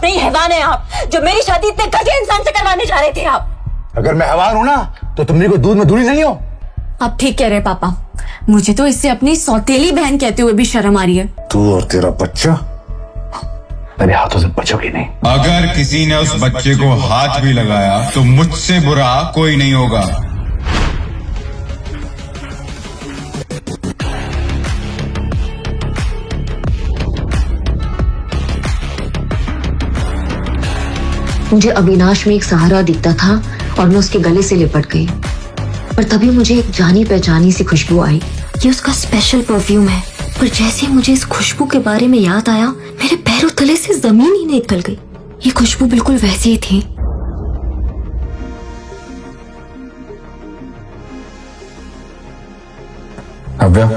नहीं हैवान है आप, जो मेरी शादी इतने घटिया इंसान से करवाने जा रहे थे आप। अगर मैं हैवान हूं ना तो तुम मेरे को दूध में धूली नहीं हो। आप ठीक कह रहे हैं पापा, मुझे तो इससे अपनी सौतेली बहन कहते हुए भी शर्म आ रही है। तू और तेरा बच्चा मेरे हाथों से बचोगे नहीं। अगर किसी ने उस बच्चे को हाथ भी लगाया तो मुझसे बुरा कोई नहीं होगा। मुझे अविनाश में एक सहारा दिखता था और मैं उसके गले से लिपट गई, पर तभी मुझे एक जानी पहचानी सी खुशबू आई। ये उसका स्पेशल परफ्यूम है, पर जैसे मुझे इस खुशबू के बारे में याद आया, मेरे पैरों तले से जमीन ही निकल गई। ये खुशबू बिल्कुल वैसी ही थी। अव्या,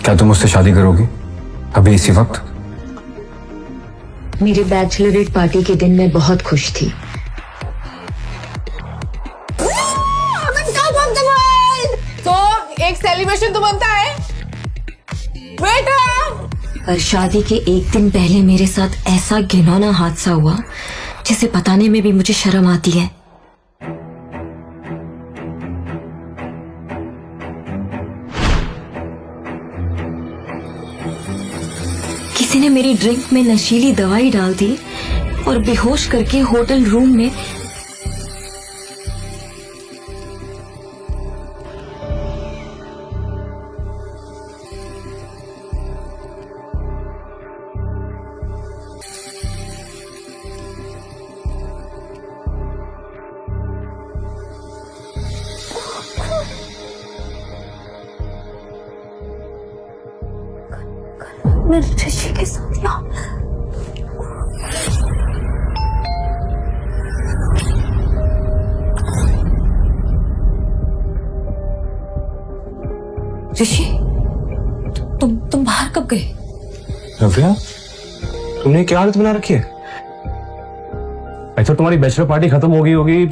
क्या तुम मुझसे शादी करोगी अभी इसी वक्त? मेरे बैचलरेट पार्टी के दिन मैं बहुत खुश थी। तो एक सेलिब्रेशन तो बनता है बेटा। पर शादी के एक दिन पहले मेरे साथ ऐसा घिनौना हादसा हुआ जिसे बताने में भी मुझे शर्म आती है। किसी ने मेरी ड्रिंक में नशीली दवाई डाल दी और बेहोश करके होटल रूम में ऋषि के साथ ऋषि, तुम बाहर कब गए? अव्या, तुमने क्या हालत बना रखी है? अच्छा, तुम्हारी बैचलर पार्टी खत्म हो गई होगी।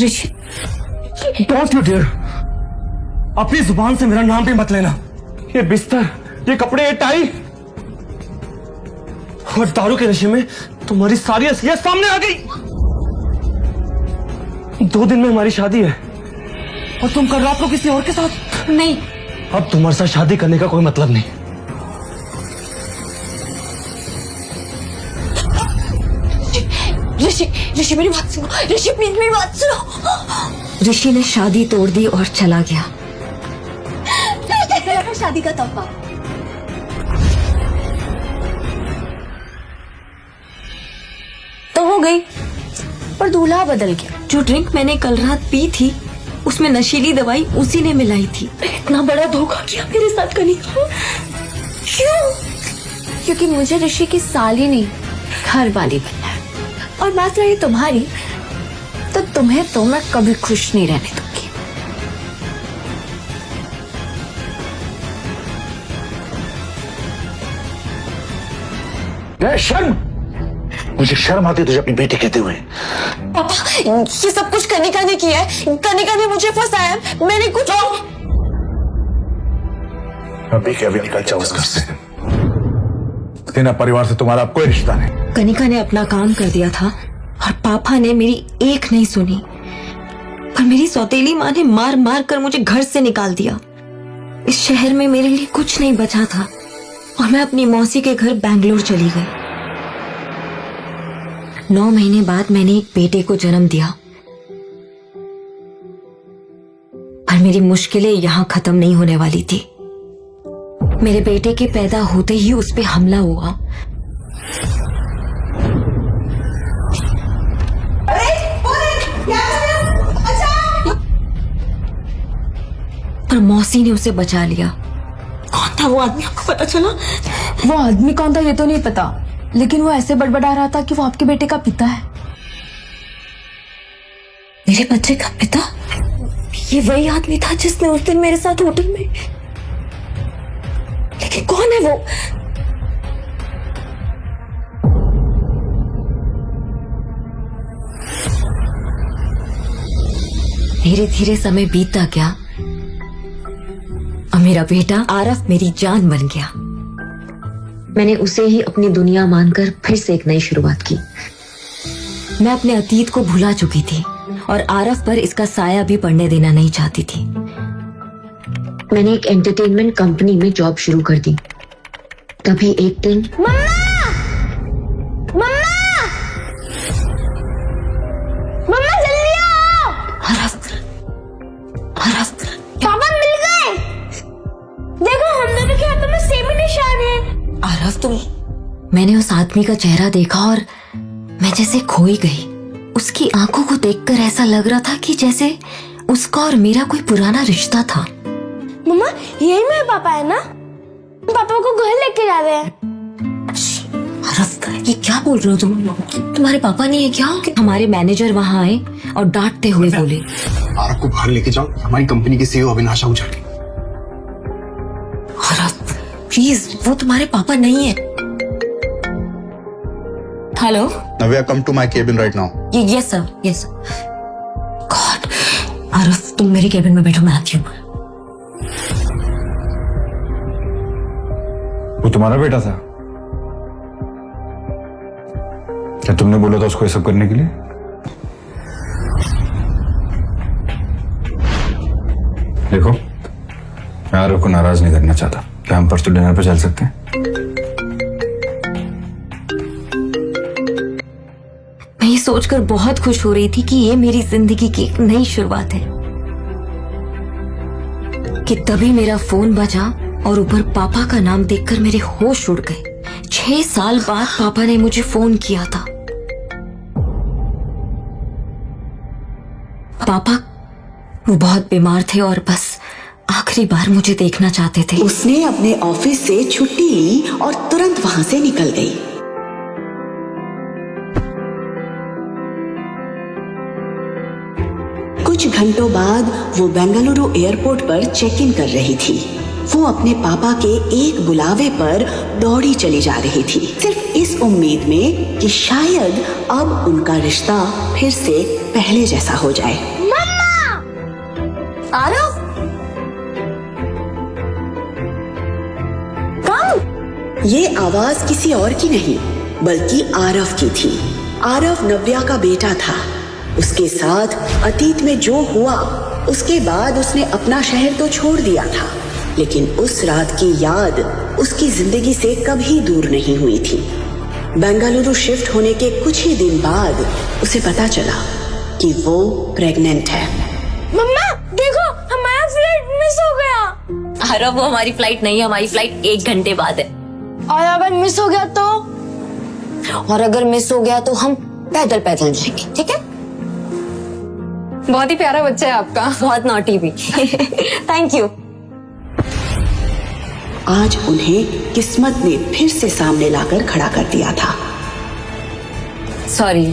ऋषि, डोंट यू डेयर, अपनी जुबान से मेरा नाम भी मत लेना। ये बिस्तर, ये कपड़े, ये टाई और दारू के नशे में तुम्हारी सारी असलियत सामने आ गई। 2 दिन में हमारी शादी है और तुम कर रात को किसी और के साथ। नहीं, अब तुम्हारे साथ शादी करने का कोई मतलब नहीं। ऋषि मेरी बात सुनो। ऋषि प्लीज मेरी बात सुनो। ऋषि ने शादी तोड़ दी और चला गया। कैसा लगा शादी का तोहफा? तो हो गई, पर दूल्हा बदल गया। जो ड्रिंक मैंने कल रात पी थी उसमें नशीली दवाई उसी ने मिलाई थी। इतना बड़ा धोखा किया मेरे साथ कनिका। क्यों? क्योंकि मुझे ऋषि की साली नहीं, घर वाली बनना है। और बात रही तुम्हारी, तो तुम्हें तो मैं कभी खुश नहीं रहने दूंगी। शर्म, मुझे शर्म आती है तुझे अपनी बेटी कहते हुए। पापा, ये सब कुछ कनिका ने किया है। कनिका ने मुझे फंसाया, मैंने कुछ। अभी के अभी निकल जाओ उस घर से। तेना परिवार से तुम्हारा कोई रिश्ता नहीं। कनिका ने अपना काम कर दिया था और पापा ने मेरी एक नहीं सुनी, पर मेरी सौतेली माँ ने मार मार कर मुझे घर से निकाल दिया। इस शहर में मेरे लिए कुछ नहीं बचा था और मैं अपनी मौसी के घर बैंगलोर चली गई। 9 महीने बाद मैंने एक बेटे को जन्म दिया, पर मेरी मुश्किलें यहाँ खत्म नहीं होने वाली थी। मेरे बेटे के पैदा होते ही उस पे हमला हुआ। पर मौसी ने उसे बचा लिया। कौन था वो आदमी, आपको पता चला? वो आदमी कौन था ये तो नहीं पता, लेकिन वो ऐसे बड़बड़ा रहा था कि वो आपके बेटे का पिता है। मेरे बच्चे का पिता? ये वही आदमी था जिसने उस दिन मेरे साथ होटल में। लेकिन कौन है वो? धीरे धीरे समय बीतता गया और मेरा बेटा आरफ मेरी जान बन गया। मैंने उसे ही अपनी दुनिया मानकर फिर से एक नई शुरुआत की। मैं अपने अतीत को भुला चुकी थी और आरफ पर इसका साया भी पड़ने देना नहीं चाहती थी। मैंने एक एंटरटेनमेंट कंपनी में जॉब शुरू कर दी। तभी एक दिन मम्मा जल्दी आओ। आरफ, आरफ, पापा मिल गए। देखो हम दोनों के हाथों में सेम ही निशान है। आरफ तुम। मैंने उस आदमी का चेहरा देखा और मैं जैसे खोई गई। उसकी आंखों को देखकर ऐसा लग रहा था कि जैसे उसका और मेरा कोई पुराना रिश्ता था। मम्मा यही मेरे पापा है ना? पापा को घर लेके जा रहे हैं। आरफ ये क्या बोल रहे हो तुम? तुम्हारे पापा नहीं है क्या? हमारे मैनेजर वहाँ आए और डांटते हुए बोले, आरफ को बाहर लेके जाओ, हमारी कंपनी के सीईओ अविनाश आहूजा। आरफ प्लीज, वो तुम्हारे पापा नहीं है। Hello Navya, come to my cabin right now. Yes sir, yes sir. God, Aaraf तुम मेरे केबिन में बैठो, मैं आती हूँ। वो तुम्हारा बेटा था? क्या तुमने बोला था उसको ये सब करने के लिए? देखो, मैं आरफ को नाराज नहीं करना चाहता। क्या हम परसों डिनर पे चल सकते हैं? मैं ये सोचकर बहुत खुश हो रही थी कि ये मेरी जिंदगी की एक नई शुरुआत है कि तभी मेरा फोन बजा और ऊपर पापा का नाम देखकर मेरे होश उड़ गए। 6 साल बाद पापा ने मुझे फोन किया था। पापा वो बहुत बीमार थे और बस आखिरी बार मुझे देखना चाहते थे। उसने अपने ऑफिस से छुट्टी ली और तुरंत वहां से निकल गई। कुछ घंटों बाद वो बेंगलुरु एयरपोर्ट पर चेक इन कर रही थी। वो अपने पापा के एक बुलावे पर दौड़ी चली जा रही थी, सिर्फ इस उम्मीद में कि शायद अब उनका रिश्ता फिर से पहले जैसा हो जाए। आरफ ये आवाज किसी और की नहीं बल्कि आरफ की थी। आरफ नव्या का बेटा था। उसके साथ अतीत में जो हुआ उसके बाद उसने अपना शहर तो छोड़ दिया था, लेकिन उस रात की याद उसकी जिंदगी से कभी दूर नहीं हुई थी। बेंगलुरु शिफ्ट होने के कुछ ही दिन बाद उसे पता चला कि वो प्रेग्नेंट है। मम्मा देखो हमारा फ्लाइट मिस हो गया। आरफ वो हमारी फ्लाइट नहीं है, हमारी फ्लाइट 1 घंटे बाद है। और अगर मिस हो गया तो? और अगर मिस हो गया तो हम पैदल पैदल जाएंगे, ठीक है? बहुत ही प्यारा बच्चा है आपका। बहुत नॉटी भी। Thank you. आज उन्हें किस्मत ने फिर से सामने लाकर खड़ा कर दिया था। सॉरी।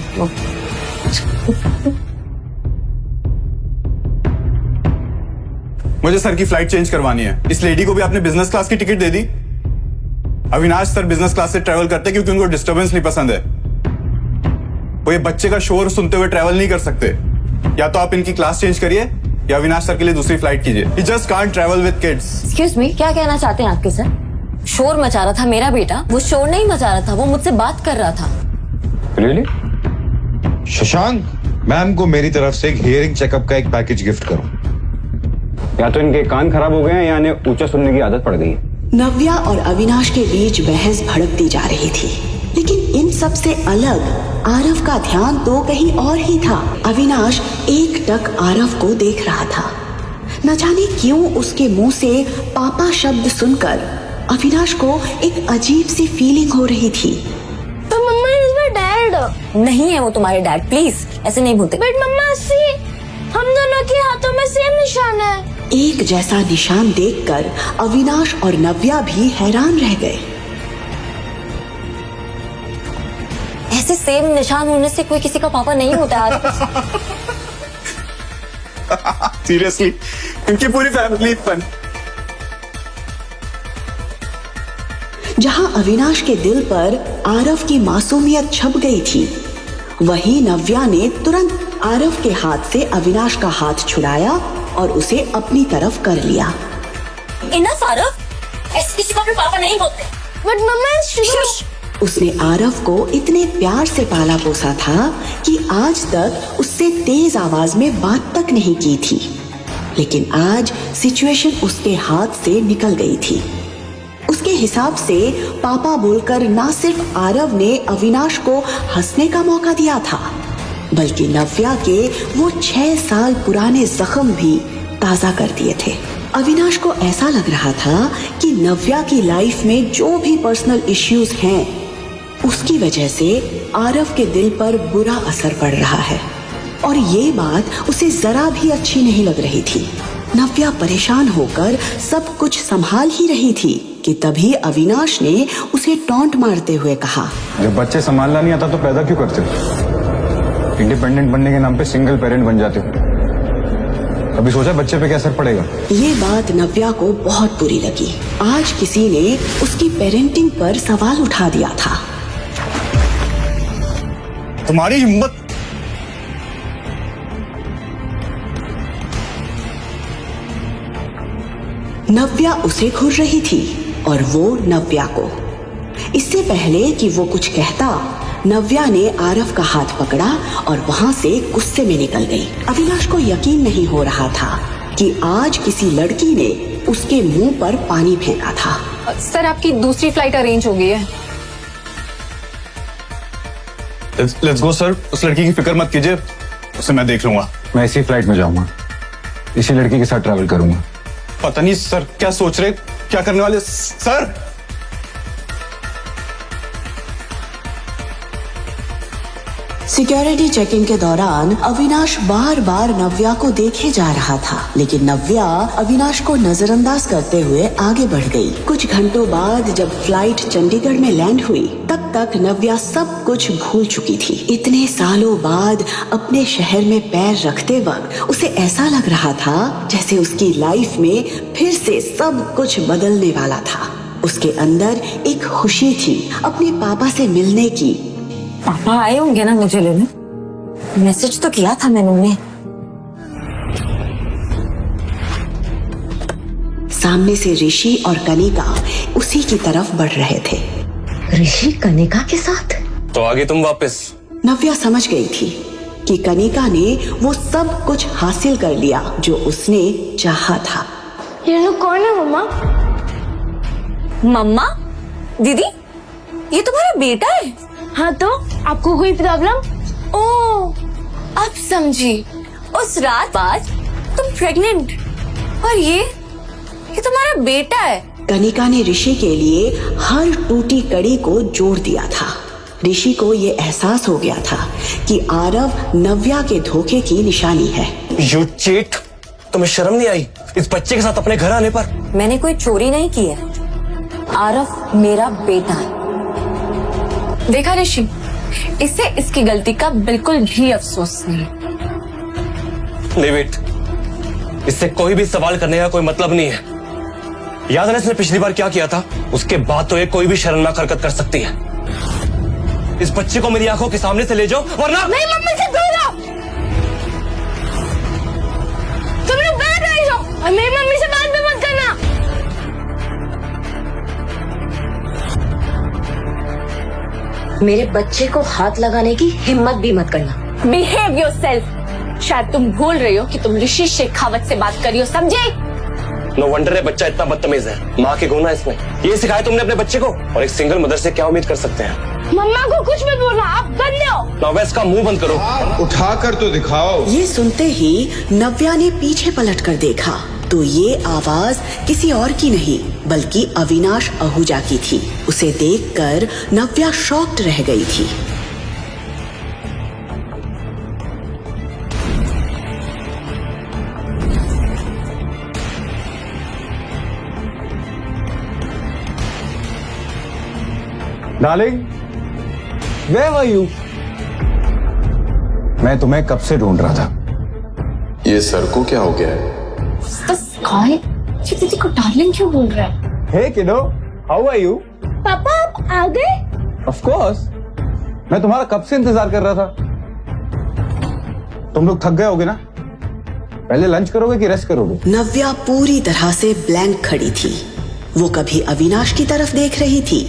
मुझे सर की फ्लाइट चेंज करवानी है। इस लेडी को भी आपने बिजनेस क्लास की टिकट दे दी। अविनाश सर बिजनेस क्लास से ट्रैवल करते क्योंकि उनको डिस्टर्बेंस नहीं पसंद है। वो ये बच्चे का शोर सुनते हुए ट्रैवल नहीं कर सकते। या तो आप इनकी क्लास चेंज करिए या अविनाश सर के लिए दूसरी फ्लाइट कीजिए। He just can't travel with kids. Excuse me, क्या कहना चाहते हैं आपके सर? शोर मचा रहा था मेरा बेटा, वो शोर नहीं मचा रहा था, वो मुझसे बात कर रहा था। Really? शशांक, मैम को मेरी तरफ से एक हियरिंग चेकअप का एक पैकेज गिफ्ट करो। या तो इनके कान खराब हो गए हैं या इन्हें ऊंचा सुनने की आदत पड़ गई है। नव्या और अविनाश के बीच बहस भड़कती जा रही थी, लेकिन इन सब से अलग आरफ का ध्यान तो कहीं और ही था। अविनाश एकटक आरफ को देख रहा था। न जाने क्यों उसके मुंह से पापा शब्द सुनकर अविनाश को एक अजीब सी फीलिंग हो रही थी। तो मम्मा इज माय डैड। नहीं है वो तुम्हारे डैड, प्लीज ऐसे नहीं बोलते। बट मम्मा सी, हम दोनों के हाथों में सेम निशान है। एक जैसा निशान देखकर अविनाश और नव्या भी हैरान रह गए। ऐसे सेम निशान होने से कोई किसी का पापा नहीं होता है। सीरियसली, इनकी पूरी फैमिली फन। जहां अविनाश के दिल पर आरफ की मासूमियत छप गई थी, वहीं नव्या ने तुरंत आरफ के हाथ से अविनाश का हाथ छुड़ाया और उसे अपनी तरफ कर लिया। इनफ आरफ, ऐसे किसी का भी पापा नहीं होते। बट मम्मा उसने आरव को इतने प्यार से पाला पोसा था कि आज तक उससे तेज आवाज में बात तक नहीं की थी, लेकिन आज सिचुएशन उसके हाथ से निकल गई थी। उसके हिसाब से पापा बोलकर ना सिर्फ आरव ने अविनाश को हंसने का मौका दिया था, बल्कि नव्या के वो 6 साल पुराने जख्म भी ताजा कर दिए थे। अविनाश को ऐसा लग रहा था कि नव्या की लाइफ में जो भी पर्सनल इश्यूज हैं, उसकी वजह से आरव के दिल पर बुरा असर पड़ रहा है, और ये बात उसे जरा भी अच्छी नहीं लग रही थी। नव्या परेशान होकर सब कुछ संभाल ही रही थी कि तभी अविनाश ने उसे टॉन्ट मारते हुए कहा, जब बच्चे संभालना नहीं आता तो पैदा क्यों करते हो? इंडिपेंडेंट बनने के नाम पे सिंगल पेरेंट बन जाते हो। अभी सोचा बच्चे पे क्या असर पड़ेगा? ये बात नव्या को बहुत बुरी लगी। आज किसी ने उसकी पेरेंटिंग पर सवाल उठा दिया था। तुम्हारी हिम्मत! नव्या उसे घूर रही थी और वो नव्या को। इससे पहले कि वो कुछ कहता, नव्या ने आरव का हाथ पकड़ा और वहां से गुस्से में निकल गई। अविनाश को यकीन नहीं हो रहा था कि आज किसी लड़की ने उसके मुंह पर पानी फेंका था। सर आपकी दूसरी फ्लाइट अरेंज हो गई है। Let's go sir. उस लड़की की फिक्र मत कीजिए, उसे मैं देख लूंगा। मैं इसी फ्लाइट में जाऊंगा, इसी लड़की के साथ ट्रैवल करूंगा। पता नहीं सर क्या सोच रहे, क्या करने वाले सर। सिक्योरिटी चेकिंग के दौरान अविनाश बार बार नव्या को देखे जा रहा था, लेकिन नव्या अविनाश को नजरअंदाज करते हुए आगे बढ़ गई। कुछ घंटों बाद जब फ्लाइट चंडीगढ़ में लैंड हुई, तब तक नव्या सब कुछ भूल चुकी थी। इतने सालों बाद अपने शहर में पैर रखते वक्त उसे ऐसा लग रहा था जैसे उसकी लाइफ में फिर से सब कुछ बदलने वाला था। उसके अंदर एक खुशी थी अपने पापा से मिलने की। पापा आए होंगे ना मुझे लेने, मैसेज तो किया था मैंने उन्हें। सामने से ऋषि और कनिका उसी की तरफ बढ़ रहे थे। ऋषि कनिका के साथ? तो आगे तुम वापस? नव्या समझ गई थी कि कनिका ने वो सब कुछ हासिल कर लिया जो उसने चाहा था। ये लोग कौन है मम्मा? मम्मा? दीदी, ये तुम्हारा बेटा है? हाँ तो आपको कोई प्रॉब्लम? ओह अब समझी। उस रात बाद तुम प्रेग्नेंट, और ये तुम्हारा बेटा है। कनिका ने ऋषि के लिए हर टूटी कड़ी को जोड़ दिया था। ऋषि को ये एहसास हो गया था कि आरव नव्या के धोखे की निशानी है। You cheat! तुम्हें शर्म नहीं आई इस बच्चे के साथ अपने घर आने पर? मैंने कोई चोरी नहीं की है, आरव मेरा बेटा है। देखा ऋषि, इसे इसकी गलती का बिल्कुल भी अफसोस नहीं। नहीं वेट, इससे कोई भी सवाल करने का कोई मतलब नहीं है। याद है ना इसने पिछली बार क्या किया था? उसके बाद तो ये कोई भी शर्मनाक हरकत कर सकती है। इस बच्चे को मेरी आंखों के सामने से ले जाओ, वरना नहीं मम्मी से दूर रहो। तुम लोग बैठ रही हो और मेरी मम्मी से बात भी मत करना। मेरे बच्चे को हाथ लगाने की हिम्मत भी मत करना। Behave yourself. शायद तुम भूल रही हो कि तुम ऋषि शेखावत से बात कर रही हो, समझे? नो वंडर है बच्चा इतना बदतमीज है। माँ के गुण है इसमें। ये सिखाया तुमने अपने बच्चे को? और एक सिंगल मदर से क्या उम्मीद कर सकते हैं? मम्मा को कुछ मत बोलना, आप गंदे हो। नव्या इसका मुंह बंद करो। उठा कर तो दिखाओ। ये सुनते ही नव्या ने पीछे पलट कर देखा तो ये आवाज किसी और की नहीं बल्कि अविनाश आहूजा की थी। उसे देखकर नव्या शॉक्ड रह गई थी। Darling, where were you? मैं तुम्हें कब से ढूंढ रहा था। ये सर को क्या हो गया है? कौन? ये दीदी को डार्लिंग क्यों बोल रहा है? हे किडो, हाउ आर यू? पापा आप आ गए? ऑफ कोर्स, मैं तुम्हारा कब से इंतजार कर रहा था। तुम लोग थक गए होगे ना? पहले लंच करोगे कि रेस्ट करोगे? नव्या पूरी तरह से ब्लैंक खड़ी थी। वो कभी अविनाश की तरफ देख रही थी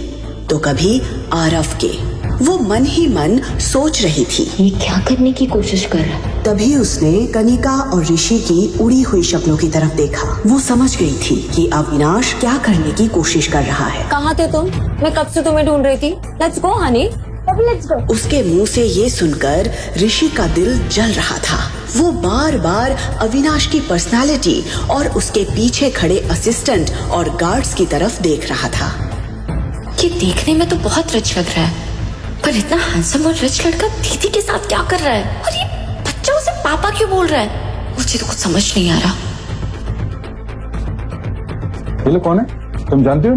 तो कभी आरव के। वो मन ही मन सोच रही थी। ये क्या करने की कोशिश कर रहा है? तभी उसने कनिका और ऋषि की उड़ी हुई शक्लों की तरफ देखा। वो समझ गई थी कि अविनाश क्या करने की कोशिश कर रहा है। कहाँ थे तुम? मैं कब से तुम्हें ढूंढ रही थी। Let's go Honey, let's go. उसके मुंह से ये सुनकर ऋषि का दिल जल रहा था। वो बार बार अविनाश की पर्सनालिटी और उसके पीछे खड़े असिस्टेंट और गार्ड्स की तरफ देख रहा था। ये देखने में तो बहुत रिच लग रहा है, पर इतना हैंडसम और रिच लड़का दीदी के साथ क्या कर रहा है? और ये बच्चा उसे पापा क्यों बोल रहा है? मुझे तो कुछ समझ नहीं आ रहा। ये लोग कौन है? तुम जानते हो?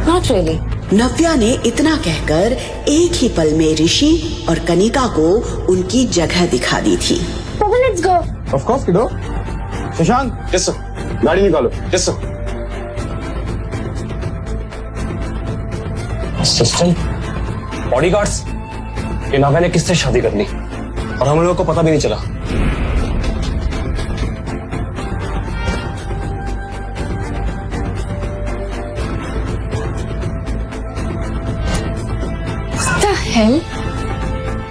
Not really. नव्या ने इतना कहकर एक ही पल में ऋषि और कनिका को उनकी जगह दिखा दी थी। Let's go. ऑफ कोर्स किडो। Shashank, yes sir. गाड़ी निकालो। Yes sir. असिस्टेंट, बॉडीगार्ड्स, ये नागा ने किससे शादी कर ली और हम लोगों को पता भी नहीं चला। The hell?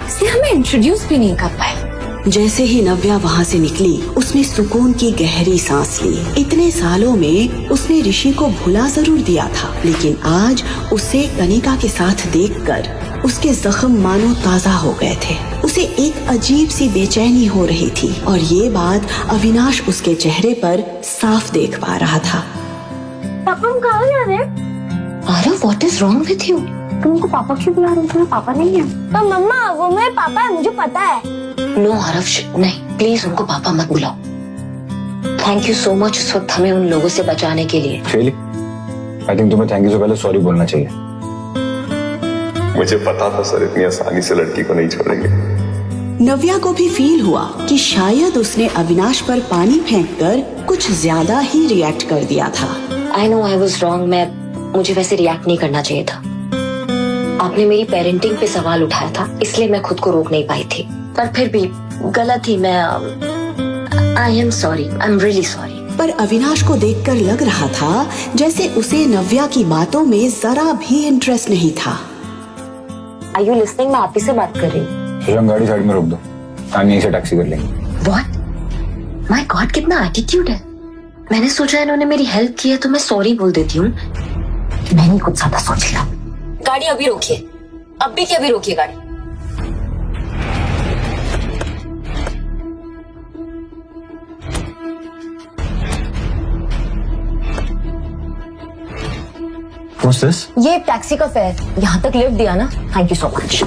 इसे हमें इंट्रोड्यूस भी नहीं कर पाए। जैसे ही नव्या वहाँ से निकली उसने सुकून की गहरी सांस ली। इतने सालों में उसने ऋषि को भुला जरूर दिया था, लेकिन आज उसे कनिका के साथ देखकर उसके जख्म मानो ताजा हो गए थे। उसे एक अजीब सी बेचैनी हो रही थी और ये बात अविनाश उसके चेहरे पर साफ देख पा रहा था। पापा हम कहाँ जा रहे हैं? Aarav, what is wrong with you? तुमको पापा क्यों बुला रहे हो? तुम्हें पापा नहीं है? तो मम्मा वो मेरे पापा है, मुझे पता है। नो आरव, नहीं, प्लीज उनको पापा मत बुलाओ। थैंक यू सो मच उस वक्त हमें उन लोगों से बचाने के लिए। शैली, आई थिंक तुम्हें थैंक यू से पहले सॉरी बोलना चाहिए। मुझे पता था सर इतनी आसानी से लड़की को नहीं छोड़ेंगे। नव्या को भी फील हुआ कि शायद उसने अविनाश पर पानी फेंककर कुछ ज्यादा ही रिएक्ट कर दिया था। I know I was wrong. मुझे वैसे रिएक्ट नहीं करना चाहिए था। आपने मेरी पेरेंटिंग पे सवाल उठाया था, इसलिए मैं खुद को रोक नहीं पाई थी, पर फिर भी गलत ही मैं। आई am sorry, I am really sorry. पर अविनाश को देखकर लग रहा था जैसे उसे नव्या की बातों में जरा भी इंटरेस्ट नहीं था। Are you listening? मैं आप ही से बात कर रही हूँ। शशांक, गाड़ी साइड में रोक दो, हम यहीं से टैक्सी कर लेंगे। व्हाट? माय गॉड, कितना एटीट्यूड है। मैंने सोचा इन्होंने मेरी हेल्प की है तो मैं सॉरी बोल देती हूँ। मैंने कुछ ज्यादा सोच लिया। गाड़ी अभी रोकिए, अब भी क्या अभी रोकिए गाड़ी। What's this? ये टैक्सी का फेयर, यहाँ तक लिफ्ट दिया ना, thank you so much.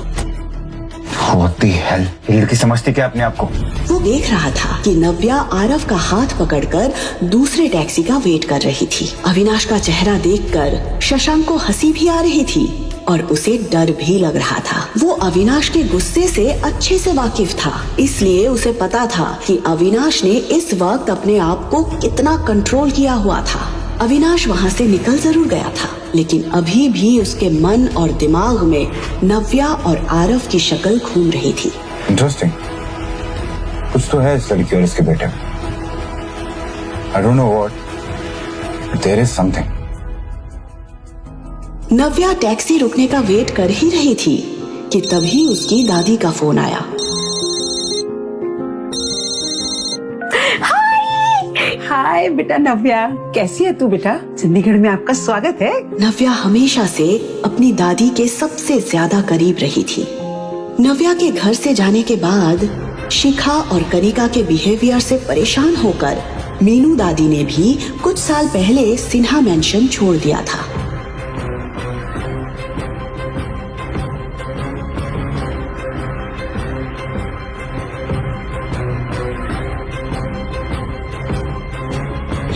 What the hell? ये लड़की समझती क्या अपने आप को? वो देख रहा था कि नव्या आरव का हाथ पकड़कर दूसरे टैक्सी का वेट कर रही थी। अविनाश का चेहरा देखकर शशांक को हंसी भी आ रही थी और उसे डर भी लग रहा था। वो अविनाश के गुस्से से अच्छे से वाकिफ था, इसलिए उसे पता था कि अविनाश ने इस वक्त अपने आप को कितना कंट्रोल किया हुआ था। अविनाश वहाँ से निकल जरूर गया था, लेकिन अभी भी उसके मन और दिमाग में नव्या और आरव की शक्ल घूम रही थी। इंटरेस्टिंग, कुछ तो है इस लड़की और इसके बेटे में। I don't know what, but there is something. Navya taxi रुकने का वेट कर ही रही थी कि तभी उसकी दादी का फोन आया। हाय बेटा नव्या, कैसी है तू बेटा? चंडीगढ़ में आपका स्वागत है। नव्या हमेशा से अपनी दादी के सबसे ज्यादा करीब रही थी। नव्या के घर से जाने के बाद शिखा और कनिका के बिहेवियर से परेशान होकर मीनू दादी ने भी कुछ साल पहले सिन्हा मैंशन छोड़ दिया था।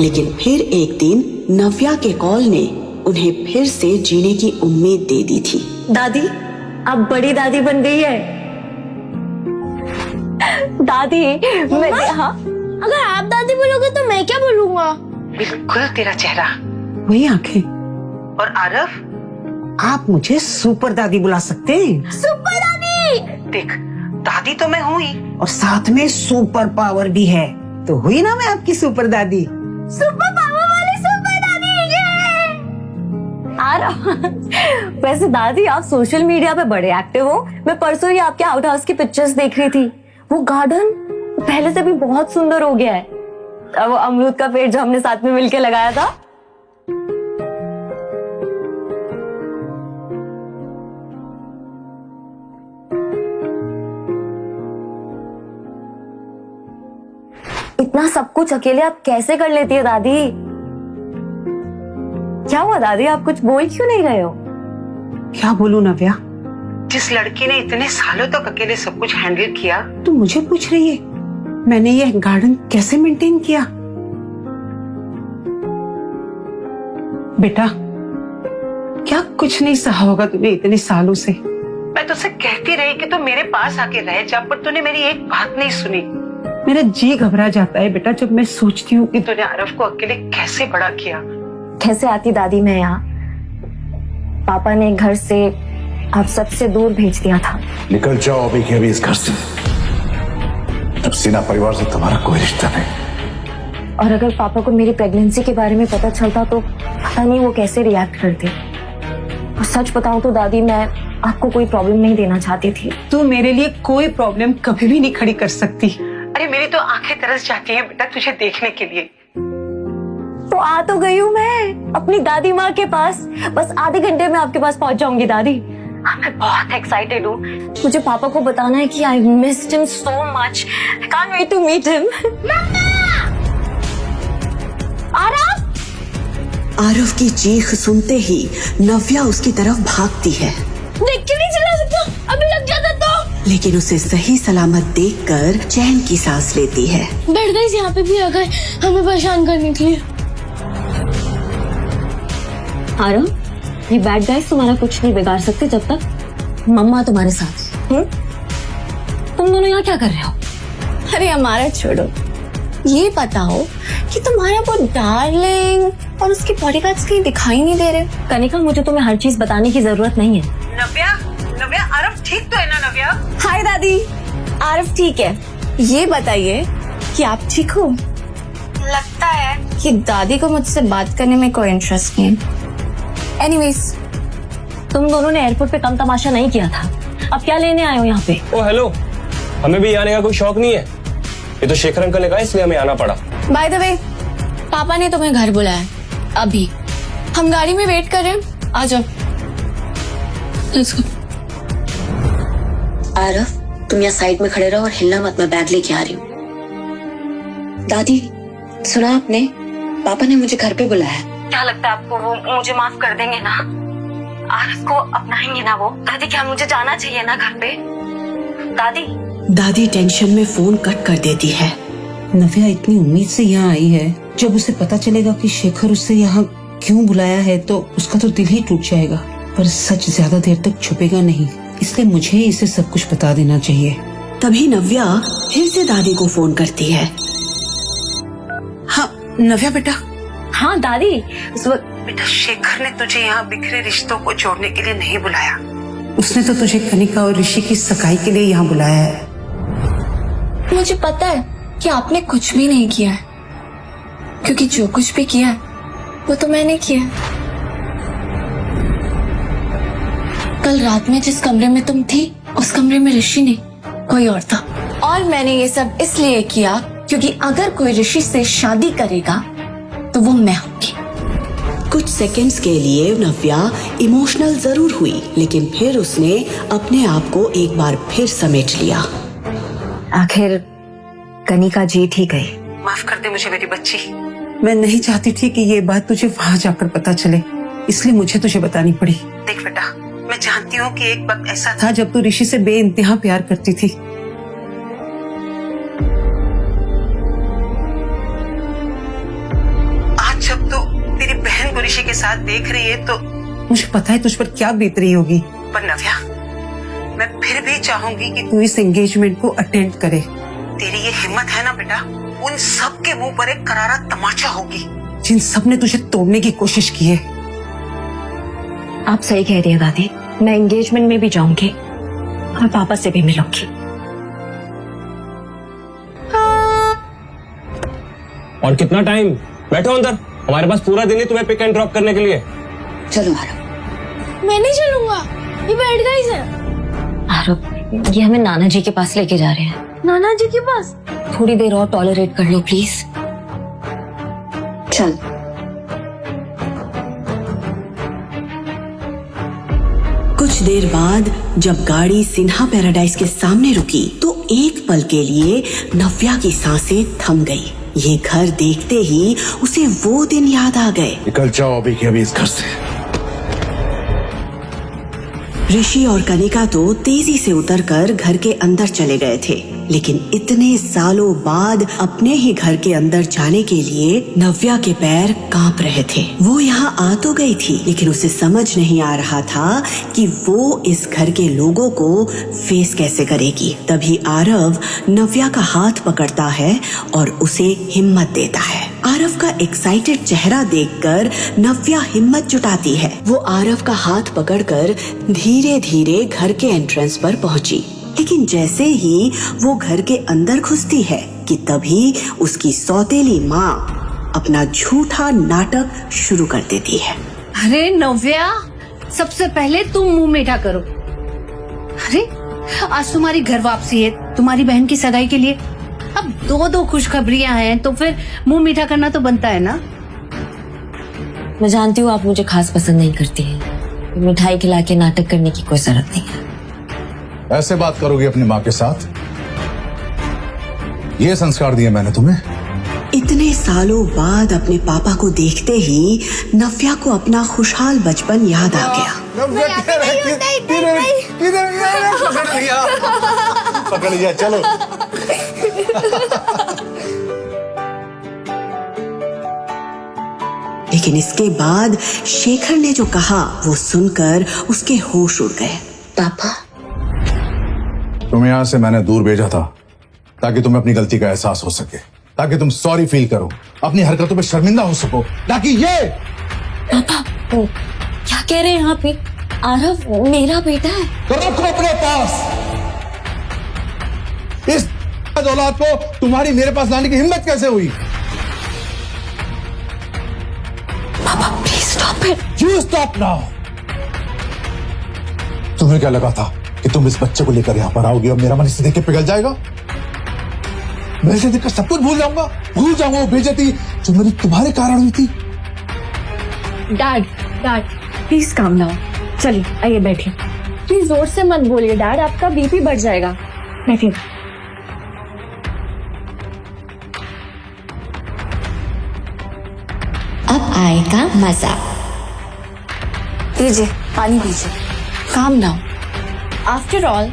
लेकिन फिर एक दिन नव्या के कॉल ने उन्हें फिर से जीने की उम्मीद दे दी थी। दादी, अब बड़ी दादी बन गई है। दादी, मैं हाँ, अगर आप दादी बोलोगे तो मैं क्या बोलूंगा? बिल्कुल तेरा चेहरा, वही आंखें। और आरव, आप मुझे सुपर दादी बुला सकते हैं। सुपर दादी! देख, दादी तो मैं हुई और साथ में सुपर पावर भी है, तो हुई ना मैं आपकी सुपर दादी। सुपर पावर वाली सुपर वैसे दादी आप सोशल मीडिया पे बड़े एक्टिव हो। मैं परसों ही आपके आउट हाउस की पिक्चर्स देख रही थी। वो गार्डन पहले से भी बहुत सुंदर हो गया है। वो अमरूद का पेड़ जो हमने साथ में मिलके लगाया था। इतना सब कुछ अकेले आप कैसे कर लेती है दादी? क्या हुआ दादी, आप कुछ बोल क्यों नहीं रहे हो? क्या बोलूं नव्या, जिस लड़की ने इतने सालों तक अकेले सब कुछ हैंडल किया, तू मुझे पूछ रही है मैंने ये गार्डन कैसे मेंटेन किया? बेटा, क्या कुछ नहीं सहा होगा तूने इतने सालों से। मैं तुझसे कहती रही कि तू मेरे पास आके रह जा, पर तूने मेरी एक बात नहीं सुनी। मेरा जी घबरा जाता है बेटा जब मैं सोचती हूँ कि तूने आरव को अकेले कैसे बड़ा किया। कैसे आती दादी मैं यहाँ? पापा ने घर से आप सबसे दूर भेज दिया था। निकल जाओ अभी के अभी इस घर से। तब सिन्हा परिवार से तुम्हारा कोई रिश्ता नहीं। और अगर पापा को मेरी प्रेगनेंसी के बारे में पता चलता तो पता नहीं वो कैसे रिएक्ट करते। और सच बताऊं तो दादी मैं आपको कोई प्रॉब्लम नहीं देना चाहती थी। तू मेरे लिए कोई प्रॉब्लम कभी भी नहीं खड़ी कर सकती। अरे मेरी तो आंखें तरस जाती हैं बेटा तुझे देखने के लिए। तो आ तो गई हूँ मैं अपनी दादी माँ के पास। बस आधे घंटे में आपके पास पहुंच जाऊंगी दादी। मैं बहुत एक्साइटेड हूँ। मुझे पापा को बताना है कि I missed him so much. I can't wait to meet him. Aarav! Aarav की चीख सुनते ही नव्या उसकी तरफ भागती है। देख के नहीं चला सकता, अभी लग जाता तो। लेकिन उसे सही सलामत देखकर चैन की सांस लेती है। बैठ गई यहाँ पे भी आ गए हमें परेशान करने के लिए। आरव, ये बैड गाइस तुम्हारा कुछ नहीं बिगाड़ सकते जब तक मम्मा तुम्हारे साथ। तुम दोनों यहाँ क्या कर रहे हो? अरे हमारा छोड़ो, ये बताओ कि तुम्हारा वो डार्लिंग और उसके बॉडीगार्ड्स कहीं दिखाई नहीं दे रहे? कनिका, मुझे तुम्हें हर चीज बताने की जरूरत नहीं है। नव्या, नव्या, आरव ठीक तो है ना नव्या? हाय दादी, आरव ठीक है। ये बताइए कि आप ठीक हो? लगता है कि दादी को मुझसे बात करने में कोई इंटरेस्ट नहीं है। एनीवेज, तुम दोनों ने एयरपोर्ट पे कम तमाशा नहीं किया था। अब क्या लेने आए हो यहाँ पे? ओ हेलो, हमें भी आने का कोई शौक नहीं है। ये तो शेखर अंकल ने कहा इसलिए हमें आना पड़ा। बाय द वे, पापा ने तुम्हें घर बुलाया अभी। हम गाड़ी में वेट कर रहे हैं, आ जाओ। Let's go. आरव, तुम यहाँ साइड में खड़े रहो और हिलना मत, मैं बैग लेके आ रही हूँ। दादी, सुना आपने? पापा ने मुझे घर पे बुलाया। क्या लगता है आपको वो मुझे माफ कर देंगे ना? आरव को अपनाएंगे ना वो? दादी, क्या मुझे जाना चाहिए ना घर पे? दादी। दादी टेंशन में फोन कट कर देती है। नव्या इतनी उम्मीद से यहाँ आई है, जब उसे पता चलेगा कि शेखर उसे यहाँ क्यों बुलाया है तो उसका तो दिल ही टूट जाएगा। पर सच ज्यादा देर तक छुपेगा नहीं, इसलिए मुझे इसे सब कुछ बता देना चाहिए। तभी नव्या फिर से दादी को फोन करती है। हाँ नव्या बेटा। हाँ दादी। बेटा, शेखर ने तुझे यहाँ बिखरे रिश्तों को जोड़ने के लिए नहीं बुलाया। उसने तो तुझे कनिका और ऋषि की सगाई के लिए यहाँ बुलाया है। मुझे पता है कि आपने कुछ भी नहीं किया है, क्योंकि जो कुछ भी किया है वो तो मैंने किया है। कल रात में जिस कमरे में तुम थी, उस कमरे में ऋषि नहीं, कोई और था। और मैंने ये सब इसलिए किया क्योंकि अगर कोई ऋषि से शादी करेगा तो वो मैं होंगी। कुछ सेकंड्स के लिए नव्या इमोशनल जरूर हुई, लेकिन फिर उसने अपने आप को एक बार फिर समेट लिया। आखिर कनिका जीत ही गई। माफ कर दे मुझे मेरी बच्ची। मैं नहीं चाहती थी कि ये बात तुझे वहाँ जाकर पता चले, इसलिए मुझे तुझे बतानी पड़ी। देख बेटा, मैं जानती हूँ कि एक वक्त ऐसा था जब तू ऋषि से बेइंतहा प्यार करती थी। आज जब तू तेरी बहन को ऋषि के साथ देख रही है तो मुझे पता है तुझ पर क्या बीत रही होगी। पर नव्या, मैं फिर भी चाहूंगी कि तू इस एंगेजमेंट को अटेंड करे। तेरी ये हिम्मत है ना बेटा, उन सब के मुंह पर एक करारा तमाचा होगी जिन सब ने तुझे तोड़ने की कोशिश की है। आप सही कह रही हैं दादी, मैं एंगेजमेंट में भी जाऊंगी और पापा से भी मिलूंगी। और कितना टाइम? बैठो अंदर, हमारे पास पूरा दिन ही तुम्हें पिक एंड ड्रॉप करने के लिए। चलो आरव। मैं नहीं चलूंगा, ये बैड गाइस है। आरव, ये हमें नाना जी के पास लेके जा रहे हैं। नाना जी के पास? थोड़ी देर और टॉलरेट कर लो प्लीज। चल। कुछ देर बाद जब गाड़ी सिन्हा पैराडाइज के सामने रुकी तो एक पल के लिए नव्या की सांसें थम गई। ये घर देखते ही उसे वो दिन याद आ गए। निकल जाओ अभी के अभी इस घर से। ऋषि और कनिका तो तेजी से उतरकर घर के अंदर चले गए थे, लेकिन इतने सालों बाद अपने ही घर के अंदर जाने के लिए नव्या के पैर कांप रहे थे। वो यहाँ आ तो गई थी, लेकिन उसे समझ नहीं आ रहा था कि वो इस घर के लोगों को फेस कैसे करेगी। तभी आरव नव्या का हाथ पकड़ता है और उसे हिम्मत देता है। आरव का एक्साइटेड चेहरा देखकर नव्या हिम्मत जुटाती है। वो आरव का हाथ पकड़कर धीरे धीरे घर के एंट्रेंस पर पहुंची, लेकिन जैसे ही वो घर के अंदर घुसती है कि तभी उसकी सौतेली माँ अपना झूठा नाटक शुरू कर देती है। अरे नव्या, सबसे पहले तुम मुंह मीठा करो। अरे आज तुम्हारी घर वापसी है, तुम्हारी बहन की सगाई के लिए। अब दो खुशखबरियां हैं तो फिर मुंह मीठा करना तो बनता है ना। मैं जानती हूँ आप मुझे खास पसंद नहीं करती हैं। मिठाई खिला के नाटक करने की कोई जरूरत नहीं है। ऐसे बात करोगी अपनी माँ के साथ? ये संस्कार दिए मैंने तुम्हें? इतने सालों बाद अपने पापा को देखते ही नव्या को अपना खुशहाल बचपन याद आ गया। पकड़ लिया, चलो। लेकिन इसके बाद शेखर ने जो कहा वो सुनकर उसके होश उड़ गए। पापा, तुम्हें यहाँ से मैंने दूर भेजा था ताकि तुम्हें अपनी गलती का एहसास हो सके, ताकि तुम सॉरी फील करो, अपनी हरकतों पे शर्मिंदा हो सको, ताकि ये। पापा क्या कह रहे हैं आप? आरव मेरा बेटा है। तो रखो अपने पास। इस औलाद को तुम्हारी मेरे पास लाने की हिम्मत कैसे हुई? पापा please stop it. You stop now. तुम्हें क्या लगा था कि तुम इस बच्चे को लेकर यहाँ पर आओगी और मेरा मन इसे देख के पिघल जाएगा? मैं इसे देखकर सब कुछ भूल जाऊंगा वो बेइज्जती जो मेरी तुम्हारे कारण हुई थी। Dad please calm down. चलिए आइए बैठिए। प्लीज जोर से मत बोलिए डैड, आपका बीपी बढ़ जाएगा। बैठिए। अब आएगा मजा। लीजिए पानी पीजिए। Calm down. After all,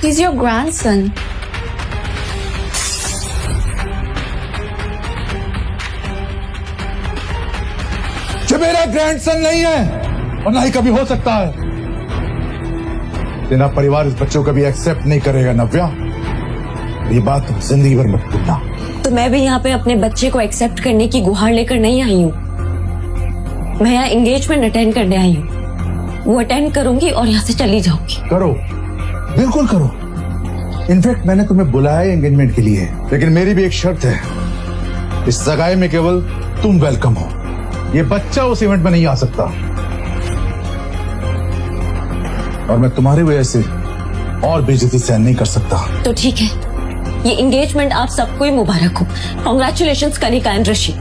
he's your grandson. जो मेरा ग्रैंडसन नहीं है और ना ही कभी हो सकता है। तेरा परिवार इस बच्चे को कभी एक्सेप्ट नहीं करेगा नव्या। ये बात तुम जिंदगी भर मत भूलना। तो मैं भी यहाँ पे अपने बच्चे को एक्सेप्ट करने की गुहार लेकर नहीं आई हूँ। मैं यहाँ एंगेजमेंट अटेंड करने आई हूँ। वो अटेंड करूंगी और यहाँ से चली जाऊंगी। करो, बिल्कुल करो। इनफैक्ट मैंने तुम्हें बुलाया है एंगेजमेंट के लिए, लेकिन मेरी भी एक शर्त है। इस सगाई में केवल तुम वेलकम हो। ये बच्चा उस इवेंट में नहीं आ सकता और मैं तुम्हारी वजह से और बेइज्जती सहन नहीं कर सकता। तो ठीक है, ये एंगेजमेंट आप सबको ही मुबारक हो। कांग्रेचुलेशंस कनिका एंड ऋषि।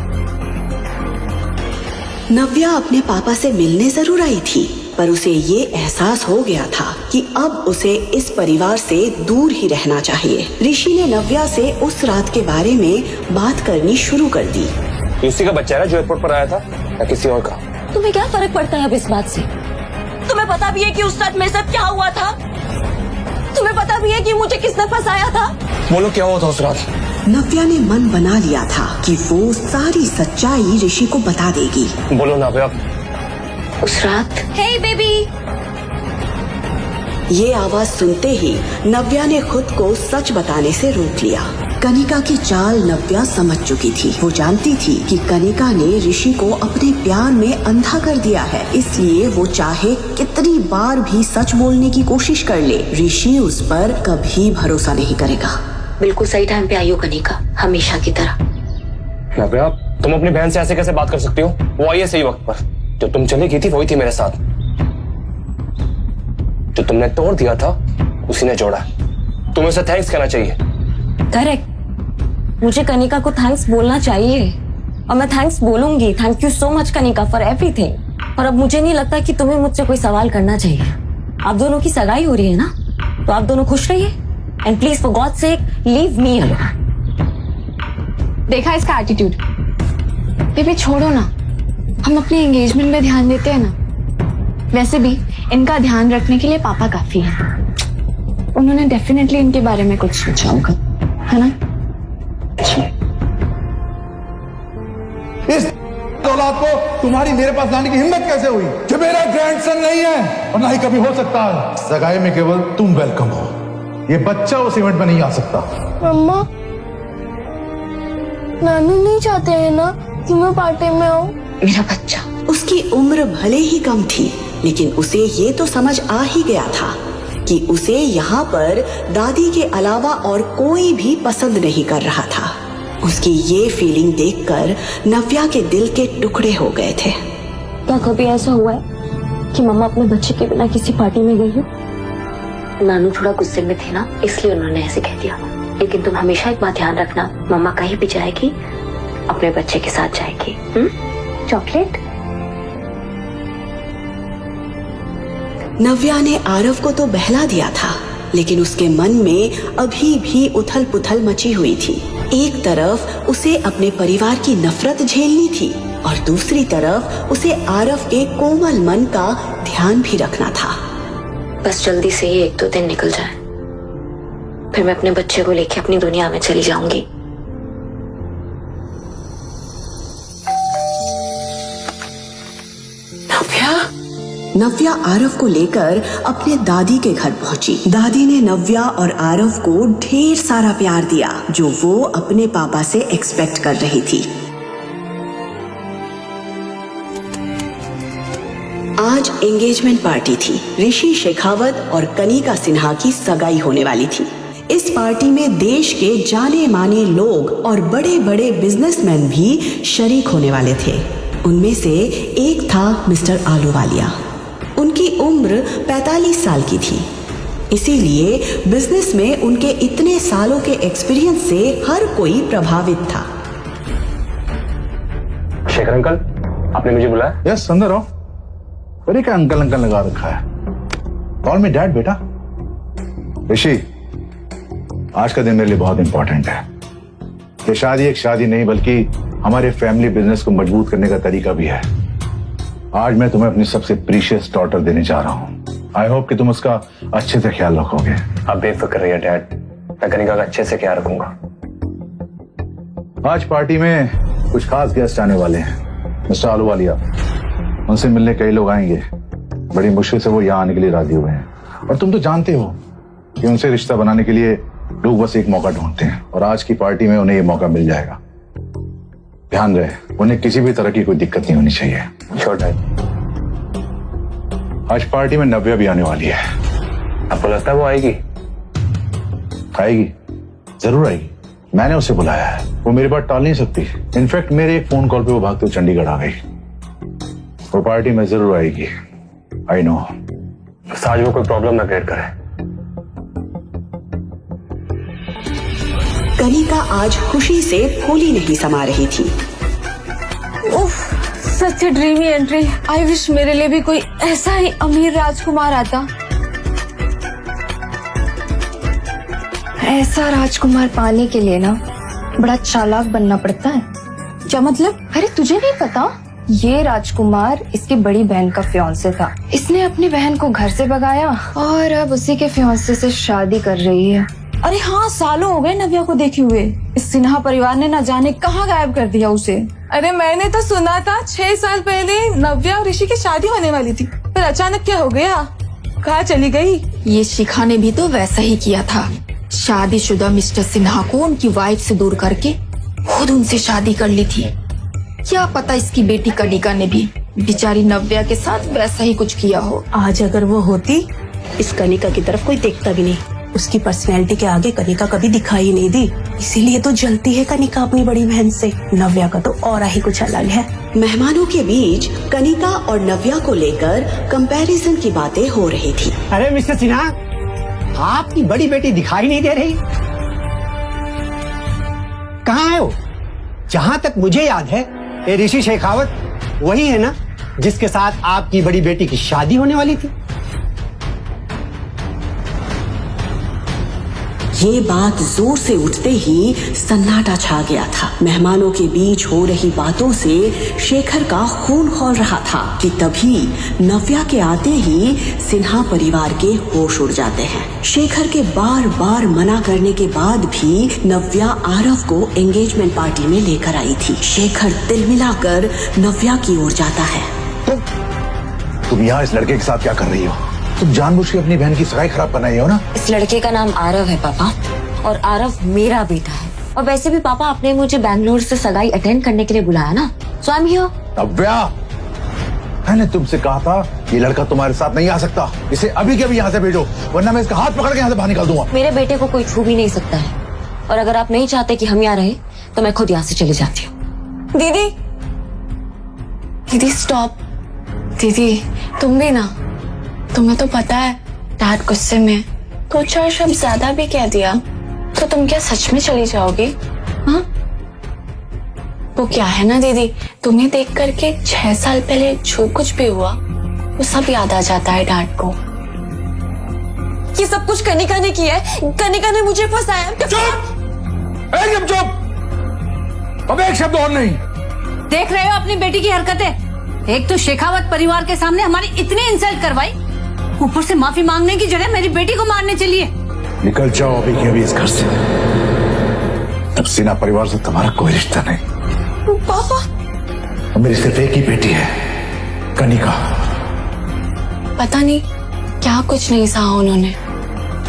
नव्या अपने पापा से मिलने जरूर आई थी, पर उसे ये एहसास हो गया था कि अब उसे इस परिवार से दूर ही रहना चाहिए। ऋषि ने नव्या से उस रात के बारे में बात करनी शुरू कर दी। उसी का बच्चा है जो एयरपोर्ट पर आया था या किसी और का? तुम्हें क्या फर्क पड़ता है अब इस बात से? तुम्हें पता भी है कि उस रात मेरे साथ क्या हुआ था? तुम्हें पता भी है कि मुझे किसने फंसाया था? बोलो क्या हुआ था उस रात? नव्या ने मन बना लिया था कि वो सारी सच्चाई ऋषि को बता देगी। बोलो नव्या। उस रात हे बेबी। ये आवाज सुनते ही नव्या ने खुद को सच बताने से रोक लिया। कनिका की चाल नव्या समझ चुकी थी। वो जानती थी कि कनिका ने ऋषि को अपने प्यार में अंधा कर दिया है, इसलिए वो चाहे कितनी बार भी सच बोलने की कोशिश कर ले, ऋषि उस पर कभी भरोसा नहीं करेगा। बिल्कुल सही टाइम पे आई हो कनिका, हमेशा की तरह। नव्या, तुम अपनी बहन से ऐसे कैसे बात कर सकती हो? वो आई है सही वक्त पर। जो तुम चली गई थी वही थी मेरे साथ। जो तुमने तोड़ दिया था उसी ने जोड़ा। तुम्हें उसे थैंक्स कहना चाहिए। करेक्ट, मुझे कनिका को थैंक्स बोलना चाहिए और मैं थैंक्स बोलूंगी। Thank you so much Kanika for everything. और अब मुझे नहीं लगता कि तुम्हें मुझसे कोई सवाल करना चाहिए। आप दोनों की सगाई हो रही है ना, तो आप दोनों खुश रहिए and please for God sake leave me alone. देखा इसका एटीट्यूड। बेबी छोड़ो ना, हम अपने एंगेजमेंट में ध्यान देते हैं ना। वैसे भी इनका ध्यान रखने के लिए पापा काफी है। उन्होंने डेफिनेटली इनके बारे में कुछ सोचा होगा, है ना? इस औलाद को तुम्हारी मेरे पास लाने की हिम्मत कैसे हुई? जो मेरा ग्रैंडसन नहीं है और ना ही कभी हो सकता है। सगाई में केवल तुम वेलकम हो, ये बच्चा उस इवेंट में नहीं आ सकता। मम्मा, नानू नहीं चाहते हैं ना कि मैं पार्टी में आऊं? मेरा बच्चा, उसकी उम्र भले ही कम थी, लेकिन उसे ये तो समझ आ ही गया था कि उसे यहाँ पर दादी के अलावा और कोई भी पसंद नहीं कर रहा था। उसकी ये फीलिंग देखकर नव्या के दिल के टुकड़े हो गए थे। क्या कभी ऐसा हुआ है कि मम्मा अपने बच्चे के बिना किसी पार्टी में गई हो? नानू थोड़ा गुस्से में थे ना, इसलिए उन्होंने ऐसे कह दिया। लेकिन तुम हमेशा एक बात ध्यान रखना, मम्मा कहीं भी जाएगी अपने बच्चे के साथ जाएगी। चॉकलेट? नव्या ने आरव को तो बहला दिया था, लेकिन उसके मन में अभी भी उथल पुथल मची हुई थी। एक तरफ उसे अपने परिवार की नफरत झेलनी थी और दूसरी तरफ उसे आरव के कोमल मन का ध्यान भी रखना था। बस जल्दी से ही 1-2 दिन निकल जाए, फिर मैं अपने बच्चे को लेके अपनी दुनिया में चली जाऊंगी। नव्या आरव को लेकर अपने दादी के घर पहुंची। दादी ने नव्या और आरव को ढेर सारा प्यार दिया, जो वो अपने पापा से एक्सपेक्ट कर रही थी। आज एंगेजमेंट पार्टी थी। ऋषि शेखावत और कनिका सिन्हा की सगाई होने वाली थी। इस पार्टी में देश के जाने माने लोग और बड़े बड़े बिजनेसमैन भी शरीक होने वाले थे। उनमें से एक था मिस्टर आलूवालिया। उनकी उम्र 45 साल की थी, इसीलिए बिजनेस में उनके इतने सालों के एक्सपीरियंस से हर कोई प्रभावित था। शेखर अंकल, आपने मुझे बुलाया? यस, अंदर आओ। अरे क्या अंकल अंकल लगा रखा है? कॉल मी डैड बेटा। ऋषि, आज का दिन मेरे लिए बहुत इंपॉर्टेंट है। ये शादी एक शादी नहीं बल्कि हमारे फैमिली बिजनेस को मजबूत करने का तरीका भी है। आज मैं तुम्हें अपनी सबसे प्रीशियस डॉटर देने जा रहा हूँ। आई होप कि तुम उसका अच्छे से ख्याल रखोगे। आप बेफिक्र रहिए डैड, मैं कनिका का अच्छे से ख्याल रखूंगा। आज पार्टी में कुछ खास गेस्ट आने वाले हैं। मिस्टर आलूवालिया, उनसे मिलने कई लोग आएंगे। बड़ी मुश्किल से वो यहाँ आने के लिए राजी हुए हैं और तुम तो जानते हो कि उनसे रिश्ता बनाने के लिए लोग बस एक मौका ढूंढते हैं और आज की पार्टी में उन्हें ये मौका मिल जाएगा। ध्यान रहे, उन्हें किसी भी तरह की कोई दिक्कत नहीं होनी चाहिए। Sure dad. आज पार्टी में नव्या भी आने वाली है। आपको लगता है वो आएगी? आएगी, जरूर आएगी। मैंने उसे बुलाया है, वो मेरी बात टाल नहीं सकती। इनफैक्ट मेरे एक फोन कॉल पे वो भागते हुए चंडीगढ़ आ गई। वो पार्टी में जरूर आएगी, आई नो। आज वो कोई प्रॉब्लम ना क्रिएट करे। कनिका आज खुशी से फूली नहीं समा रही थी। सच ड्रीमी एंट्री। आई विश मेरे लिए भी कोई ऐसा ही अमीर राजकुमार आता। ऐसा राजकुमार पाने के लिए ना बड़ा चालाक बनना पड़ता है। क्या मतलब? अरे तुझे नहीं पता? ये राजकुमार इसकी बड़ी बहन का फियांसे था। इसने अपनी बहन को घर से भगाया और अब उसी के फियांसे से शादी कर रही है। अरे हाँ, सालों हो गए नव्या को देखे हुए। इस सिन्हा परिवार ने न जाने कहाँ गायब कर दिया उसे। अरे मैंने तो सुना था 6 साल पहले नव्या और ऋषि की शादी होने वाली थी, पर अचानक क्या हो गया? कहाँ चली गई? ये शिखा ने भी तो वैसा ही किया था। शादीशुदा मिस्टर सिन्हा को उनकी वाइफ से दूर करके खुद उनसे शादी कर ली थी। क्या पता इसकी बेटी कनिका ने भी बेचारी नव्या के साथ वैसा ही कुछ किया हो। आज अगर वो होती, इस कनिका की तरफ कोई देखता भी नहीं। उसकी पर्सनैलिटी के आगे कनिका कभी दिखाई नहीं दी, इसीलिए तो जलती है कनिका अपनी बड़ी बहन से। नव्या का तो और ही कुछ अलग है। मेहमानों के बीच कनिका और नव्या को लेकर कंपैरिजन की बातें हो रही थी। अरे मिस्टर सिन्हा, आपकी बड़ी बेटी दिखाई नहीं दे रही, कहाँ है वो? जहां तक मुझे याद है ये ऋषि शेखावत वही है ना जिसके साथ आपकी बड़ी बेटी की शादी होने वाली थी। ये बात जोर से उठते ही सन्नाटा छा गया था। मेहमानों के बीच हो रही बातों से शेखर का खून खौल रहा था कि तभी नव्या के आते ही सिन्हा परिवार के होश उड़ जाते हैं। शेखर के बार बार मना करने के बाद भी नव्या आरव को एंगेजमेंट पार्टी में लेकर आई थी। शेखर तिलमिलाकर नव्या की ओर जाता है। तुम यहाँ इस लड़के के साथ क्या कर रही हो? तुम जानबूझ के अपनी बहन की सगाई खराब बनाई हो ना? इस लड़के का नाम आरव है पापा, और आरव मेरा बेटा है। और वैसे भी पापा, आपने मुझे बैंगलोर से सगाई अटेंड करने के लिए बुलाया ना, सो आई एम हियर। नव्या, मैंने तुमसे कहा था ये लड़का तुम्हारे साथ नहीं आ सकता। इसे अभी के अभी यहाँ से भेजो, वरना मैं इसका हाथ पकड़ के यहाँ से बाहर निकाल दूंगा। मेरे बेटे को कोई छू भी नहीं सकता है, और अगर आप नहीं चाहते कि हम यहाँ रहे तो मैं खुद यहाँ से चली जाती हूँ। दीदी, दीदी स्टॉप। दीदी तुम भी ना, तुम्हें तो पता है डैड गुस्से में 2-4 शब्द ज्यादा भी कह दिया तो तुम क्या सच में चली जाओगी? हाँ, वो क्या है ना दीदी, तुम्हें देख करके 6 साल पहले जो कुछ भी हुआ वो सब याद आ जाता है डैड को। ये सब कुछ कनिका ने किया है, कनिका ने मुझे फंसाया। एकदम चुप, अब एक शब्द और नहीं। देख रहे हो अपनी बेटी की हरकतें? एक तो शेखावत परिवार के सामने हमारी इतनी इंसल्ट करवाई, ऊपर से माफी मांगने की जगह मेरी बेटी को मारने चलिए। निकल जाओ अभी के अभी इस घर से। तब सिन्हा परिवार से तुम्हारा कोई रिश्ता नहीं। पापा, मेरी सिर्फ एक ही बेटी है, कनिका। पता नहीं क्या कुछ नहीं सहा उन्होंने,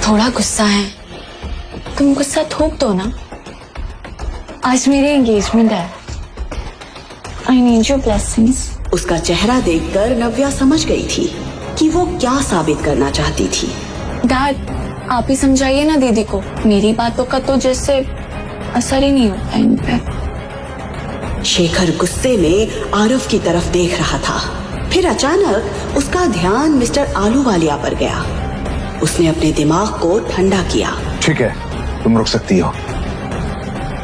थोड़ा गुस्सा है। तुम गुस्सा थूक दो ना। आज मेरी एंगेजमेंट है, आई नीड योर ब्लेसिंग्स। उसका चेहरा देखकर नव्या समझ गई थी कि वो क्या साबित करना चाहती थी। डैड, आप ही समझाइए ना दीदी को, मेरी बातों का तो जैसे असर ही नहीं होता इन पे। शेखर गुस्से में आरव की तरफ देख रहा था। फिर अचानक उसका ध्यान मिस्टर आलूवालिया पर गया। उसने अपने दिमाग को ठंडा किया। ठीक है, तुम रुक सकती हो,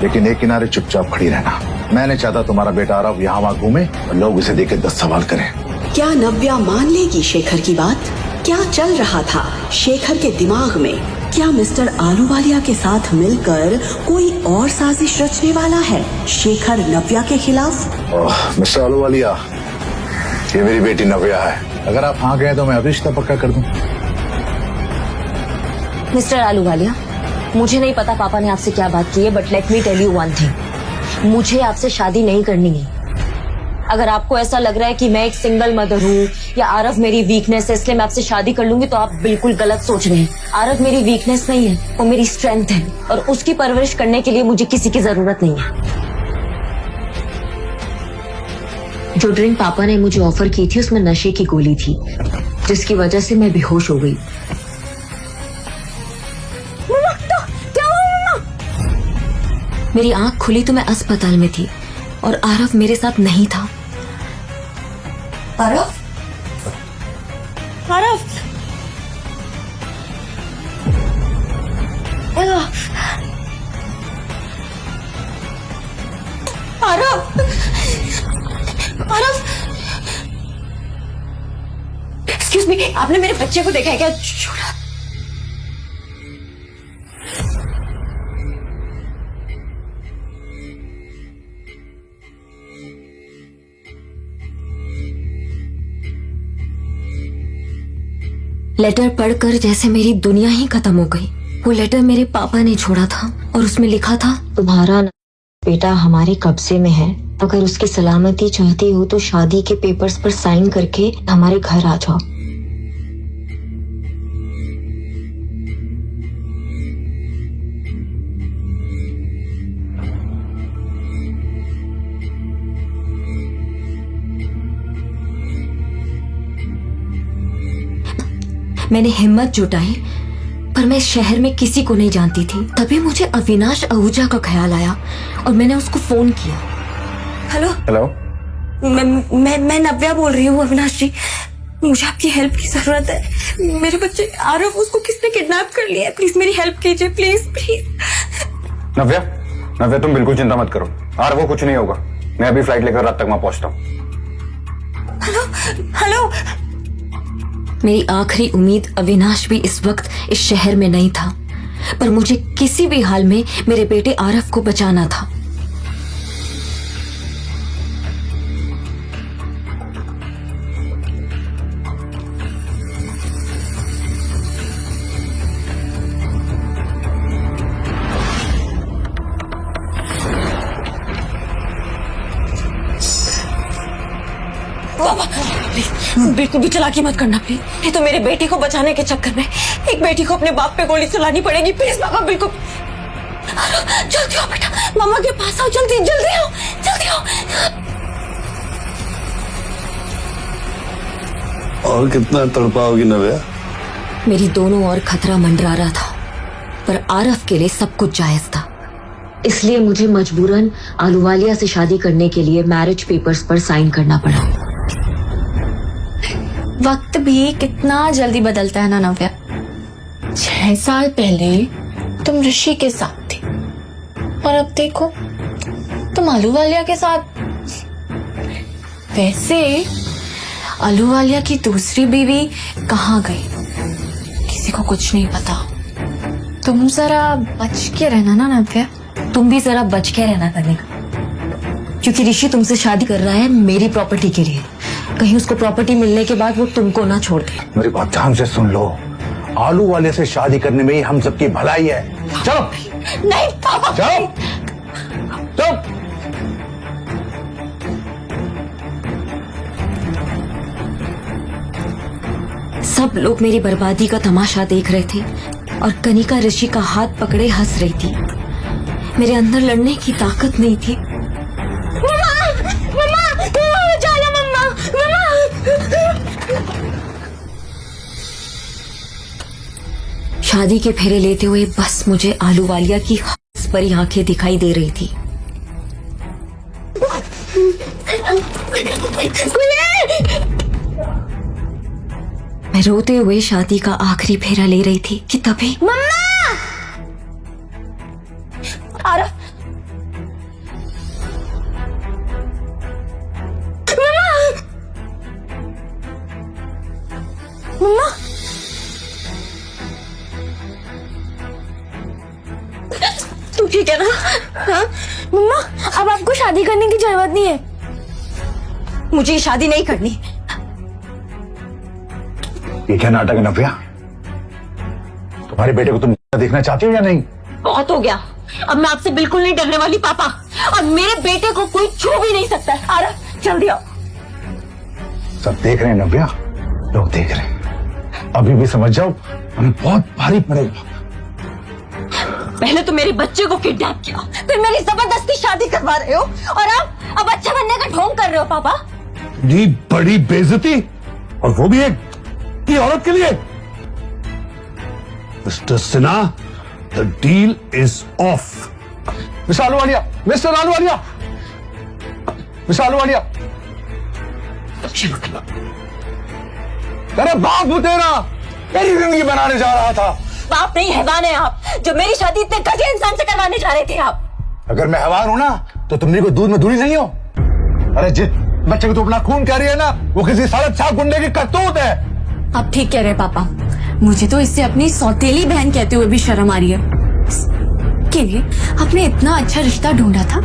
लेकिन एक किनारे चुपचाप खड़ी रहना। मैं नहीं चाहता तुम्हारा बेटा आरव यहाँ वहाँ घूमे और लोग इसे देख के 10 सवाल करें। क्या नव्या मान लेगी शेखर की बात? क्या चल रहा था शेखर के दिमाग में? क्या मिस्टर आलूवालिया के साथ मिलकर कोई और साजिश रचने वाला है शेखर नव्या के खिलाफ? मिस्टर आलूवालिया, ये मेरी बेटी नव्या है। अगर आप हाँ गए तो मैं अभी रिश्ता पक्का कर दूं। मिस्टर आलूवालिया, मुझे नहीं पता पापा ने आपसे क्या बात की है, but let me tell you one thing, मुझे आपसे शादी नहीं करनी है। अगर आपको ऐसा लग रहा है कि मैं एक सिंगल मदर हूँ या आरव मेरी वीकनेस है इसलिए मैं आपसे शादी कर लूंगी, तो आप बिल्कुल गलत सोच रहे हैं। आरव मेरी वीकनेस नहीं है, वो मेरी स्ट्रेंथ है, और उसकी परवरिश करने के लिए मुझे किसी की जरूरत नहीं है। जो ड्रिंक पापा ने मुझे ऑफर की थी उसमें नशे की गोली थी, जिसकी वजह से मैं बेहोश हो गई। मेरी आंख खुली तो मैं अस्पताल में थी और आरव मेरे साथ नहीं था। आरव, आरव, आरव, आरव, एक्सक्यूज मी, आपने मेरे बच्चे को देखा है क्या? लेटर पढ़कर जैसे मेरी दुनिया ही खत्म हो गई। वो लेटर मेरे पापा ने छोड़ा था और उसमें लिखा था, तुम्हारा बेटा हमारे कब्जे में है, अगर उसकी सलामती चाहती हो तो शादी के पेपर्स पर साइन करके हमारे घर आ जाओ। मैंने हिम्मत जुटाई पर मैं शहर में किसी को नहीं जानती थी। तभी मुझे अविनाश आहूजा का ख्याल आया और मैंने उसको फोन किया। Hello hello. मैं नव्या बोल रही हूँ अविनाश जी, मुझे आपकी हेल्प की जरूरत है। मेरे बच्चे आरव, उसको किसने किडनैप कर लिया है, प्लीज मेरी हेल्प कीजिए, प्लीज प्लीज। नव्या, नव्या तुम बिल्कुल चिंता मत करो, और वो कुछ नहीं होगा। मैं अभी फ्लाइट लेकर रात तक वहां पहुंचता हूँ। Hello hello. मेरी आखिरी उम्मीद अविनाश भी इस वक्त इस शहर में नहीं था, पर मुझे किसी भी हाल में मेरे बेटे आरव को बचाना था। बिल्कुल भी चालाकी मत करना प्लीज, नहीं तो मेरे बेटे को बचाने के चक्कर में एक बेटी को अपने बाप पे गोली चलानी पड़ेगी। प्लीज पापा, बिल्कुल। जल्दी आओ बेटा, मामा के पास आओ, जल्दी जल्दी आओ, जल्दी आओ। और कितना तड़पाओगी नव्या? मेरी दोनों ओर खतरा मंडरा रहा था, पर आरव के लिए सब कुछ जायज था। इसलिए मुझे मजबूरन आलूवालिया से शादी करने के लिए मैरिज पेपर्स पर साइन करना पड़ा। वक्त भी कितना जल्दी बदलता है ना नव्या। 6 साल पहले तुम ऋषि के साथ थी और अब देखो तुम आलूवालिया के साथ। वैसे आलूवालिया की दूसरी बीवी कहाँ गई, किसी को कुछ नहीं पता। तुम जरा बच के रहना ना नव्या। तुम भी जरा बच के रहना करने का, क्योंकि ऋषि तुमसे शादी कर रहा है मेरी प्रॉपर्टी के लिए। कहीं उसको प्रॉपर्टी मिलने के बाद वो तुमको ना छोड़ दे। मेरी बात ध्यान से सुन लो, आलू वाले से शादी करने में ही हम सबकी भलाई है। चलो। नहीं पापा, चलो चलो। सब लोग मेरी बर्बादी का तमाशा देख रहे थे और कनिका ऋषि का हाथ पकड़े हंस रही थी। मेरे अंदर लड़ने की ताकत नहीं थी। शादी के फेरे लेते हुए बस मुझे आलूवालिया की हंस-भरी आंखें दिखाई दे रही थी। मैं रोते हुए शादी का आखिरी फेरा ले रही थी कि तभी आरव, मम्मा, तू ठीक है ना? हाँ? मम्मा, अब आपको शादी करने की जरूरत नहीं है। मुझे ये शादी नहीं करनी। ये क्या नाटक है नव्या? तुम्हारे बेटे को तुम देखना चाहती हो या नहीं? बहुत हो गया, अब मैं आपसे बिल्कुल नहीं डरने वाली पापा, और मेरे बेटे को कोई छू भी नहीं सकता है। आरव जल्दी आओ। सब देख रहे हैं नव्या, लोग देख रहे हैं। अभी भी समझ जाओ, हमें बहुत भारी पड़ेगा। पहले तो मेरे बच्चे को किडनैप किया, फिर मेरी जबरदस्ती शादी करवा रहे हो, और अब अच्छा बनने का ढोंग कर रहे हो पापा। इतनी बड़ी बेइज्जती, और वो भी एक की औरत के लिए। Mister Sinha, the deal is of. Mister Ahluwalia, mister Ahluwalia, mister Ahluwalia. अरे बाप वो तेरा मेरी जिंदगी बनाने जा रहा था। बाप नहीं, हैवान है आप, जो मेरी शादी इतने घटिया इंसान से करवाने जा रहे थे आप। अगर मैं हैवान हूं ना, तो तुम मेरी कोई दूध में धूली नहीं हो। अरे जिस बच्चे को तू अपना खून कह रही है ना, वो किसी साले छाप गुंडे की करतूत है। आप ठीक कह रहे हैं पापा, मुझे तो इससे अपनी सौतेली बहन कहते हुए भी शर्म आ रही है। के लिए आपने इतना अच्छा रिश्ता ढूंढा था,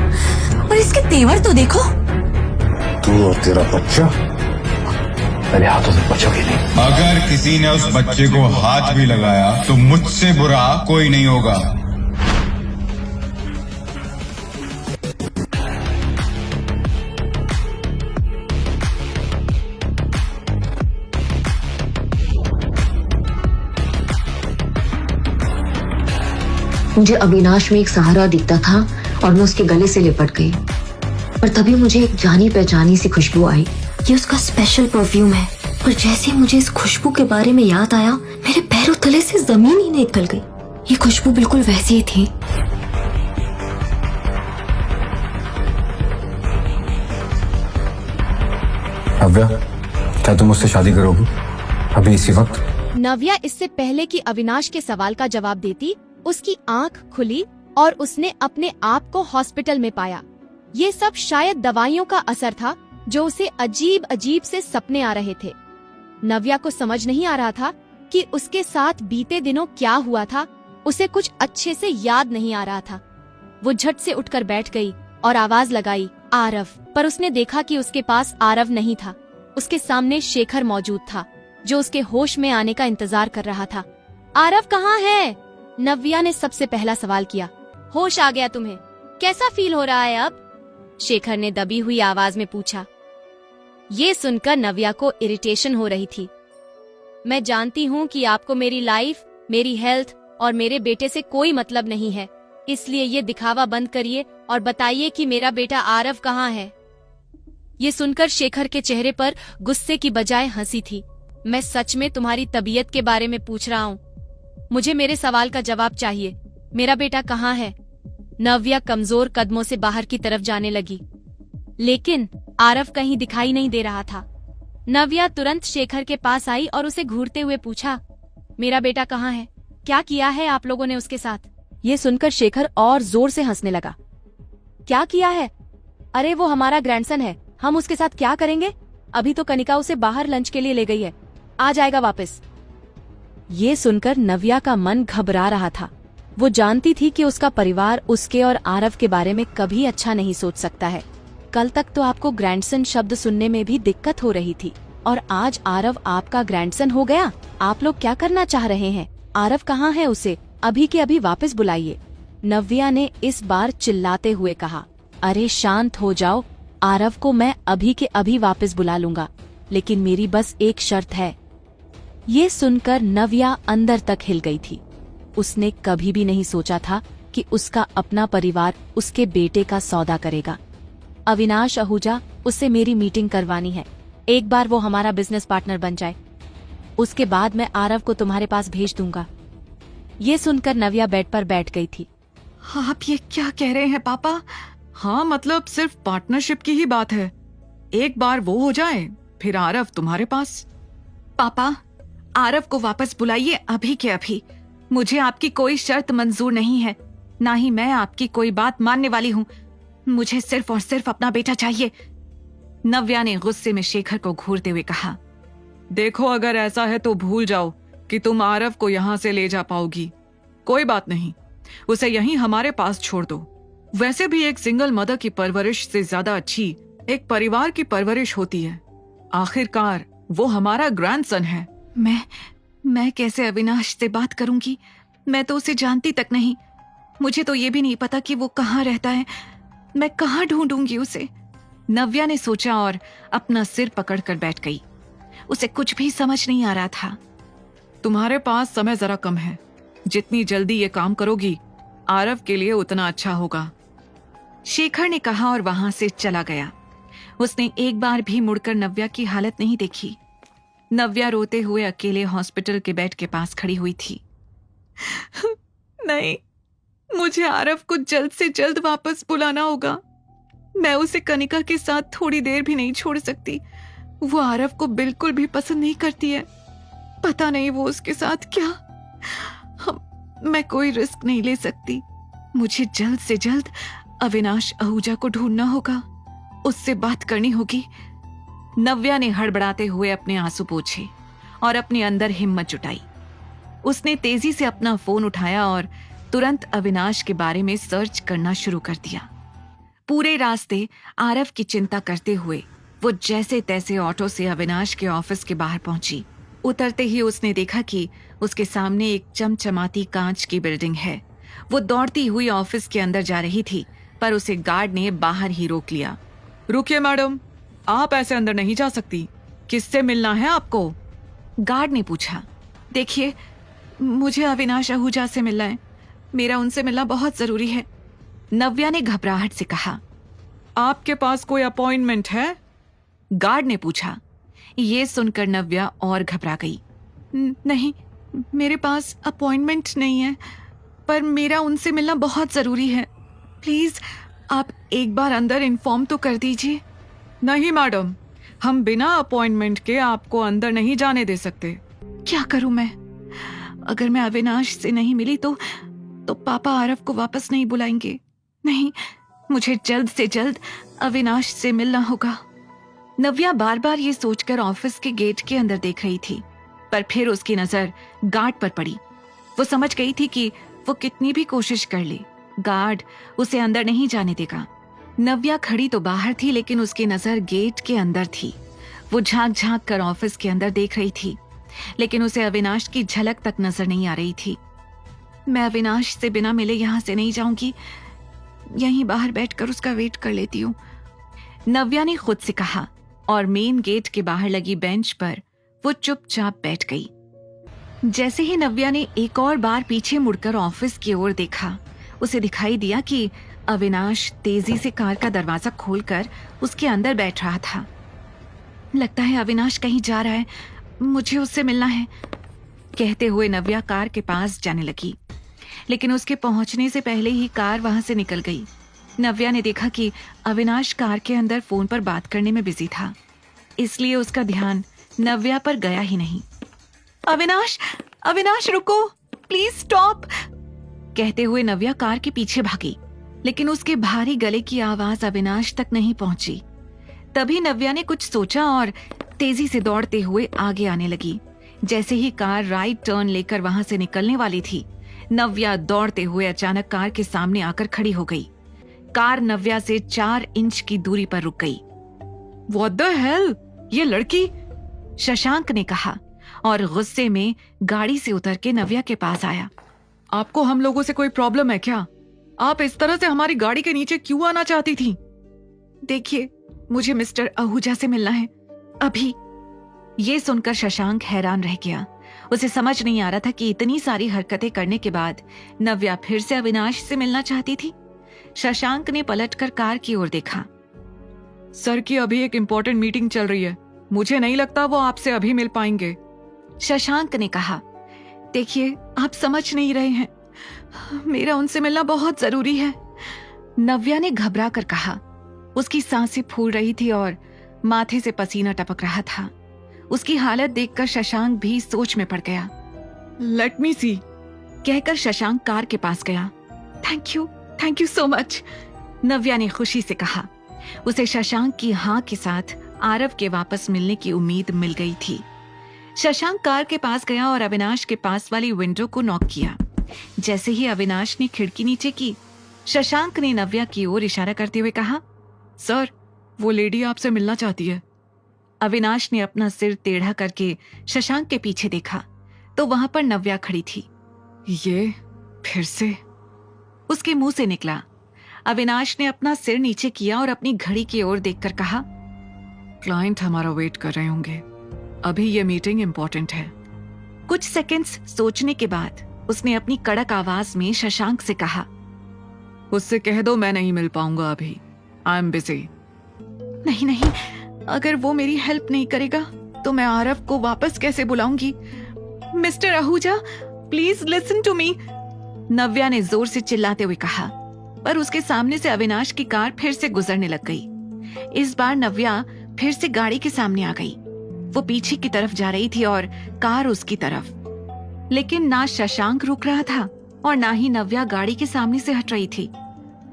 और इसके तेवर तो देखो। तू और तेरा बच्चा मेरे हाथों से बचोगे नहीं। अगर किसी ने उस बच्चे को हाथ भी लगाया तो मुझसे बुरा कोई नहीं होगा। मुझे अविनाश में एक सहारा दिखता था और मैं उसके गले से लिपट गई, पर तभी मुझे एक जानी पहचानी सी खुशबू आई। ये उसका स्पेशल परफ्यूम है पर जैसे मुझे इस खुशबू के बारे में याद आया, मेरे पैरों तले से जमीन ही निकल गई। ये खुशबू बिल्कुल वैसी ही थी। नव्या, क्या तुम मुझसे शादी करोगी अभी इसी वक्त? नव्या इससे पहले कि अविनाश के सवाल का जवाब देती, उसकी आंख खुली और उसने अपने आप को हॉस्पिटल में पाया। ये सब शायद दवाइयों का असर था जो उसे अजीब अजीब से सपने आ रहे थे। नव्या को समझ नहीं आ रहा था कि उसके साथ बीते दिनों क्या हुआ था। उसे कुछ अच्छे से याद नहीं आ रहा था। वो झट से उठकर बैठ गई और आवाज लगाई, आरव। पर उसने देखा कि उसके पास आरव नहीं था। उसके सामने शेखर मौजूद था, जो उसके होश में आने का इंतजार कर रहा था। आरव कहाँ है? नव्या ने सबसे पहला सवाल किया। होश आ गया तुम्हें? कैसा फील हो रहा है अब? शेखर ने दबी हुई आवाज में पूछा। ये सुनकर नव्या को इरिटेशन हो रही थी। मैं जानती हूँ कि आपको मेरी लाइफ, मेरी हेल्थ और मेरे बेटे से कोई मतलब नहीं है, इसलिए ये दिखावा बंद करिए और बताइए कि मेरा बेटा आरव कहाँ है। ये सुनकर शेखर के चेहरे पर गुस्से की बजाय हंसी थी। मैं सच में तुम्हारी तबीयत के बारे में पूछ रहा हूँ। मुझे मेरे सवाल का जवाब चाहिए। मेरा बेटा कहाँ है? नव्या कमजोर कदमों से बाहर की तरफ जाने लगी, लेकिन आरव कहीं दिखाई नहीं दे रहा था। नव्या तुरंत शेखर के पास आई और उसे घूरते हुए पूछा, मेरा बेटा कहाँ है? क्या किया है आप लोगों ने उसके साथ? ये सुनकर शेखर और जोर से हंसने लगा। क्या किया है? अरे वो हमारा ग्रैंडसन है, हम उसके साथ क्या करेंगे? अभी तो कनिका उसे बाहर लंच के लिए ले गई है, आ जाएगा वापस। ये सुनकर नव्या का मन घबरा रहा था। वो जानती थी कि उसका परिवार उसके और आरव के बारे में कभी अच्छा नहीं सोच सकता है। कल तक तो आपको ग्रैंडसन शब्द सुनने में भी दिक्कत हो रही थी, और आज आरव आपका ग्रैंडसन हो गया। आप लोग क्या करना चाह रहे हैं? आरव कहाँ है? उसे अभी के अभी वापस बुलाइए। नव्या ने इस बार चिल्लाते हुए कहा। अरे शांत हो जाओ, आरव को मैं अभी के अभी वापस बुला लूंगा, लेकिन मेरी बस एक शर्त है। ये सुनकर नव्या अंदर तक हिल गई थी। उसने कभी भी नहीं सोचा था कि उसका अपना परिवार उसके बेटे का सौदा करेगा। अविनाश आहूजा, उससे मेरी मीटिंग करवानी है। एक बार वो हमारा बिजनेस पार्टनर बन जाए, उसके बाद मैं आरव को तुम्हारे पास भेज दूंगा। ये सुनकर नव्या बेड पर बैठ गई थी। आप ये क्या कह रहे हैं पापा? हाँ, मतलब सिर्फ पार्टनरशिप की ही बात है। एक बार वो हो जाए, फिर आरव तुम्हारे पास। पापा, आरव को वापस बुलाइए अभी के अभी। मुझे आपकी कोई शर्त मंजूर नहीं है, ना ही मैं आपकी कोई बात मानने वाली हूँ। मुझे सिर्फ और सिर्फ अपना बेटा चाहिए। नव्या ने गुस्से में शेखर को घूरते हुए कहा। देखो, अगर ऐसा है तो भूल जाओ कि तुम आरव को यहाँ से ले जा पाओगी। कोई बात नहीं, उसे यहीं हमारे पास छोड़ दो। वैसे भी एक सिंगल मदर की परवरिश से ज्यादा अच्छी एक परिवार की परवरिश होती है। आखिरकार वो हमारा ग्रैंडसन है। मैं कैसे अविनाश से बात करूंगी? मैं तो उसे जानती तक नहीं। मुझे तो ये भी नहीं पता कि वो कहाँ रहता है। मैं कहाँ ढूंढूंगी उसे? नव्या ने सोचा और अपना सिर पकड़कर बैठ गई। उसे कुछ भी समझ नहीं आ रहा था। तुम्हारे पास समय जरा कम है। जितनी जल्दी ये काम करोगी, आरव के लिए उतना अच्छा होगा, शेखर ने कहा और वहां से चला गया। उसने एक बार भी मुड़कर नव्या की हालत नहीं देखी। नव्या रोते हुए अकेले हॉस्पिटल के बेड के पास खड़ी हुई थी। नहीं, मुझे आरव को जल्द से जल्द वापस बुलाना होगा। मैं उसे कनिका के साथ थोड़ी देर भी नहीं छोड़ सकती। वो आरव को बिल्कुल भी पसंद नहीं करती है। पता नहीं वो उसके साथ क्या। मैं कोई रिस्क नहीं ले सकती। मुझे जल्द से जल्द अविनाश आहूजा को ढूंढना होगा, उससे बात करनी होगी। नव्या ने हड़बड़ाते हुए अपने आंसू पोंछे और अपने अंदर हिम्मत जुटाई। उसने तेजी से अपना फोन उठाया और तुरंत अविनाश के बारे में सर्च करना शुरू कर दिया। पूरे रास्ते आरव की चिंता करते हुए वो जैसे तैसे ऑटो से अविनाश के ऑफिस के बाहर पहुंची। उतरते ही उसने देखा कि उसके सामने एक चमचमाती कांच की बिल्डिंग है। वो दौड़ती हुई ऑफिस के अंदर जा रही थी, पर उसे गार्ड ने बाहर ही रोक लिया। रुकिए मैडम, आप ऐसे अंदर नहीं जा सकती। किससे मिलना है आपको? गार्ड ने पूछा। देखिए, मुझे अविनाश आहूजा से मिलना है। मेरा उनसे मिलना बहुत जरूरी है, नव्या ने घबराहट से कहा। आपके पास कोई अपॉइंटमेंट है? गार्ड ने पूछा। ये सुनकर नव्या और घबरा गई। नहीं, मेरे पास अपॉइंटमेंट नहीं है, पर मेरा उनसे मिलना बहुत जरूरी है। प्लीज आप एक बार अंदर इन्फॉर्म तो कर दीजिए। नहीं मैडम, हम बिना अपॉइंटमेंट के आपको अंदर नहीं जाने दे सकते। क्या करूं मैं? अगर मैं अविनाश से नहीं मिली तो पापा आरव को वापस नहीं बुलाएंगे। नहीं, मुझे जल्द से जल्द अविनाश से मिलना होगा। नव्या बार बार ये सोचकर ऑफिस के गेट के अंदर देख रही थी, पर फिर उसकी नजर गार्ड पर पड़ी। वो समझ गई थी कि वो कितनी भी कोशिश कर ले, गार्ड उसे अंदर नहीं जाने देगा। नव्या खड़ी तो बाहर थी, लेकिन उसकी नजर गेट के अंदर थी। वो झांक झांक कर ऑफिस के अंदर देख रही थी, लेकिन उसे अविनाश की झलक तक नजर नहीं आ रही थी। मैं अविनाश से बिना मिले यहाँ से नहीं जाऊंगी, यहीं बाहर बैठकर उसका वेट कर लेती हूँ, नव्या ने खुद से कहा, और मेन गेट के बाहर लगी बेंच पर वो चुपचाप बैठ गई। जैसे ही नव्या ने एक और बार पीछे मुड़कर ऑफिस की ओर देखा, उसे दिखाई दिया कि अविनाश तेजी से कार का दरवाजा खोलकर उसके अंदर बैठ रहा था। लगता है अविनाश कहीं जा रहा है, मुझे उससे मिलना है, कहते हुए नव्या कार के पास जाने लगी। लेकिन उसके पहुंचने से पहले ही कार वहां से निकल गई। नव्या ने देखा कि अविनाश कार के अंदर फोन पर बात करने में बिजी था, इसलिए उसका ध्यान नव्या पर गया ही नहीं। अविनाश, अविनाश रुको, प्लीज स्टॉप, कहते हुए नव्या कार के पीछे भागी, लेकिन उसके भारी गले की आवाज अविनाश तक नहीं पहुंची। तभी नव्या ने कुछ सोचा और तेजी से दौड़ते हुए आगे आने लगी। जैसे ही कार राइट टर्न लेकर वहां से निकलने वाली थी, नव्या दौड़ते हुए अचानक कार के सामने आकर खड़ी हो गई। कार नव्या से 4 इंच की दूरी पर रुक गई। What the hell? ये लड़की, शशांक ने कहा और गुस्से में गाड़ी से उतर के नव्या के पास आया। आपको हम लोगों से कोई प्रॉब्लम है क्या? आप इस तरह से हमारी गाड़ी के नीचे क्यों आना चाहती थी? देखिए, मुझे मिस्टर आहूजा से मिलना है अभी। ये सुनकर शशांक हैरान रह गया। उसे समझ नहीं आ रहा था कि इतनी सारी हरकतें करने के बाद नव्या फिर से अविनाश से मिलना चाहती थी। शशांक ने पलटकर कार की ओर देखा। सर की अभी एक इम्पोर्टेंट मीटिंग चल रही है, मुझे नहीं लगता वो आपसे अभी मिल पाएंगे, शशांक ने कहा। देखिए, आप समझ नहीं रहे हैं, मेरा उनसे मिलना बहुत जरूरी है, नव्या ने घबरा कर कहा। उसकी सांसें फूल रही थी और माथे से पसीना टपक रहा था। उसकी हालत देखकर शशांक भी सोच में पड़ गया। लेट मी सी, कहकर शशांक कार के पास गया। थैंक यू सो मच, नव्या ने खुशी से कहा। उसे शशांक की हाँ के साथ आरव के वापस मिलने की उम्मीद मिल गई थी। शशांक कार के पास गया और अविनाश के पास वाली विंडो को नॉक किया। जैसे ही अविनाश ने खिड़की नीचे की, शशांक ने नव्या की ओर इशारा करते हुए कहा, सर, वो लेडी आपसे मिलना चाहती है। अविनाश ने अपना सिर टेढ़ा करके शशांक के पीछे देखा तो वहां पर नव्या खड़ी थी। ये फिर से, उसके मुंह से निकला। अविनाश ने अपना सिर नीचे किया और अपनी घड़ी की ओर देखकर कहा, क्लाइंट हमारा वेट कर रहे होंगे, अभी ये मीटिंग इंपॉर्टेंट है। कुछ सेकंड्स सोचने के बाद उसने अपनी कड़क आवाज में शशांक से कहा, उससे कह दो मैं नहीं मिल पाऊंगा अभी, आई एम बिजी। नहीं, अगर वो मेरी हेल्प नहीं करेगा तो मैं आरव को वापस कैसे बुलाऊंगी? Mister Ahuja, please listen to me, Navya ने जोर से चिल्लाते हुए कहा। पर उसके सामने से अविनाश की कार फिर से गुजरने लग गई। इस बार नव्या फिर से गाड़ी के सामने आ गई। वो पीछे की तरफ जा रही थी और कार उसकी तरफ, लेकिन ना शशांक रुक रहा था और ना ही नव्या गाड़ी के सामने से हट रही थी।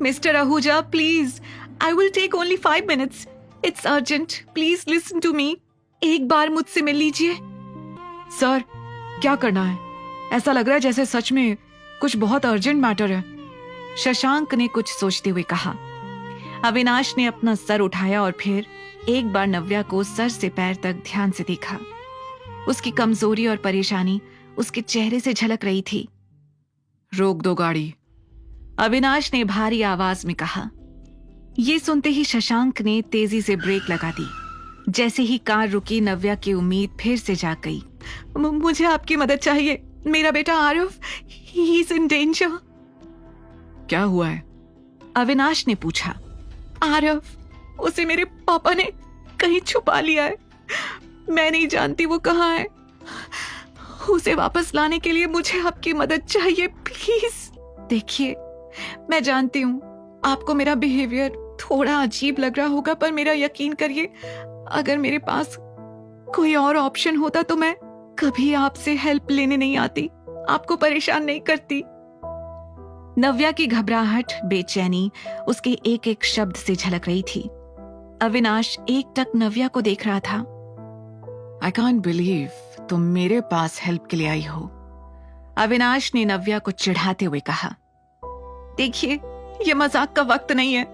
Mister Ahuja, please, I will take only 5 minutes, it's urgent, please listen to me, एक बार मुझसे मिल लीजिए। सर, क्या करना है? ऐसा लग रहा है जैसे सच में कुछ बहुत अर्जेंट मैटर है, शशांक ने कुछ सोचते हुए कहा। अविनाश ने अपना सर उठाया और फिर एक बार नव्या को सर से पैर तक ध्यान से देखा। उसकी कमजोरी और परेशानी उसके चेहरे से झलक रही थी। रोक दो गाड़ी, अविनाश ने भारी आवाज में कहा। ये सुनते ही शशांक ने तेजी से ब्रेक लगा दी। जैसे ही कार रुकी, नव्या की उम्मीद फिर से जाग गई। मुझे आपकी मदद चाहिए, मेरा बेटा Aarav, he is in danger. क्या हुआ है? अविनाश ने पूछा। आरव, उसे मेरे पापा ने कहीं छुपा लिया है, मैं नहीं जानती वो कहाँ है। उसे वापस लाने के लिए मुझे आपकी मदद चाहिए, प्लीज। देखिए, मैं जानती हूँ आपको मेरा बिहेवियर थोड़ा अजीब लग रहा होगा, पर मेरा यकीन करिए, अगर मेरे पास कोई और ऑप्शन होता तो मैं कभी आपसे हेल्प लेने नहीं आती, आपको परेशान नहीं करती। नव्या की घबराहट, बेचैनी उसके एक एक शब्द से झलक रही थी। अविनाश एकटक नव्या को देख रहा था। आई कांट बिलीव तुम मेरे पास हेल्प के लिए आई हो, अविनाश ने नव्या को चिढ़ाते हुए कहा। देखिए, ये मजाक का वक्त नहीं है,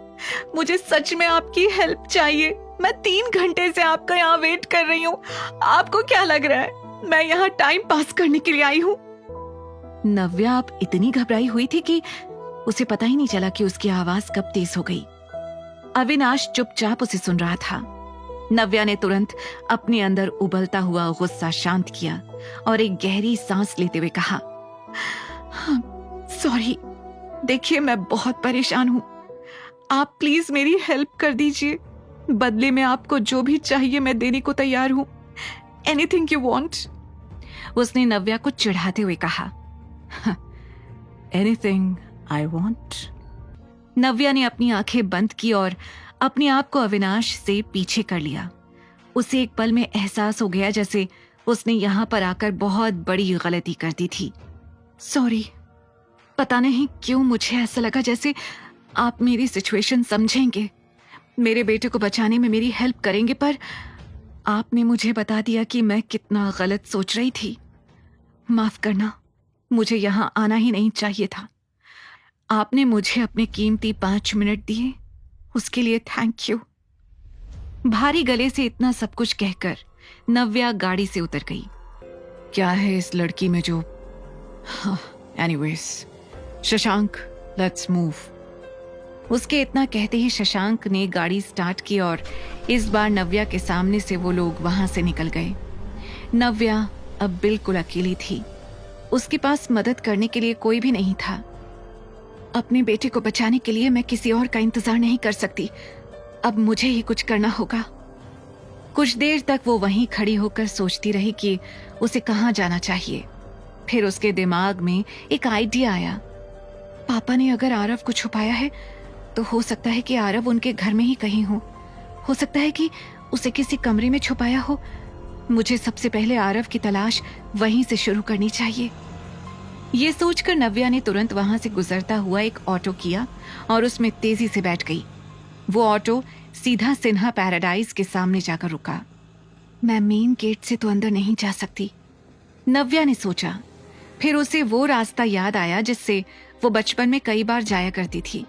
मुझे सच में आपकी हेल्प चाहिए। मैं 3 घंटे से आपका यहाँ वेट कर रही हूँ। आपको क्या लग रहा है मैं यहाँ टाइम पास करने के लिए आई हूँ? नव्या अब इतनी घबराई हुई थी कि उसे पता ही नहीं चला कि उसकी आवाज कब तेज हो गई। अविनाश चुपचाप उसे सुन रहा था। नव्या ने तुरंत अपने अंदर उबलता हुआ गुस्सा शांत किया और एक गहरी सांस लेते हुए कहा, सॉरी, देखिए मैं बहुत परेशान हूँ, आप प्लीज मेरी हेल्प कर दीजिए। बदले में आपको जो भी चाहिए मैं देने को तैयार हूँ। Anything you want. उसने नव्या को चिढ़ाते हुए कहा। Anything I want. नव्या ने अपनी आंखें बंद की और अपने आप को अविनाश से पीछे कर लिया। उसे एक पल में एहसास हो गया जैसे उसने यहां पर आकर बहुत बड़ी गलती कर दी थी। सॉरी, पता नहीं क्यों मुझे ऐसा लगा जैसे आप मेरी सिचुएशन समझेंगे, मेरे बेटे को बचाने में मेरी हेल्प करेंगे, पर आपने मुझे बता दिया कि मैं कितना गलत सोच रही थी। माफ करना, मुझे यहां आना ही नहीं चाहिए था। आपने मुझे अपने कीमती 5 मिनट दिए, उसके लिए थैंक यू। भारी गले से इतना सब कुछ कहकर नव्या गाड़ी से उतर गई। क्या है इस लड़की में जो... एनीवेज, शशांक, लेट्स मूव। उसके इतना कहते ही शशांक ने गाड़ी स्टार्ट की और इस बार नव्या के सामने से वो लोग वहां से निकल गए। नव्या अब बिल्कुल अकेली थी। उसके पास मदद करने के लिए कोई भी नहीं था। अपने बेटे को बचाने के लिए मैं किसी और का इंतजार नहीं कर सकती, अब मुझे ही कुछ करना होगा। कुछ देर तक वो वहीं खड़ी होकर सोचती रही कि उसे कहाँ जाना चाहिए। फिर उसके दिमाग में एक आइडिया आया। पापा ने अगर आरव को छुपाया है तो हो सकता है कि आरव उनके घर में ही कहीं हो सकता है कि उसे किसी कमरे में छुपाया हो। मुझे सबसे पहले आरव की तलाश वहीं से शुरू करनी चाहिए। ये सोचकर नव्या ने तुरंत वहां से गुजरता हुआ एक ऑटो किया और उसमें तेजी से बैठ गई। वो ऑटो सीधा सिन्हा पैराडाइज के सामने जाकर रुका। मैं मेन गेट से तो अंदर नहीं जा सकती, नव्या ने सोचा। फिर उसे वो रास्ता याद आया जिससे वो बचपन में कई बार जाया करती थी।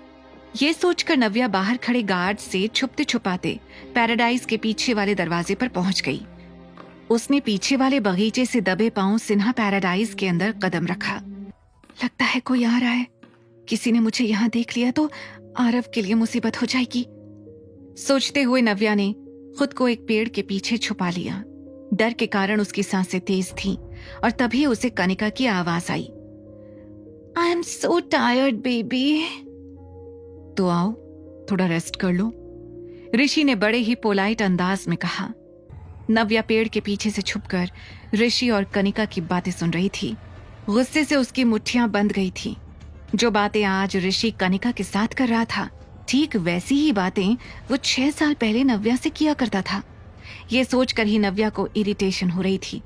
ये सोचकर नव्या बाहर खड़े गार्ड से छुपते छुपाते पैराडाइज के पीछे वाले दरवाजे पर पहुंच गई। उसने पीछे वाले बगीचे से दबे पांव सिन्हा पैराडाइज के अंदर कदम रखा। लगता है कोई आ रहा है, किसी ने मुझे यहाँ देख लिया तो आरव के लिए मुसीबत हो जाएगी। सोचते हुए नव्या ने खुद को एक पेड़ के पीछे छुपा लिया। डर के कारण उसकी सांसें तेज थीं और तभी उसे कनिका की आवाज आई। I am so tired baby. तो आओ थोड़ा रेस्ट कर लो, ऋषि ने बड़े ही पोलाइट अंदाज में कहा। नव्या पेड़ के पीछे से छुपकर ऋषि और कनिका की बातें सुन रही थी। गुस्से से उसकी मुट्ठियां बंध गई थी। जो बातें आज ऋषि कनिका के साथ कर रहा था, ठीक वैसी ही बातें वो 6 साल पहले नव्या से किया करता था। ये सोचकर ही नव्या को इरिटेशन हो रही थी।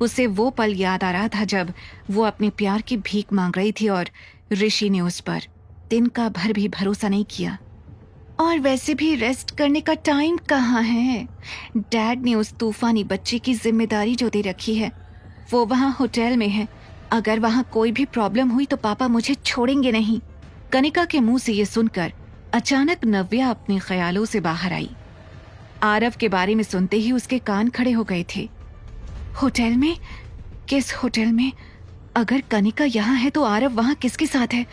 उसे वो पल याद आ रहा था जब वो अपने प्यार की भीख मांग रही थी और ऋषि ने उस पर दिन का भर भी भरोसा नहीं किया। और वैसे भी रेस्ट करने का टाइम कहाँ है? डैड ने उस तूफानी बच्चे की जिम्मेदारी जो दे रखी है वो वहाँ होटल में है। अगर वहाँ कोई भी प्रॉब्लम हुई तो पापा मुझे छोड़ेंगे नहीं। कनिका के मुंह से ये सुनकर अचानक नव्या अपने ख्यालों से बाहर आई। आरव के बारे में सुनते ही उसके कान खड़े हो गए थे। होटल में? किस होटल में? अगर कनिका यहाँ है तो आरव वहाँ किसके साथ है?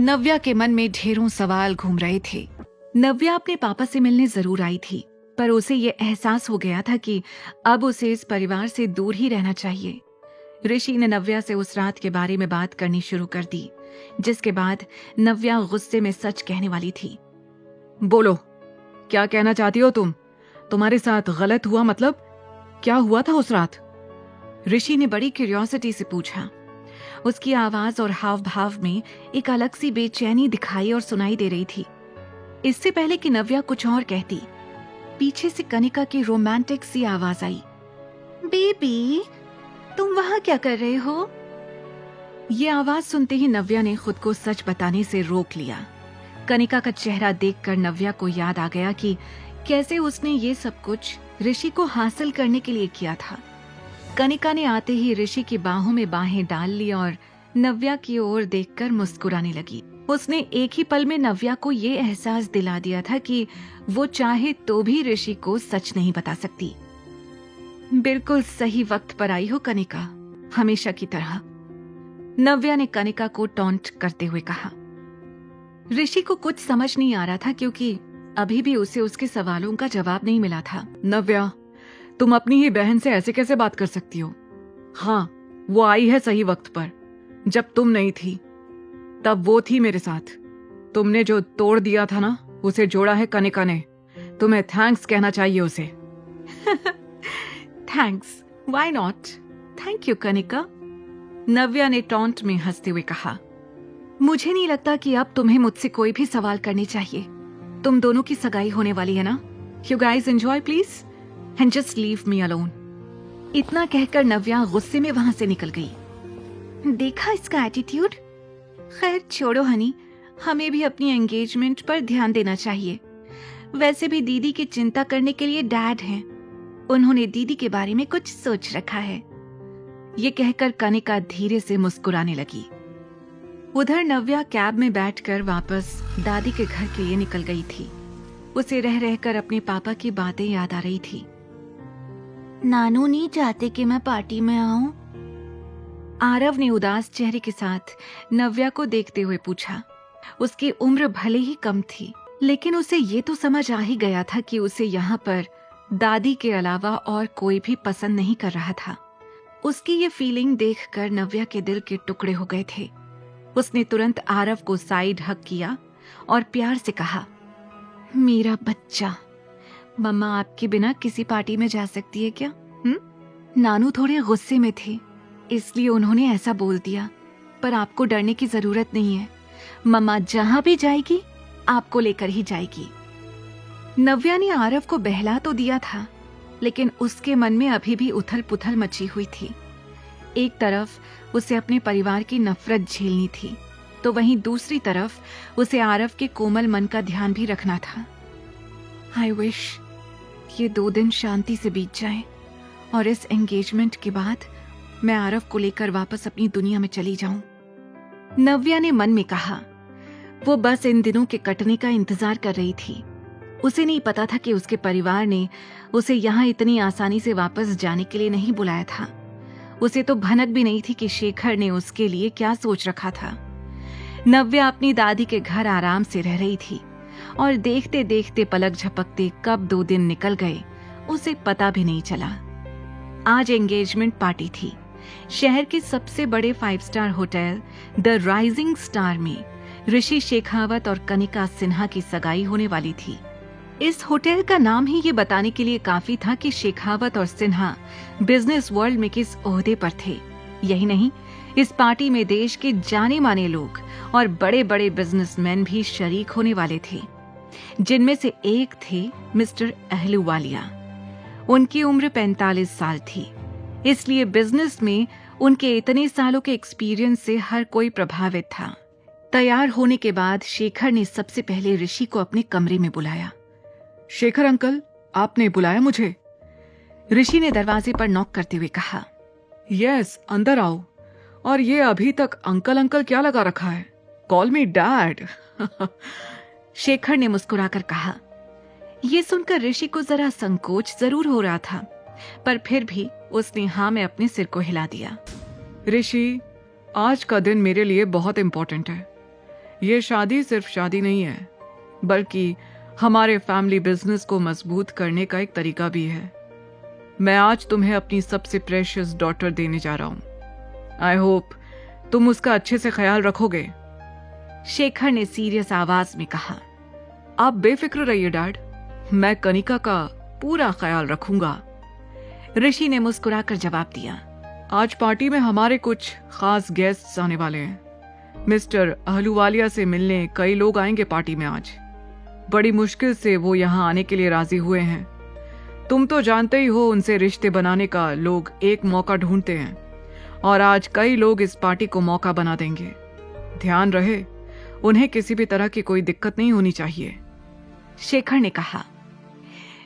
नव्या के मन में ढेरों सवाल घूम रहे थे। नव्या अपने पापा से मिलने जरूर आई थी, पर उसे ये एहसास हो गया था कि अब उसे इस परिवार से दूर ही रहना चाहिए। ऋषि ने नव्या से उस रात के बारे में बात करनी शुरू कर दी, जिसके बाद नव्या गुस्से में सच कहने वाली थी। बोलो, क्या कहना चाहती हो तुम? तुम्हारे साथ गलत हुआ मतलब? क्या हुआ था उस रात? ऋषि ने बड़ी क्यूरियोसिटी से पूछा। उसकी आवाज और हाव भाव में एक अलग सी बेचैनी दिखाई और सुनाई दे रही थी। इससे पहले कि नव्या कुछ और कहती, पीछे से कनिका की रोमांटिक सी आवाज आई, बेबी तुम वहां क्या कर रहे हो? ये आवाज सुनते ही नव्या ने खुद को सच बताने से रोक लिया। कनिका का चेहरा देखकर नव्या को याद आ गया कि कैसे उसने ये सब कुछ ऋषि को हासिल करने के लिए किया था। कनिका ने आते ही ऋषि की बाहों में बाहें डाल ली और नव्या की ओर देखकर मुस्कुराने लगी। उसने एक ही पल में नव्या को ये एहसास दिला दिया था कि वो चाहे तो भी ऋषि को सच नहीं बता सकती। बिल्कुल सही वक्त पर आई हो कनिका, हमेशा की तरह, नव्या ने कनिका को टॉन्ट करते हुए कहा। ऋषि को कुछ समझ नहीं आ रहा था क्योंकि अभी भी उसे उसके सवालों का जवाब नहीं मिला था। नव्या, तुम अपनी ही बहन से ऐसे कैसे बात कर सकती हो? हाँ, वो आई है सही वक्त पर। जब तुम नहीं थी तब वो थी मेरे साथ। तुमने जो तोड़ दिया था ना, उसे जोड़ा है कनिका ने। तुम्हें थैंक्स कहना चाहिए उसे। Thanks, why not? Thank you Kanika, Navya ने टॉन्ट में हंसते हुए कहा। मुझे नहीं लगता कि अब तुम्हें मुझसे कोई भी सवाल करने चाहिए। तुम दोनों की सगाई होने वाली है ना? You guys enjoy please and just leave me alone. इतना कहकर नव्या गुस्से में वहां से निकल गई। देखा इसका एटीट्यूड। खैर छोड़ो हनी, हमें भी अपनी एंगेजमेंट पर ध्यान देना चाहिए। वैसे भी दीदी की चिंता करने के लिए डैड हैं। उन्होंने दीदी के बारे में कुछ सोच रखा है। ये कहकर कनिका धीरे से मुस्कुराने लगी। उधर नव्या कैब में बैठकर वापस दादी के घर के लिए निकल गई थी। उसे रह रहकर अपने पापा की बातें याद आ रही थी। नानू नहीं चाहते कि मैं पार्टी में आऊं? आरव ने उदास चेहरे के साथ नव्या को देखते हुए पूछा। उसकी उम्र भले ही कम थी, लेकिन उसे ये तो समझ आ ही गया था कि उसे यहाँ पर दादी के अलावा और कोई भी पसंद नहीं कर रहा था। उसकी ये फीलिंग देखकर नव्या के दिल के टुकड़े हो गए थे। उसने तुरंत आरव को साइड हक किया और प्यार से कहा, मेरा बच्चा, मम्मा आपके बिना किसी पार्टी में जा सकती है क्या? नानू थोड़े गुस्से में थे, इसलिए उन्होंने ऐसा बोल दिया, पर आपको डरने की जरूरत नहीं है। मम्मा जहां भी जाएगी आपको लेकर ही जाएगी। नव्या ने आरव को बहला तो दिया था, लेकिन उसके मन में अभी भी उथल पुथल मची हुई थी। एक तरफ उसे अपने परिवार की नफरत झेलनी थी, तो वहीं दूसरी तरफ उसे आरव के कोमल मन का ध्यान भी रखना था। आई विश ये 2 दिन शांति से बीत जाए और इस एंगेजमेंट के बाद मैं आरव को लेकर वापस अपनी दुनिया में चली जाऊं, नव्या ने मन में कहा। वो बस इन दिनों के कटने का इंतजार कर रही थी। उसे नहीं पता था कि उसके परिवार ने उसे यहाँ इतनी आसानी से वापस जाने के लिए नहीं बुलाया था। उसे तो भनक भी नहीं थी कि शेखर ने उसके लिए क्या सोच रखा था। नव्या अपनी दादी के घर आराम से रह रही थी और देखते देखते पलक झपकते कब 2 दिन निकल गए उसे पता भी नहीं चला। आज एंगेजमेंट पार्टी थी। शहर के सबसे बड़े 5 star hotel the rising star में ऋषि शेखावत और कनिका सिन्हा की सगाई होने वाली थी। इस होटल का नाम ही ये बताने के लिए काफी था कि शेखावत और सिन्हा बिजनेस वर्ल्ड में किस ओहदे पर थे। यही नहीं, इस पार्टी में देश के जाने माने लोग और बड़े बड़े बिजनेसमैन भी शरीक होने वाले थे, जिनमें से एक थे मिस्टर अहलूवालिया। उनकी उम्र 45 साल थी, इसलिए बिजनेस में उनके इतने सालों के एक्सपीरियंस से हर कोई प्रभावित था। तैयार होने के बाद शेखर ने सबसे पहले ऋषि को अपने कमरे में बुलाया। शेखर अंकल, आपने बुलाया मुझे? ऋषि ने दरवाजे पर नॉक करते हुए कहा। यस, अंदर आओ। और ये अभी तक अंकल अंकल क्या लगा रखा है? Call me dad. शेखर ने मुस्कुराकर कहा। ये सुनकर ऋषि को जरा संकोच जरूर हो रहा था, पर फिर भी उसने हाँ में अपने सिर को हिला दिया। ऋषि, आज का दिन मेरे लिए बहुत इंपॉर्टेंट है। ये शादी सिर्फ शादी नहीं है, बल्कि हमारे फैमिली बिजनेस को मजबूत करने का एक तरीका भी है। मैं आज तुम्हें अपनी सबसे प्रेशियस डॉटर देने जा रहा हूं। आई होप तुम उसका अच्छे से ख्याल रखोगे। शेखर ने सीरियस आवाज में कहा। आप बेफिक्र रहिए डैड, मैं कनिका का पूरा ख्याल रखूंगा। ऋषि ने मुस्कुराकर जवाब दिया, आज पार्टी में हमारे कुछ खास गेस्ट्स आने वाले हैं। मिस्टर अहलूवालिया से मिलने कई लोग आएंगे पार्टी में आज। बड़ी मुश्किल से वो यहाँ आने के लिए राजी हुए हैं। तुम तो जानते ही हो, उनसे रिश्ते बनाने का लोग एक मौका ढूंढते हैं और आज कई लोग इस पार्टी को मौका बना देंगे। ध्यान रहे, उन्हें किसी भी तरह की कोई दिक्कत नहीं होनी चाहिए। शेखर ने कहा।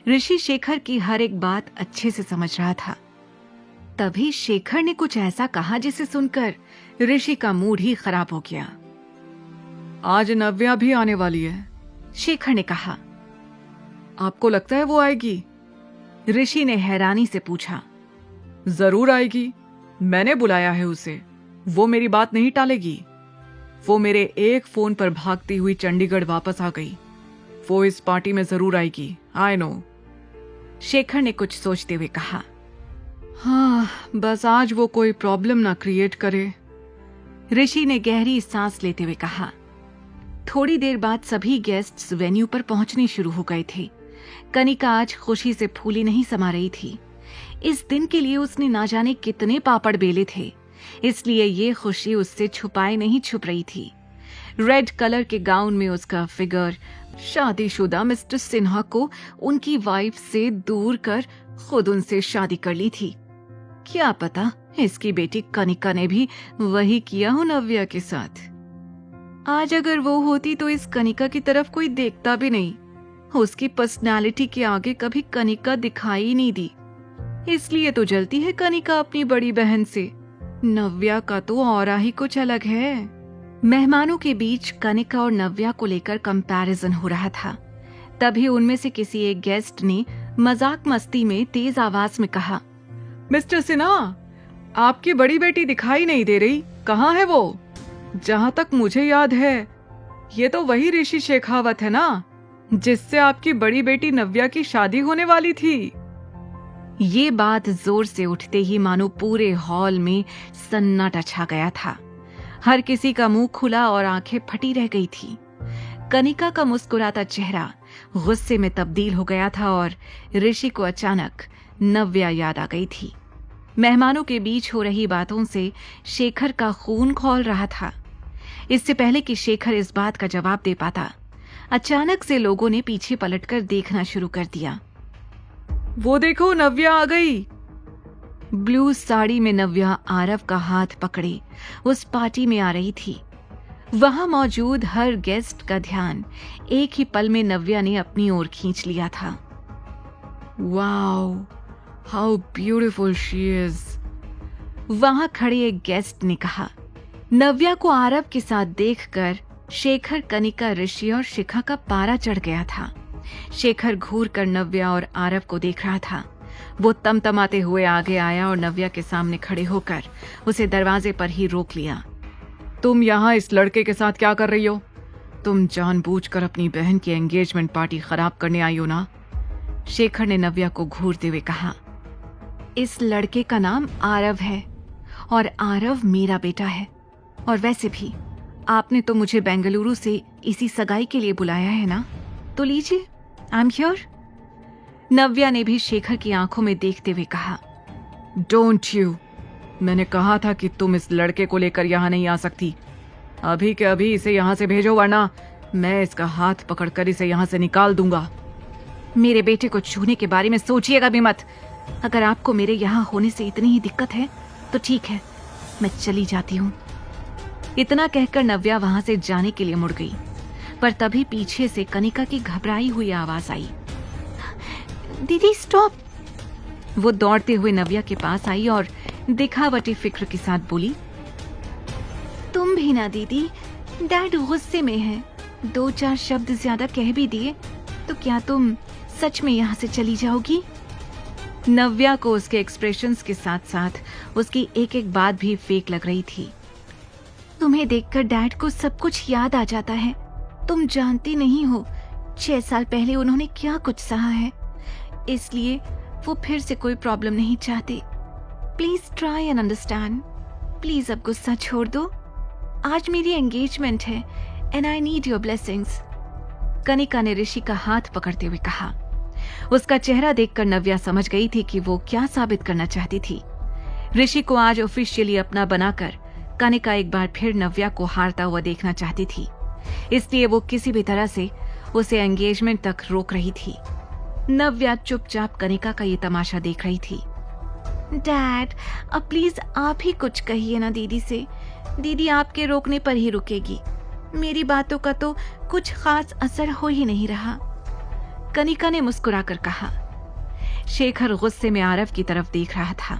ऋषि शेखर की हर एक बात अच्छे से समझ रहा था। तभी शेखर ने कुछ ऐसा कहा जिसे सुनकर ऋषि का मूड ही खराब हो गया। आज नव्या भी आने वाली है, शेखर ने कहा। आपको लगता है वो आएगी? ऋषि ने हैरानी से पूछा। जरूर आएगी, मैंने बुलाया है उसे। वो मेरी बात नहीं टालेगी। वो मेरे एक फोन पर भागती हुई चंडीगढ़ वापस आ गई। वो इस पार्टी में जरूर आएगी, आई नो। शेखर ने कुछ सोचते हुए कहा। हाँ, बस आज वो कोई प्रॉब्लम ना क्रिएट करे। ऋषि ने गहरी सांस लेते हुए कहा। थोड़ी देर बाद सभी गेस्ट्स वेन्यू पर पहुंचने शुरू हो गए थे। कनिका आज खुशी से फूली नहीं समा रही थी। इस दिन के लिए उसने ना जाने कितने पापड़ बेले थे, इसलिए ये खुशी उससे छुपाए नहीं छुप रही थी। रेड कलर के गाउन में उसका फिगर शादीशुदा मिस्टर सिन्हा को उनकी वाइफ से दूर कर खुद उनसे शादी कर ली थी। क्या पता इसकी बेटी कनिका ने भी वही किया हो नव्या के साथ। आज अगर वो होती तो इस कनिका की तरफ कोई देखता भी नहीं। उसकी पर्सनालिटी के आगे कभी कनिका दिखाई ही नहीं दी, इसलिए तो जलती है कनिका अपनी बड़ी बहन से। नव्या का तो औरा ही कुछ अलग है। मेहमानों के बीच कनिका और नव्या को लेकर कंपैरिजन हो रहा था। तभी उनमें से किसी एक गेस्ट ने मजाक मस्ती में तेज आवाज में कहा, मिस्टर सिन्हा, आपकी बड़ी बेटी दिखाई नहीं दे रही, कहाँ है वो? जहाँ तक मुझे याद है ये तो वही ऋषि शेखावत है ना, जिससे आपकी बड़ी बेटी नव्या की शादी होने वाली थी। ये बात जोर से उठते ही मानो पूरे हॉल में सन्नाटा छा गया था। हर किसी का मुंह खुला और आंखें फटी रह गई थी। कनिका का मुस्कुराता चेहरा गुस्से में तब्दील हो गया था और ऋषि को अचानक नव्या याद आ गई थी। मेहमानों के बीच हो रही बातों से शेखर का खून खौल रहा था। इससे पहले कि शेखर इस बात का जवाब दे पाता, अचानक से लोगों ने पीछे पलटकर देखना शुरू कर दिया। वो देखो, नव्या आ गई। ब्लू साड़ी में नव्या आरव का हाथ पकड़े उस पार्टी में आ रही थी। वहां मौजूद हर गेस्ट का ध्यान एक ही पल में नव्या ने अपनी ओर खींच लिया था। Wow, how beautiful she is. वहां खड़े एक गेस्ट ने कहा। नव्या को आरव के साथ देखकर शेखर, कनिका, ऋषि और शिखा का पारा चढ़ गया था। शेखर घूर कर नव्या और आरव को देख रहा था। वो तमतमाते हुए आगे आया और नव्या के सामने खड़े होकर उसे दरवाजे पर ही रोक लिया। तुम यहाँ इस लड़के के साथ क्या कर रही हो? तुम जानबूझकर अपनी बहन की एंगेजमेंट पार्टी खराब करने आई हो ना? शेखर ने नव्या को घूरते हुए कहा। इस लड़के का नाम आरव है और आरव मेरा बेटा है। और वैसे भी आपने तो मुझे बेंगलुरु से इसी सगाई के लिए बुलाया है ना, तो लीजिए, आई एम हियर। नव्या ने भी शेखर की आंखों में देखते हुए कहा। डोंट यू, मैंने कहा था कि तुम इस लड़के को लेकर यहाँ नहीं आ सकती। अभी के अभी इसे यहाँ से भेजो, वरना मैं इसका हाथ पकड़कर इसे यहाँ से निकाल दूंगा। मेरे बेटे को छूने के बारे में सोचिएगा भी मत। अगर आपको मेरे यहाँ होने से इतनी ही दिक्कत है तो ठीक है, मैं चली जाती हूँ। इतना कहकर नव्या वहां से जाने के लिए मुड़ गई, पर तभी पीछे से कनिका की घबराई हुई आवाज आई। दीदी स्टॉप। वो दौड़ते हुए नव्या के पास आई और दिखावटी फिक्र के साथ बोली, तुम भी ना दीदी, डैड गुस्से में है। 2-4 शब्द ज्यादा कह भी दिए तो क्या तुम सच में यहाँ से चली जाओगी? नव्या को उसके एक्सप्रेशंस के साथ साथ उसकी एक एक बात भी फेक लग रही थी। तुम्हें देखकर डैड को सब कुछ याद आ जाता है। तुम जानती नहीं हो 6 साल पहले उन्होंने क्या कुछ सहा है, इसलिए वो फिर से कोई प्रॉब्लम नहीं चाहते। Please try and understand. Please अब गुस्सा छोड़ दो। आज मेरी एंगेजमेंट है and I need your blessings. Kanika ने ऋषि का हाथ पकड़ते हुए कहा। उसका चेहरा देखकर नव्या समझ गई थी कि वो क्या साबित करना चाहती थी। ऋषि को आज ऑफिशियली अपना बनाकर कनिका एक बार फिर नव्या को हारता हुआ देखना चाहती थी, इसलिए वो किसी भी तरह से उसे एंगेजमेंट तक रोक रही थी। नव्या चुपचाप कनिका का ये तमाशा देख रही थी। डैड, अब प्लीज आप ही कुछ कहिए ना दीदी से। दीदी आपके रोकने पर ही रुकेगी। मेरी बातों का तो कुछ खास असर हो ही नहीं रहा। कनिका ने मुस्कुराकर कहा। शेखर गुस्से में आरव की तरफ देख रहा था।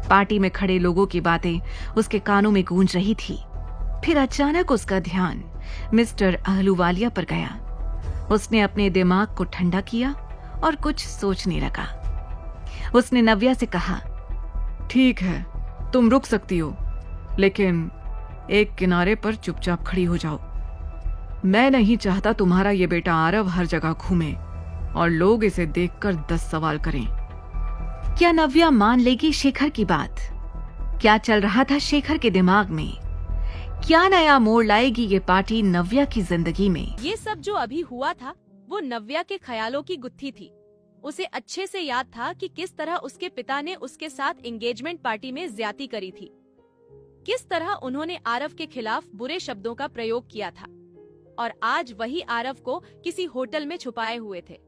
पार्टी में खड़े लोगों की बातें उसके कानों में गूंज रही थी। फिर अचानक उसका ध्यान मिस्टर अहलूवालिया पर गया। उसने अपने दिमाग को ठंडा किया और कुछ सोचने लगा। उसने नव्या से कहा, ठीक है, तुम रुक सकती हो, लेकिन एक किनारे पर चुपचाप खड़ी हो जाओ। मैं नहीं चाहता तुम्हारा ये बेटा आरव हर जगह घूमे और लोग इसे देखकर 10 सवाल करें। क्या नव्या मान लेगी शेखर की बात? क्या चल रहा था शेखर के दिमाग में? क्या नया मोड़ लाएगी ये पार्टी नव्या की जिंदगी में? ये सब जो अभी हुआ था वो नव्या के ख्यालों की गुत्थी थी। उसे अच्छे से याद था कि किस तरह उसके पिता ने उसके साथ एंगेजमेंट पार्टी में ज्यादती करी थी, किस तरह उन्होंने आरव के खिलाफ बुरे शब्दों का प्रयोग किया था, और आज वही आरव को किसी होटल में छुपाए हुए थे।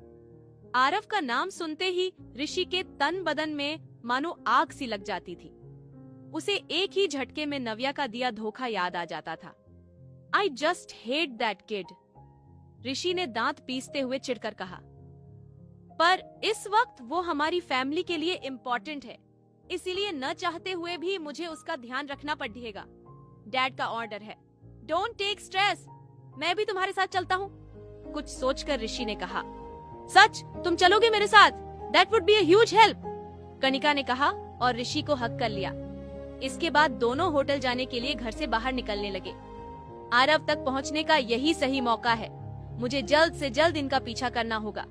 आरव का नाम सुनते ही ऋषि के तन बदन में मानो आग सी लग जाती थी। उसे एक ही झटके में नव्या का दिया धोखा याद आ जाता था। I just hate that kid, Rishi ने दांत पीसते हुए चिढ़कर कहा। पर इस वक्त वो हमारी फैमिली के लिए इम्पोर्टेंट है, इसीलिए न चाहते हुए भी मुझे उसका ध्यान रखना पड़ेगा। डैड का ऑर्डर है। डोंट टेक स्ट्रेस, मैं भी तुम्हारे साथ चलता हूँ। कुछ सोचकर ऋषि ने कहा, सच तुम चलोगे मेरे साथ? That would be a huge help, Kanika ने कहा और ऋषि को हक कर लिया। इसके बाद दोनों होटल जाने के लिए घर से बाहर निकलने लगे। आरव तक पहुंचने का यही सही मौका है, मुझे जल्द से जल्द इनका पीछा करना होगा,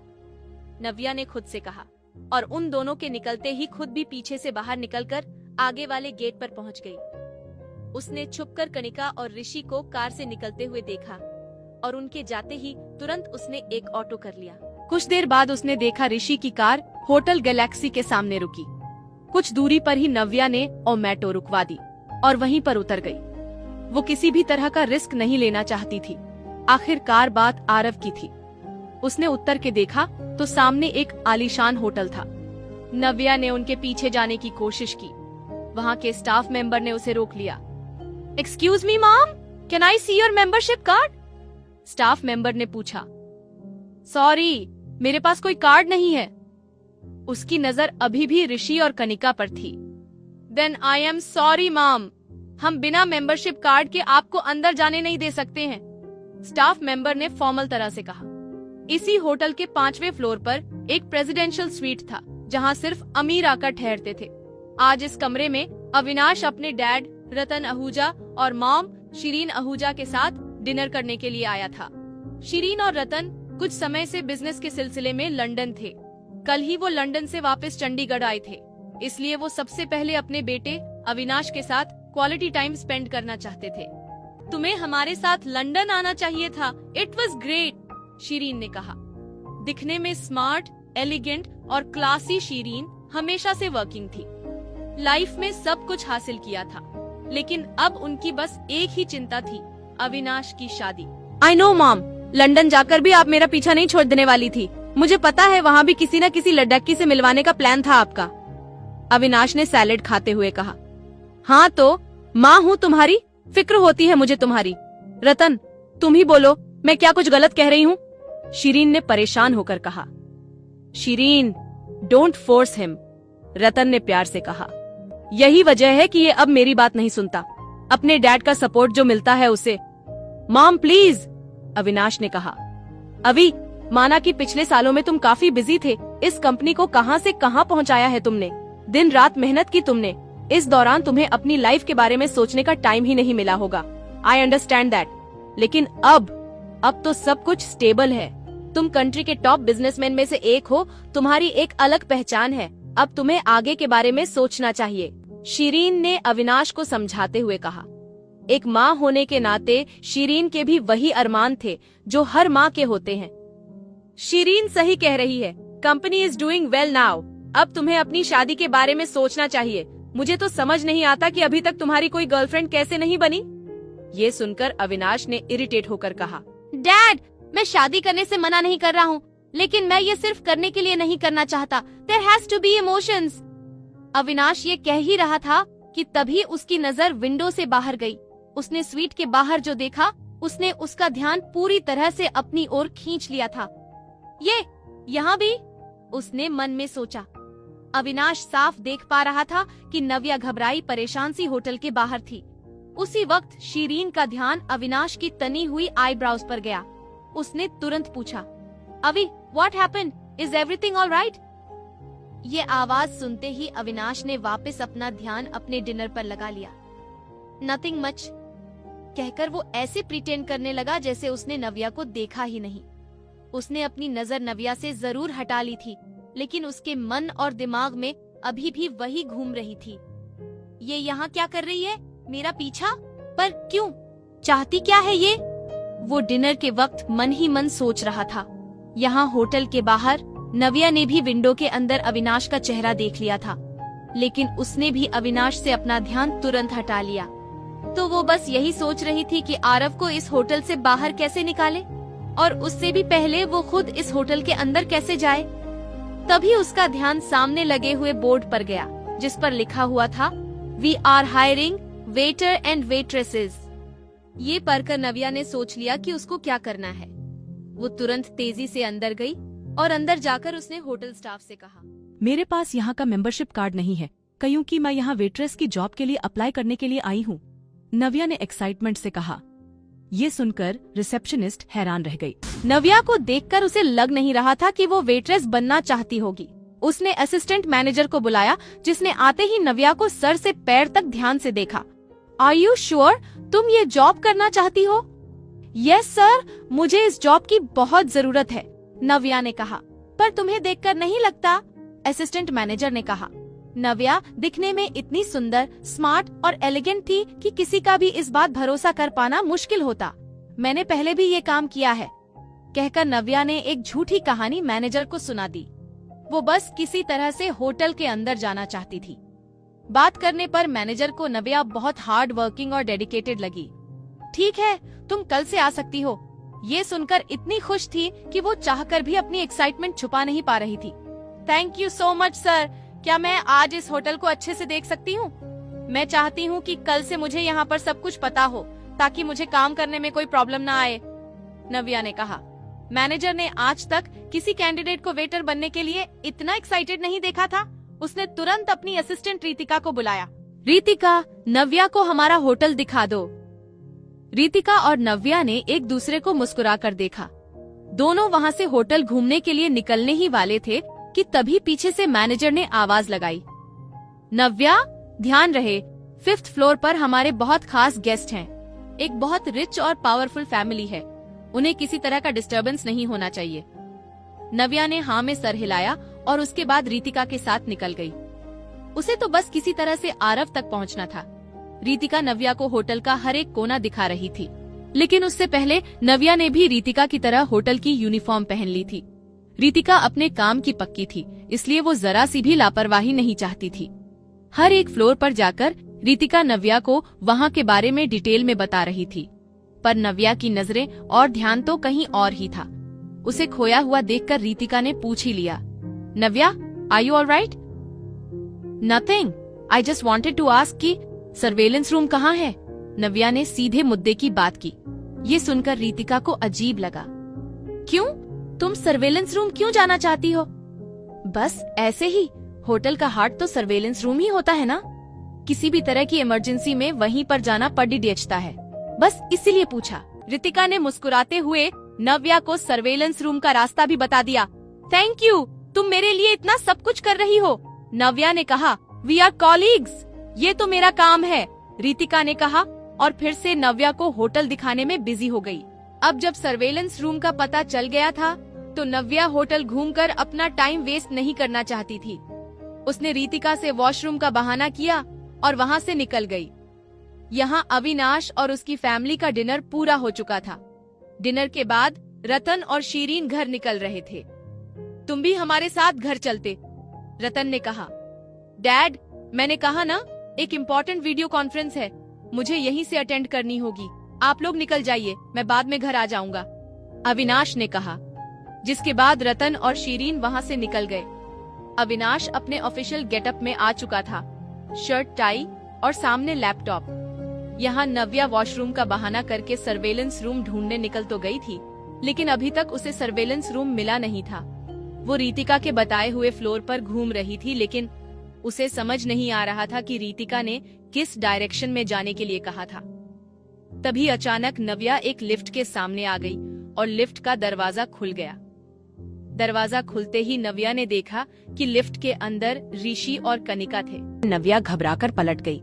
नव्या ने खुद से कहा, और उन दोनों के निकलते ही खुद भी पीछे से बाहर निकलकर आगे वाले गेट पर पहुंच गई। उसने छुपकर कनिका और ऋषि को कार से निकलते हुए देखा और उनके जाते ही तुरंत उसने एक ऑटो कर लिया। कुछ देर बाद उसने देखा ऋषि की कार होटल गैलेक्सी के सामने रुकी। कुछ दूरी पर ही नव्या ने ओमेटो रुकवा दी और वहीं पर उतर गई। वो किसी भी तरह का रिस्क नहीं लेना चाहती थी। आखिरकार बात आरव की थी। उसने उतर के देखा तो सामने एक आलीशान होटल था। नव्या ने उनके पीछे जाने की कोशिश की। वहाँ के स्टाफ मेंबर ने उसे रोक लिया। Excuse me mom, can I see your membership card? Staff member ने पूछा। सॉरी, मेरे पास कोई कार्ड नहीं है। उसकी नजर अभी भी ऋषि और कनिका पर थी। Then I am sorry mom, हम बिना मेंबरशिप कार्ड के आपको अंदर जाने नहीं दे सकते हैं, स्टाफ मेंबर ने फॉर्मल तरह से कहा। इसी होटल के 5वें फ्लोर पर एक प्रेसिडेंशियल स्वीट था जहां सिर्फ अमीर आकर ठहरते थे। आज इस कमरे में अविनाश अपने डैड रतन आहूजा और मॉम शिरीन आहूजा के साथ डिनर करने के लिए आया था। शिरीन और रतन कुछ समय से बिजनेस के सिलसिले में लंदन थे। कल ही वो लंदन से वापस चंडीगढ़ आए थे, इसलिए वो सबसे पहले अपने बेटे अविनाश के साथ क्वालिटी टाइम स्पेंड करना चाहते थे। तुम्हें हमारे साथ लंदन आना चाहिए था, इट वॉज ग्रेट, शिरीन ने कहा। दिखने में स्मार्ट, एलिगेंट और क्लासी शिरीन हमेशा से वर्किंग थी। लाइफ में सब कुछ हासिल किया था, लेकिन अब उनकी बस एक ही चिंता थी, अविनाश की शादी। आई नो मॉम, लंदन जाकर भी आप मेरा पीछा नहीं छोड़ देने वाली थी। मुझे पता है वहाँ भी किसी न किसी लड़की से मिलवाने का प्लान था आपका, अविनाश ने सैलेड खाते हुए कहा। हाँ तो माँ हूँ तुम्हारी, फिक्र होती है मुझे तुम्हारी। रतन तुम ही बोलो, मैं क्या कुछ गलत कह रही हूँ? शिरीन ने परेशान होकर कहा। शिरीन डोंट फोर्स हिम, रतन ने प्यार से कहा। यही वजह है कि ये अब मेरी बात नहीं सुनता, अपने डैड का सपोर्ट जो मिलता है उसे। मॉम प्लीज, अविनाश ने कहा। अभी माना कि पिछले सालों में तुम काफी बिजी थे, इस कंपनी को कहां से कहां पहुंचाया है तुमने, दिन रात मेहनत की तुमने। इस दौरान तुम्हें अपनी लाइफ के बारे में सोचने का टाइम ही नहीं मिला होगा। आई अंडरस्टैंड दैट, लेकिन अब तो सब कुछ स्टेबल है। तुम कंट्री के टॉप बिजनेसमैन में से एक हो, तुम्हारी एक अलग पहचान है। अब तुम्हें आगे के बारे में सोचना चाहिए, शिरीन ने अविनाश को समझाते हुए कहा। एक माँ होने के नाते शिरीन के भी वही अरमान थे जो हर माँ के होते हैं। शिरीन सही कह रही है, company is doing well now. अब तुम्हें अपनी शादी के बारे में सोचना चाहिए। मुझे तो समझ नहीं आता कि अभी तक तुम्हारी कोई गर्लफ्रेंड कैसे नहीं बनी। ये सुनकर अविनाश ने इरिटेट होकर कहा, डैड, मैं शादी करने से मना नहीं कर रहा हूँ, लेकिन मैं ये सिर्फ करने के लिए नहीं करना चाहता। There has to be emotions। Avinash ये कह ही रहा था कि तभी उसकी नजर विंडो से बाहर गई। उसने स्वीट के बाहर जो देखा, उसने उसका ध्यान पूरी तरह से अपनी ओर खींच लिया था। ये यहाँ भी, उसने मन में सोचा। अविनाश साफ देख पा रहा था कि नव्या घबराई परेशान सी होटल के बाहर थी। उसी वक्त शीरीन का ध्यान अविनाश की तनी हुई आईब्राउज पर गया। उसने तुरंत पूछा, Avi, what happened? Is everything all right? ये आवाज सुनते ही अविनाश ने वापस अपना ध्यान अपने डिनर पर लगा लिया। नथिंग मच कहकर वो ऐसे प्रिटेंड करने लगा जैसे उसने नव्या को देखा ही नहीं। उसने अपनी नजर नव्या से जरूर हटा ली थी, लेकिन उसके मन और दिमाग में अभी भी वही घूम रही थी। ये यहाँ क्या कर रही है? मेरा पीछा? पर क्यों? चाहती क्या है ये? वो डिनर के वक्त मन ही मन सोच रहा था। यहाँ होटल के बाहर नव्या ने भी विंडो के अंदर अविनाश का चेहरा देख लिया था, लेकिन उसने भी अविनाश से अपना ध्यान तुरंत हटा लिया। तो वो बस यही सोच रही थी कि आरव को इस होटल से बाहर कैसे निकाले, और उससे भी पहले वो खुद इस होटल के अंदर कैसे जाए। तभी उसका ध्यान सामने लगे हुए बोर्ड पर गया, जिस पर लिखा हुआ था, we are hiring waiter and waitresses. ये पढ़कर नव्या ने सोच लिया कि उसको क्या करना है। वो तुरंत तेजी से अंदर गई और अंदर जाकर उसने होटल स्टाफ से कहा, मेरे पास यहाँ का मेंबरशिप कार्ड नहीं है, क्योंकि मैं यहाँ वेट्रेस की जॉब के लिए अप्लाई करने के लिए आई हूँ, नव्या ने एक्साइटमेंट से कहा। ये सुनकर रिसेप्शनिस्ट हैरान रह गई। नव्या को देखकर उसे लग नहीं रहा था कि वो वेट्रेस बनना चाहती होगी। उसने असिस्टेंट मैनेजर को बुलाया, जिसने आते ही नव्या को सर से पैर तक ध्यान से देखा। आर यू श्योर तुम ये जॉब करना चाहती हो? यस सर, मुझे इस जॉब की बहुत जरूरत है, नव्या ने कहा। पर तुम्हें देखकर नहीं लगता? असिस्टेंट मैनेजर ने कहा। नव्या दिखने में इतनी सुंदर, स्मार्ट और एलिगेंट थी कि किसी का भी इस बात भरोसा कर पाना मुश्किल होता। मैंने पहले भी ये काम किया है, कहकर नव्या ने एक झूठी कहानी मैनेजर को सुना दी। वो बस किसी तरह से होटल के अंदर जाना चाहती थी। बात करने पर मैनेजर को नव्या बहुत हार्ड वर्किंग और डेडिकेटेड लगी। ठीक है, तुम कल से आ सकती हो। ये सुनकर इतनी खुश थी कि वो चाहकर भी अपनी एक्साइटमेंट छुपा नहीं पा रही थी। Thank you so much sir. क्या मैं आज इस होटल को अच्छे से देख सकती हूँ? मैं चाहती हूँ कि कल से मुझे यहाँ पर सब कुछ पता हो, ताकि मुझे काम करने में कोई प्रॉब्लम ना आए, नव्या ने कहा। मैनेजर ने आज तक किसी कैंडिडेट को वेटर बनने के लिए इतना एक्साइटेड नहीं देखा था। उसने तुरंत अपनी असिस्टेंट रितिका को बुलाया। रितिका, नव्या को हमारा होटल दिखा दो। रितिका और नव्या ने एक दूसरे को मुस्कुराकर देखा। दोनों वहाँ से होटल घूमने के लिए निकलने ही वाले थे कि तभी पीछे से मैनेजर ने आवाज लगाई, नव्या ध्यान रहे, 5th फ्लोर पर हमारे बहुत खास गेस्ट हैं। एक बहुत रिच और पावरफुल फैमिली है, उन्हें किसी तरह का डिस्टर्बेंस नहीं होना चाहिए। नव्या ने हाँ में सर हिलाया और उसके बाद रितिका के साथ निकल गई। उसे तो बस किसी तरह से आरव तक पहुंचना था। रितिका नव्या को होटल का हर एक कोना दिखा रही थी, लेकिन उससे पहले नव्या ने भी रितिका की तरह होटल की यूनिफॉर्म पहन ली थी। रितिका अपने काम की पक्की थी, इसलिए वो जरा सी भी लापरवाही नहीं चाहती थी। हर एक फ्लोर पर जाकर रितिका नव्या को वहाँ के बारे में डिटेल में बता रही थी, पर नव्या की नजरें और ध्यान तो कहीं और ही था। उसे खोया हुआ देखकर रितिका ने पूछ ही लिया, Navya, are you alright? Nothing, I just wanted to ask कि सर्वेलेंस रूम कहाँ है? नव्या ने सीधे मुद्दे की बात की। ये सुनकर रितिका को अजीब लगा। क्यों? तुम सर्वेलेंस रूम क्यों जाना चाहती हो? बस ऐसे ही, होटल का हार्ट तो सर्वेलेंस रूम ही होता है ना। किसी भी तरह की इमरजेंसी में वहीं पर जाना पड़ता है, बस इसीलिए पूछा। रितिका ने मुस्कुराते हुए नव्या को सर्वेलेंस रूम का रास्ता भी बता दिया। थैंक यू, तुम मेरे लिए इतना सब कुछ कर रही हो, नव्या ने कहा। वी आर कॉलीग्स, ये तो मेरा काम है, रितिका ने कहा और फिर से नव्या को होटल दिखाने में बिजी हो गई। अब जब सर्वेलेंस रूम का पता चल गया था, तो नव्या होटल घूमकर अपना टाइम वेस्ट नहीं करना चाहती थी। उसने रितिका से वॉशरूम का बहाना किया और वहाँ से निकल गई। यहाँ अविनाश और उसकी फैमिली का डिनर पूरा हो चुका था। डिनर के बाद रतन और शीरीन घर निकल रहे थे, तुम भी हमारे साथ घर चलते। रतन ने कहा। डैड, मैंने कहा ना, एक इम्पोर्टेंट वीडियो कॉन्फ्रेंस है, मुझे यहीं से अटेंड करनी होगी। आप लोग निकल जाइए, मैं बाद में घर आ जाऊंगा, अविनाश ने कहा। जिसके बाद रतन और शीरीन वहां से निकल गए। अविनाश अपने ऑफिशियल गेटअप में आ चुका था, शर्ट, टाई और सामने लैपटॉप। यहाँ नव्या वॉशरूम का बहाना करके सर्वेलेंस रूम ढूंढने निकल तो गई थी, लेकिन अभी तक उसे सर्वेलेंस रूम मिला नहीं था। वो रितिका के बताए हुए फ्लोर पर घूम रही थी, लेकिन उसे समझ नहीं आ रहा था कि रितिका ने किस डायरेक्शन में जाने के लिए कहा था। तभी अचानक नव्या एक लिफ्ट के सामने आ गई और लिफ्ट का दरवाजा खुल गया। दरवाजा खुलते ही नव्या ने देखा कि लिफ्ट के अंदर ऋषि और कनिका थे। नव्या घबराकर पलट गई।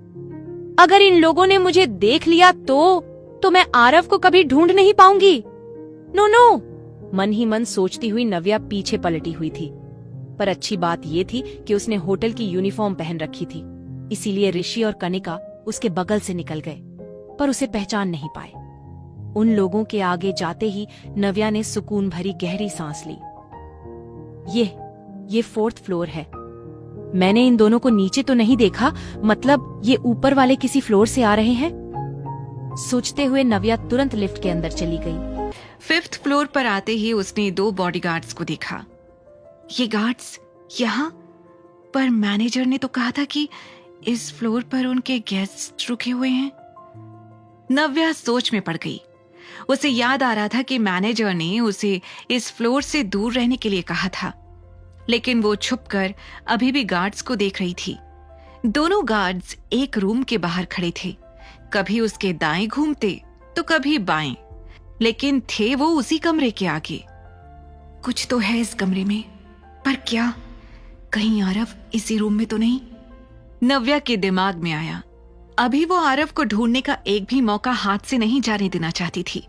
अगर इन लोगों ने मुझे देख लिया तो मैं आरव को कभी ढूंढ नहीं पाऊंगी। नो, मन ही मन सोचती हुई नव्या पीछे पलटी हुई थी। पर अच्छी बात ये थी कि उसने होटल की यूनिफॉर्म पहन रखी थी, इसीलिए ऋषि और कनिका उसके बगल से निकल गए, पर उसे पहचान नहीं पाए। उन लोगों के आगे जाते ही नव्या ने सुकून भरी गहरी सांस ली। ये 4th फ्लोर है। मैंने इन दोनों को नीचे तो नहीं देखा, मतलब ये ऊपर वाले किसी फ्लोर से आ रहे हैं। सोचते हुए नव्या तुरंत लिफ्ट के अंदर चली गई। 5th फ्लोर पर आते ही उसने 2 बॉडीगार्ड्स को देखा। ये गार्ड्स यहाँ पर? मैनेजर ने तो कहा था कि इस फ्लोर पर उनके गेस्ट रुके हुए हैं। नव्या सोच में पड़ गई। उसे याद आ रहा था कि मैनेजर ने उसे इस फ्लोर से दूर रहने के लिए कहा था, लेकिन वो छुपकर अभी भी गार्ड्स को देख रही थी। दोनों गार्ड्स एक रूम के बाहर खड़े थे, कभी उसके दाएं घूमते तो कभी बाएं, लेकिन थे वो उसी कमरे के आगे। कुछ तो है इस कमरे में, पर क्या? कहीं आरव इसी रूम में तो नहीं? नव्या के दिमाग में आया। अभी वो आरव को ढूंढने का एक भी मौका हाथ से नहीं जाने देना चाहती थी।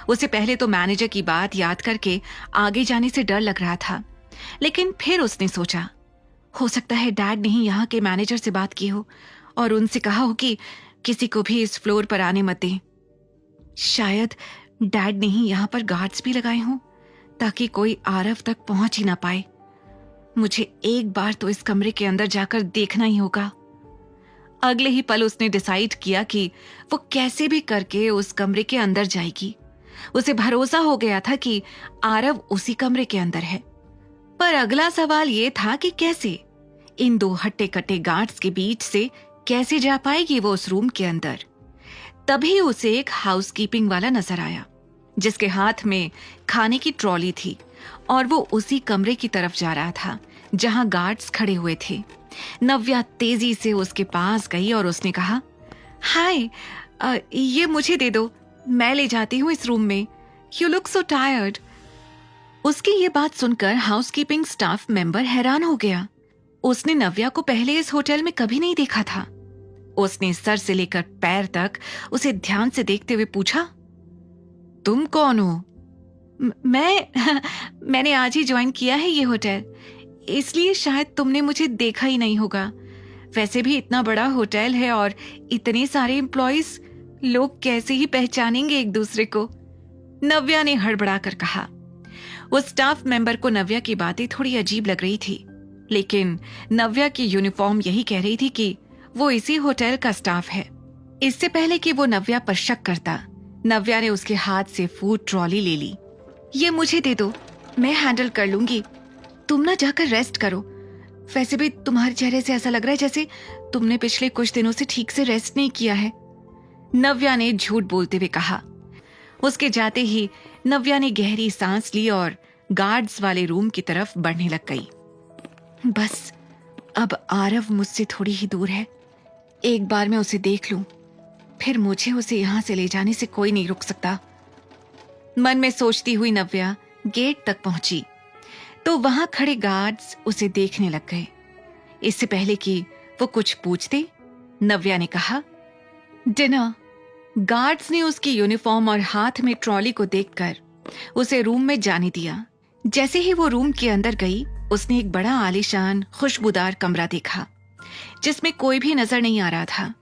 उसे पहले तो मैनेजर की बात याद करके आगे जाने से डर लग रहा था, लेकिन फिर उसने सोचा, हो सकता है डैड ने ही यहाँ के मैनेजर से बात की हो और उनसे कहा हो कि किसी को भी इस फ्लोर पर आने मत दें। शायद डैड ने ही यहाँ पर गार्ड्स भी लगाए हों ताकि कोई आरव तक पहुंच ही ना पाए। मुझे एक बार तो इस कमरे के अंदर जाकर देखना ही होगा। अगले ही पल उसने डिसाइड किया कि वो कैसे भी करके उस कमरे के अंदर जाएगी। उसे भरोसा हो गया था कि आरव उसी कमरे के अंदर है, पर अगला सवाल ये था कि कैसे? इन 2 हट्टे कट्टे गार्ड्स के बीच से कैसे जा पाएगी वो उस रूम के अंदर? तभी उसे एक हाउसकीपिंग वाला नजर आया, जिसके हाथ में खाने की ट्रॉली थी और वो उसी कमरे की तरफ जा रहा था जहां गार्ड्स खड़े हुए थे। नव्या तेजी से उसके पास गई और उसने कहा, हाय, ये मुझे दे दो, मैं ले जाती हूँ इस रूम में। You look so tired. उसकी ये बात सुनकर हाउसकीपिंग स्टाफ मेंबर हैरान हो गया। उसने नव्या को पहले इस होटल में कभी नहीं देखा था। उसने सर से लेकर पैर तक उसे ध्यान से देखते हुए पूछा, तुम कौन हो? मैंने आज ही ज्वाइन किया है ये होटल, इसलिए शायद तुमने मुझे देखा ही नहीं होगा। वैसे भी इतना बड़ा होटल है और इतने सारे एम्प्लॉइज, लोग कैसे ही पहचानेंगे एक दूसरे को? नव्या ने हड़बड़ाकर कहा। उस स्टाफ मेंबर को नव्या की बातें थोड़ी अजीब लग रही थी, लेकिन नव्या की यूनिफॉर्म यही कह रही थी कि वो इसी होटल का स्टाफ है। इससे पहले कि वो नव्या पर शक करता, नव्या ने उसके हाथ से फूड ट्रॉली ले ली। ये मुझे दे दो, मैं हैंडल कर लूंगी, तुम ना जाकर रेस्ट करो। वैसे भी तुम्हारे चेहरे से ऐसा लग रहा है जैसे तुमने पिछले कुछ दिनों से ठीक से रेस्ट नहीं किया है, नव्या ने झूठ बोलते हुए कहा। उसके जाते ही नव्या ने गहरी सांस ली और गार्ड्स वाले रूम की तरफ बढ़ने लग गई। बस अब आरव मुझसे थोड़ी ही दूर है, एक बार मैं उसे देख लूं, फिर मुझे उसे यहां से ले जाने से कोई नहीं रुक सकता। मन में सोचती हुई नव्या गेट तक पहुंची तो वहां खड़े गार्ड्स उसे देखने लग गए। इससे पहले कि वो कुछ पूछते, नव्या ने कहा, डिनर। गार्ड्स ने उसकी यूनिफॉर्म और हाथ में ट्रॉली को देखकर उसे रूम में जाने दिया। जैसे ही वो रूम के अंदर गई, उसने एक बड़ा आलीशान खुशबूदार कमरा देखा जिसमें कोई भी नजर नहीं आ रहा था।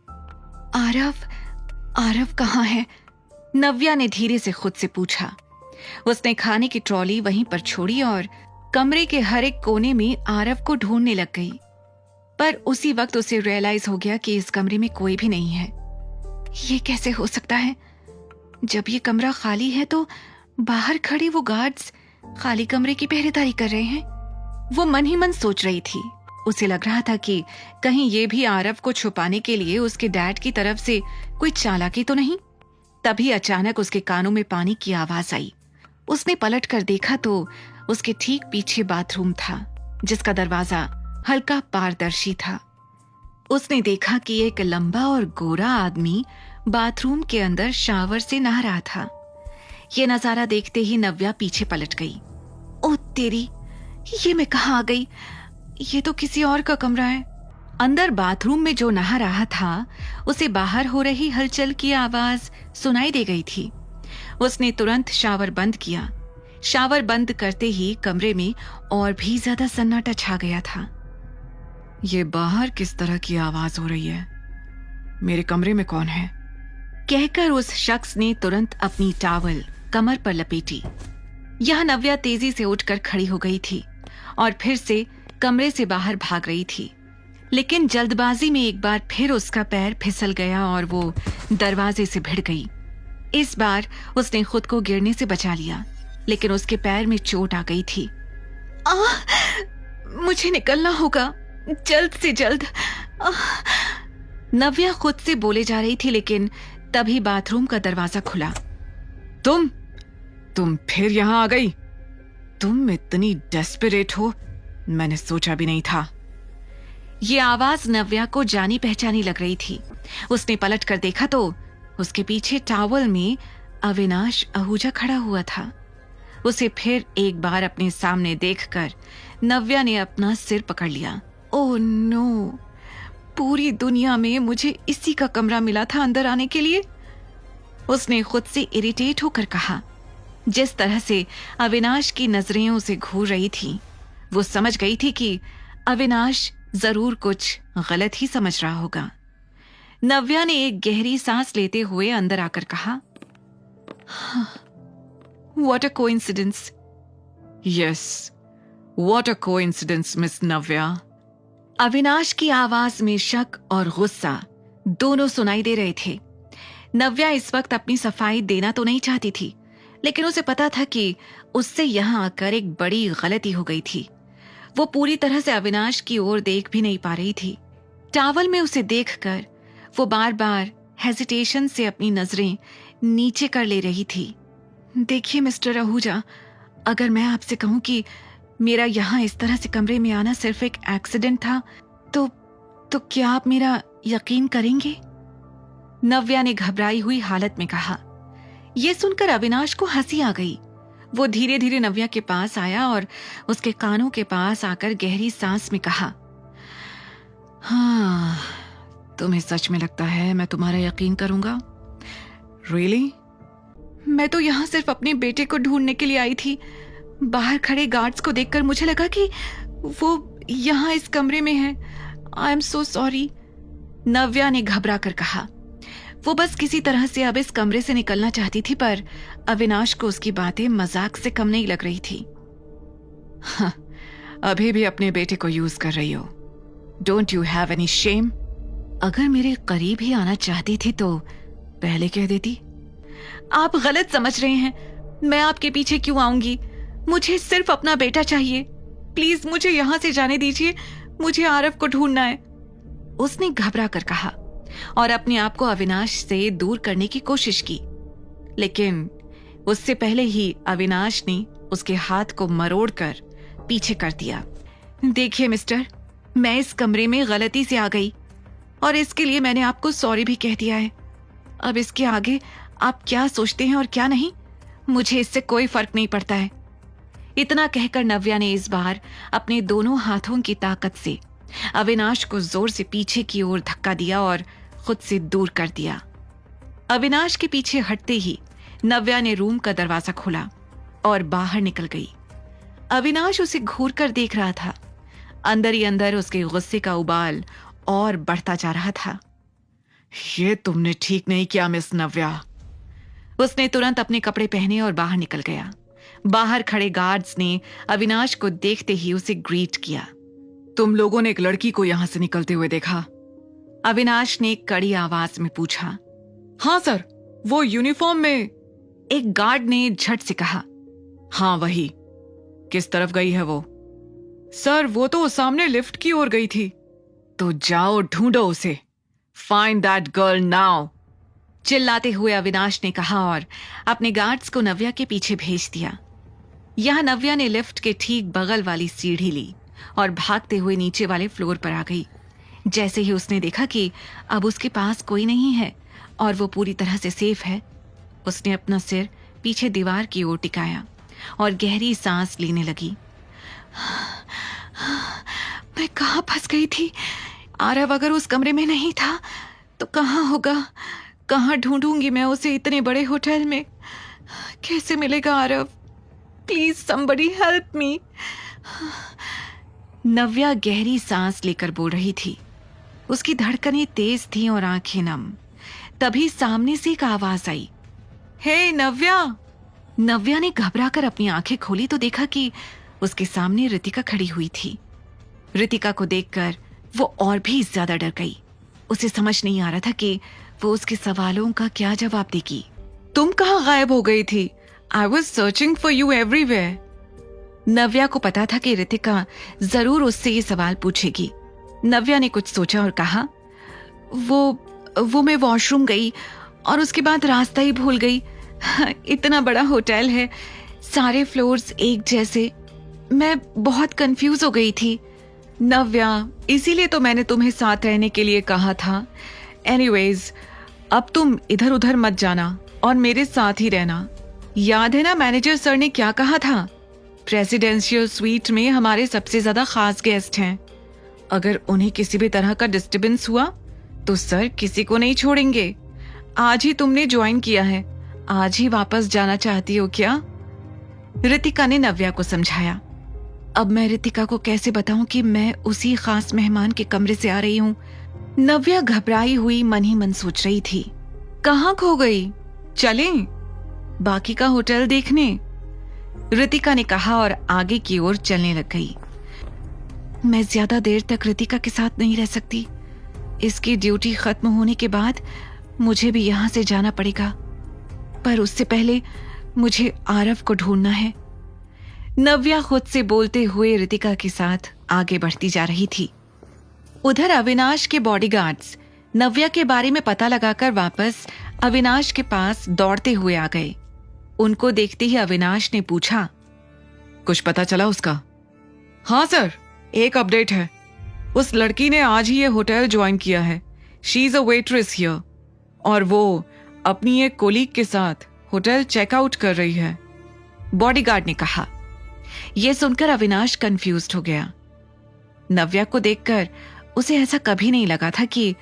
आरव कहाँ है? नव्या ने धीरे से खुद से पूछा। उसने खाने की ट्रॉली वहीं पर छोड़ी और कमरे के हर एक कोने में आरव को ढूंढने लग गई, पर उसी वक्त उसे रियलाइज हो गया कि इस कमरे में कोई भी नहीं है। ये कैसे हो सकता है? जब ये कमरा खाली है तो बाहर खड़े वो गार्ड्स खाली कमरे की पहरेदारी कर रहे हैं। वो मन ही मन सोच रही थी। उसे लग रहा था कि कहीं ये भी आरव को छुपाने के लिए उसके डैड की तरफ से कोई चालाकी तो नहीं। तभी अचानक उसके कानों में पानी की आवाज आई। उसने पलट कर देखा तो उसके ठीक पीछे बाथरूम था, जिसका दरवाजा हल्का पारदर्शी था। उसने देखा कि एक लंबा और गोरा आदमी बाथरूम के अंदर शावर से नहा रहा था। ये नजारा देखते ही नव्या पीछे पलट गई। ओ तेरी, ये मैं कहाँ आ गई? ये तो किसी और का कमरा है। अंदर बाथरूम में जो नहा रहा था उसे बाहर हो रही हलचल की आवाज सुनाई दे गई थी। उसने तुरंत शावर बंद किया। शावर बंद करते ही कमरे में और भी ज्यादा सन्नाटा छा गया था। ये बाहर किस तरह की आवाज हो रही है? मेरे कमरे में कौन है? कहकर उस शख्स ने तुरंत अपनी टॉवल कमर पर लपेटी। यह नव्या तेजी से उठकर खड़ी हो गई थी और फिर से कमरे से बाहर भाग रही थी, लेकिन जल्दबाजी में एक बार फिर उसका पैर फिसल गया और वो दरवाजे से भिड़ गई। इस बार उसने खुद को गिरने से बचा लिया, लेकिन उसके पैर में चोट आ गई थी। मुझे निकलना होगा जल्द से जल्द। नव्या खुद से बोले जा रही थी, लेकिन तभी बाथरूम का दरवाजा खुला। तुम फिर यहां आ गई? तुम इतनी डेस्परेट हो, मैंने सोचा भी नहीं था। ये आवाज नव्या को जानी पहचानी लग रही थी। उसने पलट कर देखा तो उसके पीछे टॉवल में अविनाश आहूजा खड़ा हुआ था। उसे फिर एक बार अपने सामने देखकर नव्या ने अपना सिर पकड़ लिया। ओह नो, पूरी दुनिया में मुझे इसी का कमरा मिला था अंदर आने के लिए। उसने खुद से इरिटेट होकर कहा। जिस तरह से अविनाश की नजरें उसे घूर रही थीं, वो समझ गई थी कि अविनाश जरूर कुछ गलत ही समझ रहा होगा। नव्या ने एक गहरी सांस लेते हुए अंदर आकर कहा, What a coincidence. Yes, what a coincidence, Miss Navya. Avinash की आवाज में शक और गुस्सा दोनों सुनाई दे रहे थे। नव्या इस वक्त अपनी सफाई देना तो नहीं चाहती थी, लेकिन उसे पता था कि उससे यहां आकर एक बड़ी गलती हो गई थी। वो पूरी तरह से अविनाश की ओर देख भी नहीं पा रही थी। टॉवल में उसे देखकर वो बार बार हेजिटेशन से अपनी नजरें नीचे कर ले रही थी। देखिए मिस्टर आहूजा, अगर मैं आपसे कहूं कि मेरा यहाँ इस तरह से कमरे में आना सिर्फ एक एक्सीडेंट था, तो क्या आप मेरा यकीन करेंगे? नव्या ने घबराई हुई हालत में कहा। यह सुनकर अविनाश को हंसी आ गई। वो धीरे धीरे नव्या के पास आया और उसके कानों के पास आकर गहरी सांस में कहा, हाँ, तुम्हें सच में लगता है मैं तुम्हारा यकीन करूंगा? रियली? मैं तो यहाँ सिर्फ अपने बेटे को ढूंढने के लिए आई थी। बाहर खड़े गार्ड्स को देखकर मुझे लगा कि वो यहाँ इस कमरे में है। आई एम सो सॉरी, नव्या ने घबरा कर कहा। वो बस किसी तरह से अब इस कमरे से निकलना चाहती थी, पर अविनाश को उसकी बातें मजाक से कम नहीं लग रही थी। हाँ, अभी भी अपने बेटे को यूज कर रही हो। Don't you have any shame? अगर मेरे करीब ही आना चाहती थी तो पहले कह देती। आप गलत समझ रहे हैं। मैं आपके पीछे क्यों आऊंगी? मुझे सिर्फ अपना बेटा चाहिए। प्लीज मुझे यहां से जाने दीजिए। मुझे आरव को ढूंढना है, उसने घबरा कर कहा और अपने आप को अविनाश से दूर करने की कोशिश की। लेकिन उससे पहले ही अविनाश ने उसके हाथ को मरोड़कर पीछे कर दिया। देखिए मिस्टर, मैं इस कमरे में गलती से आ गई और इसके लिए मैंने आपको सॉरी भी कह दिया है। अब इसके आगे आप क्या सोचते हैं और क्या नहीं, मुझे इससे कोई फर्क नहीं पड़ता है। इतना कहकर नव्या ने इस बार अपने दोनों हाथों की ताकत से अविनाश को जोर से पीछे की ओर धक्का दिया और खुद से दूर कर दिया। अविनाश के पीछे हटते ही नव्या ने रूम का दरवाजा खोला और बाहर निकल गई। अविनाश उसे घूर कर देख रहा था। अंदर ही अंदर उसके गुस्से का उबाल और बढ़ता जा रहा था। ये तुमने ठीक नहीं किया मिस नव्या। उसने तुरंत अपने कपड़े पहने और बाहर निकल गया। बाहर खड़े गार्ड्स ने अविनाश को देखते ही उसे ग्रीट किया। तुम लोगों ने एक लड़की को यहां से निकलते हुए देखा? अविनाश ने कड़ी आवाज में पूछा। हाँ सर, वो यूनिफॉर्म में। एक गार्ड ने झट से कहा। हाँ वही। किस तरफ गई है वो? सर वो तो सामने लिफ्ट की ओर गई थी। तो जाओ ढूंढो उसे। फाइंड दैट गर्ल नाउ, चिल्लाते हुए अविनाश ने कहा और अपने गार्ड्स को नव्या के पीछे भेज दिया। यहां नव्या ने लिफ्ट के ठीक बगल वाली सीढ़ी ली और भागते हुए नीचे वाले फ्लोर पर आ गई। जैसे ही उसने देखा कि अब उसके पास कोई नहीं है और वो पूरी तरह से सेफ है, उसने अपना सिर पीछे दीवार की ओर टिकाया और गहरी सांस लेने लगी। मैं कहाँ फंस गई थी? आरव अगर उस कमरे में नहीं था तो कहाँ होगा? कहाँ ढूंढूंगी मैं उसे इतने बड़े होटल में? कैसे मिलेगा Aarav? Please somebody help me. Navya गहरी सांस लेकर बोल रही थी। उसकी धड़कनें तेज थीं और आंखें नम। तभी सामने से एक आवाज आई। हे नव्या! नव्या ने घबराकर अपनी आंखें खोली तो देखा कि उसके सामने रितिका खड़ी हुई थी। रितिका को देखकर वो और भी ज्यादा डर गई। उसे समझ नहीं आ रहा था कि वो उसके सवालों का क्या जवाब देगी। तुम कहाँ गायब हो गई थी? I was searching for you everywhere. Navya को पता था कि रितिका जरूर उससे ये सवाल पूछेगी। नव्या ने कुछ सोचा और कहा, वो मैं वॉशरूम गई और उसके बाद रास्ता ही भूल गई। इतना बड़ा होटल है, सारे फ्लोर्स एक जैसे, मैं बहुत कंफ्यूज हो गई थी। नव्या, इसीलिए तो मैंने तुम्हें साथ रहने के लिए कहा था। एनीवेज, अब तुम इधर उधर मत जाना और मेरे साथ ही रहना। याद है ना मैनेजर सर ने क्या कहा था? प्रेसिडेंशियल स्वीट में हमारे सबसे ज्यादा खास गेस्ट हैं। अगर उन्हें किसी भी तरह का डिस्टर्बेंस हुआ तो सर किसी को नहीं छोड़ेंगे। आज ही तुमने ज्वाइन किया है, आज ही वापस जाना चाहती हो क्या? रितिका ने नव्या को समझाया। अब मैं रितिका को कैसे बताऊं कि मैं उसी खास मेहमान के कमरे से आ रही हूं? नव्या घबराई हुई मन ही मन सोच रही थी। कहाँ खो गई? चलें बाकी का होटल देखने, रितिका ने कहा और आगे की ओर चलने लग गई। मैं ज्यादा देर तक रितिका के साथ नहीं रह सकती। इसकी ड्यूटी खत्म होने के बाद मुझे भी यहां से जाना पड़ेगा, पर उससे पहले मुझे आरव को ढूंढना है। नव्या खुद से बोलते हुए रितिका के साथ आगे बढ़ती जा रही थी। उधर अविनाश के बॉडीगार्ड्स नव्या के बारे में पता लगाकर वापस अविनाश के पास दौड़ते हुए आ गए। उनको देखते ही अविनाश ने पूछा, कुछ पता चला उसका? हाँ सर, एक अपडेट है। उस लड़की ने आज ही ये होटल ज्वाइन किया है। She is a waitress here और वो अपनी एक कोलीग के साथ होटल चेकआउट कर रही है, बॉडीगार्ड ने कहा। यह सुनकर अविनाश कंफ्यूज्ड हो गया। नव्या को देखकर उसे ऐसा कभी नहीं लगा था कि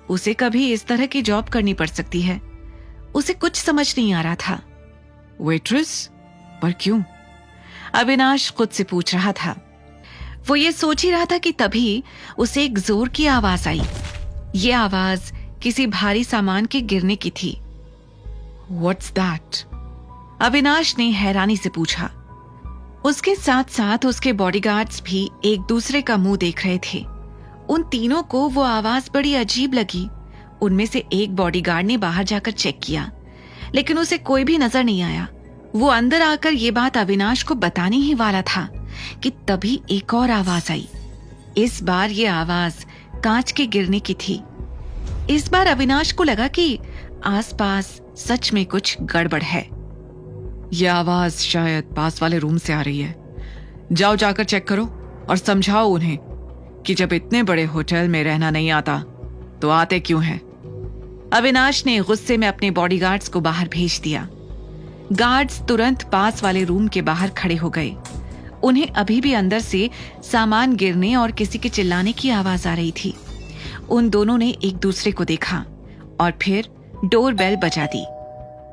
उसे कभी इस तरह की जॉब करनी पड़ सकती है। उसे कुछ समझ नहीं आ रहा था। वेट्रेस? पर क्यों? अविनाश खुद से पूछ रहा था। वो ये सोच ही रहा था कि तभी उसे एक जोर की आवाज आई। ये आवाज किसी भारी सामान के गिरने की थी। What's that? अविनाश ने हैरानी से पूछा। उसके साथ साथ उसके बॉडीगार्ड्स भी एक दूसरे का मुंह देख रहे थे। उन तीनों को वो आवाज बड़ी अजीब लगी। उनमें से एक बॉडीगार्ड ने बाहर जाकर चेक किया, लेकिन उसे कोई भी नजर नहीं आया। वो अंदर आकर ये बात अविनाश को बताने ही वाला था कि तभी एक और आवाज आई। इस बार ये आवाज कांच के गिरने की थी। इस बार अविनाश को लगा कि आसपास सच में कुछ गड़बड़ है। यह आवाज शायद पास वाले रूम से आ रही है। जाओ जाकर चेक करो और समझाओ उन्हें कि जब इतने बड़े होटल में रहना नहीं आता तो आते क्यों हैं। अविनाश ने गुस्से में अपने बॉडीगार्ड्स को बाहर भेज दिया। गार्ड्स तुरंत पास वाले रूम के बाहर खड़े हो गए। उन्हें अभी भी अंदर से सामान गिरने और किसी के चिल्लाने की आवाज आ रही थी। उन दोनों ने एक दूसरे को देखा और फिर डोर बेल बजा दी।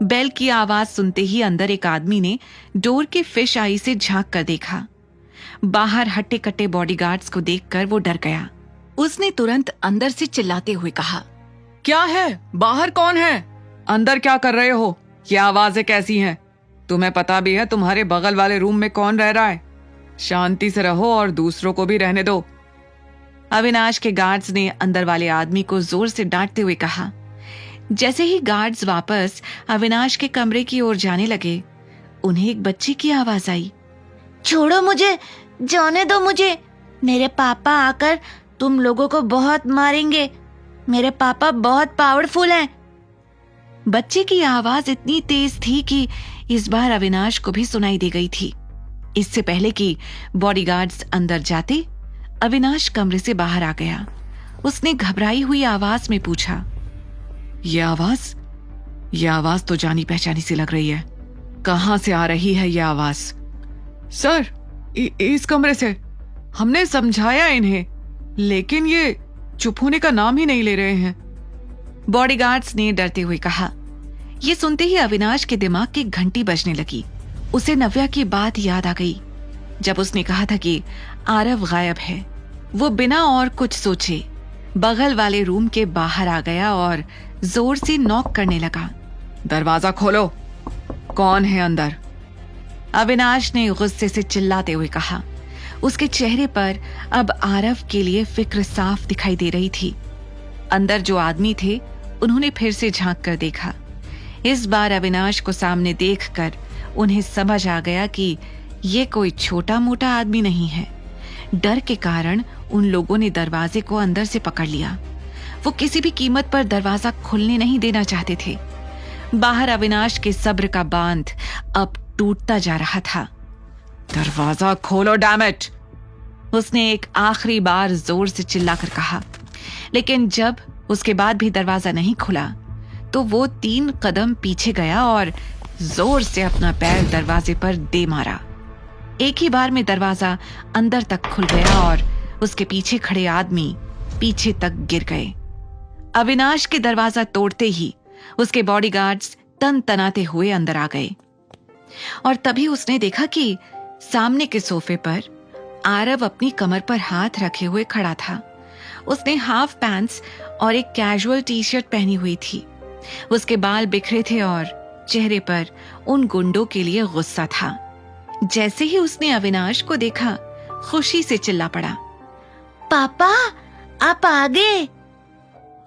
बेल की आवाज सुनते ही अंदर एक आदमी ने डोर के फिश आई से झांक कर देखा। बाहर हट्टे कट्टे बॉडीगार्ड्स को देखकर वो डर गया। उसने तुरंत अंदर से चिल्लाते हुए कहा, क्या है? बाहर कौन है? अंदर क्या कर रहे हो? ये आवाजें कैसी हैं? तुम्हें पता भी है तुम्हारे बगल वाले रूम में कौन रह रहा है? शांति से रहो और दूसरों को भी रहने दो। अविनाश के गार्ड्स ने अंदर वाले आदमी को जोर से डांटते हुए कहा। जैसे ही गार्ड्स वापस अविनाश के कमरे की ओर जाने लगे, उन्हें एक बच्चे की आवाज आई। छोड़ो मुझे, जाने दो मुझे। मेरे पापा आकर तुम लोगों को बहुत मारेंगे। मेरे पापा बहुत पावरफुल हैं। बच्चे की आवाज इतनी तेज थी कि इस बार अविनाश को भी सुनाई दे गई थी। इससे पहले कि बॉडीगार्ड्स अंदर जाते, अविनाश कमरे से बाहर आ गया। उसने घबराई हुई आवाज में पूछा, ये आवाज तो जानी पहचानी सी लग रही है। कहां से आ रही है ये आवाज? सर, इस कमरे से। हमने समझाया इन्हें, लेकिन ये चुप होने का नाम ही नहीं ले रहे हैं। बॉडीगार्ड्स ने डरते हुए कहा। ये सुनते ही अविनाश के दिमाग की घंटी बजने लगी। उसे नव्या की बात याद आ गई, जब उसने कहा था कि आरव गायब है। वो बिना और कुछ सोचे बगल वाले रूम के बाहर आ गया और जोर से नॉक करने लगा। दरवाजा खोलो, कौन है अंदर? अविनाश ने गुस्से से चिल्लाते हुए कहा। उसके चेहरे पर अब आरव के लिए फिक्र साफ दिखाई दे रही थी। अंदर जो आदमी थे, उन्होंने फिर से झांक कर देखा। इस बार अविनाश को सामने देखकर उन्हें समझ आ गया कि ये कोई छोटा मोटा आदमी नहीं है। डर के कारण उन लोगों ने दरवाजे को अंदर से पकड़ लिया। वो किसी भी कीमत पर दरवाजा खुलने नहीं देना चाहते थे। बाहर अविनाश के सब्र का बांध अब टूटता जा रहा था। दरवाजा खोलो डैम इट! उसने एक आखिरी बार जोर से चिल्लाकर कहा। लेकिन जब उसके बाद भी दरवाजा नहीं खुला, तो वो 3 कदम पीछे गया और जोर से अपना पैर दरवाजे पर दे मारा। एक ही बार में दरवाजा अंदर तक खुल गया और उसके पीछे खड़े आदमी पीछे तक गिर गए। अविनाश के दरवाजा तोड़ते ही उसके बॉडीगार्ड्स तन तनाते हुए अंदर आ गए और तभी उसने देखा कि सामने के सोफे पर आरव अपनी कमर पर हाथ रखे हुए खड़ा था। उसने हाफ पैंट्स और एक कैजुअल टी शर्ट पहनी हुई थी। उसके बाल बिखरे थे और चेहरे पर उन गुंडों के लिए गुस्सा था। जैसे ही उसने अविनाश को देखा, खुशी से चिल्ला पड़ा, पापा आप आ गए।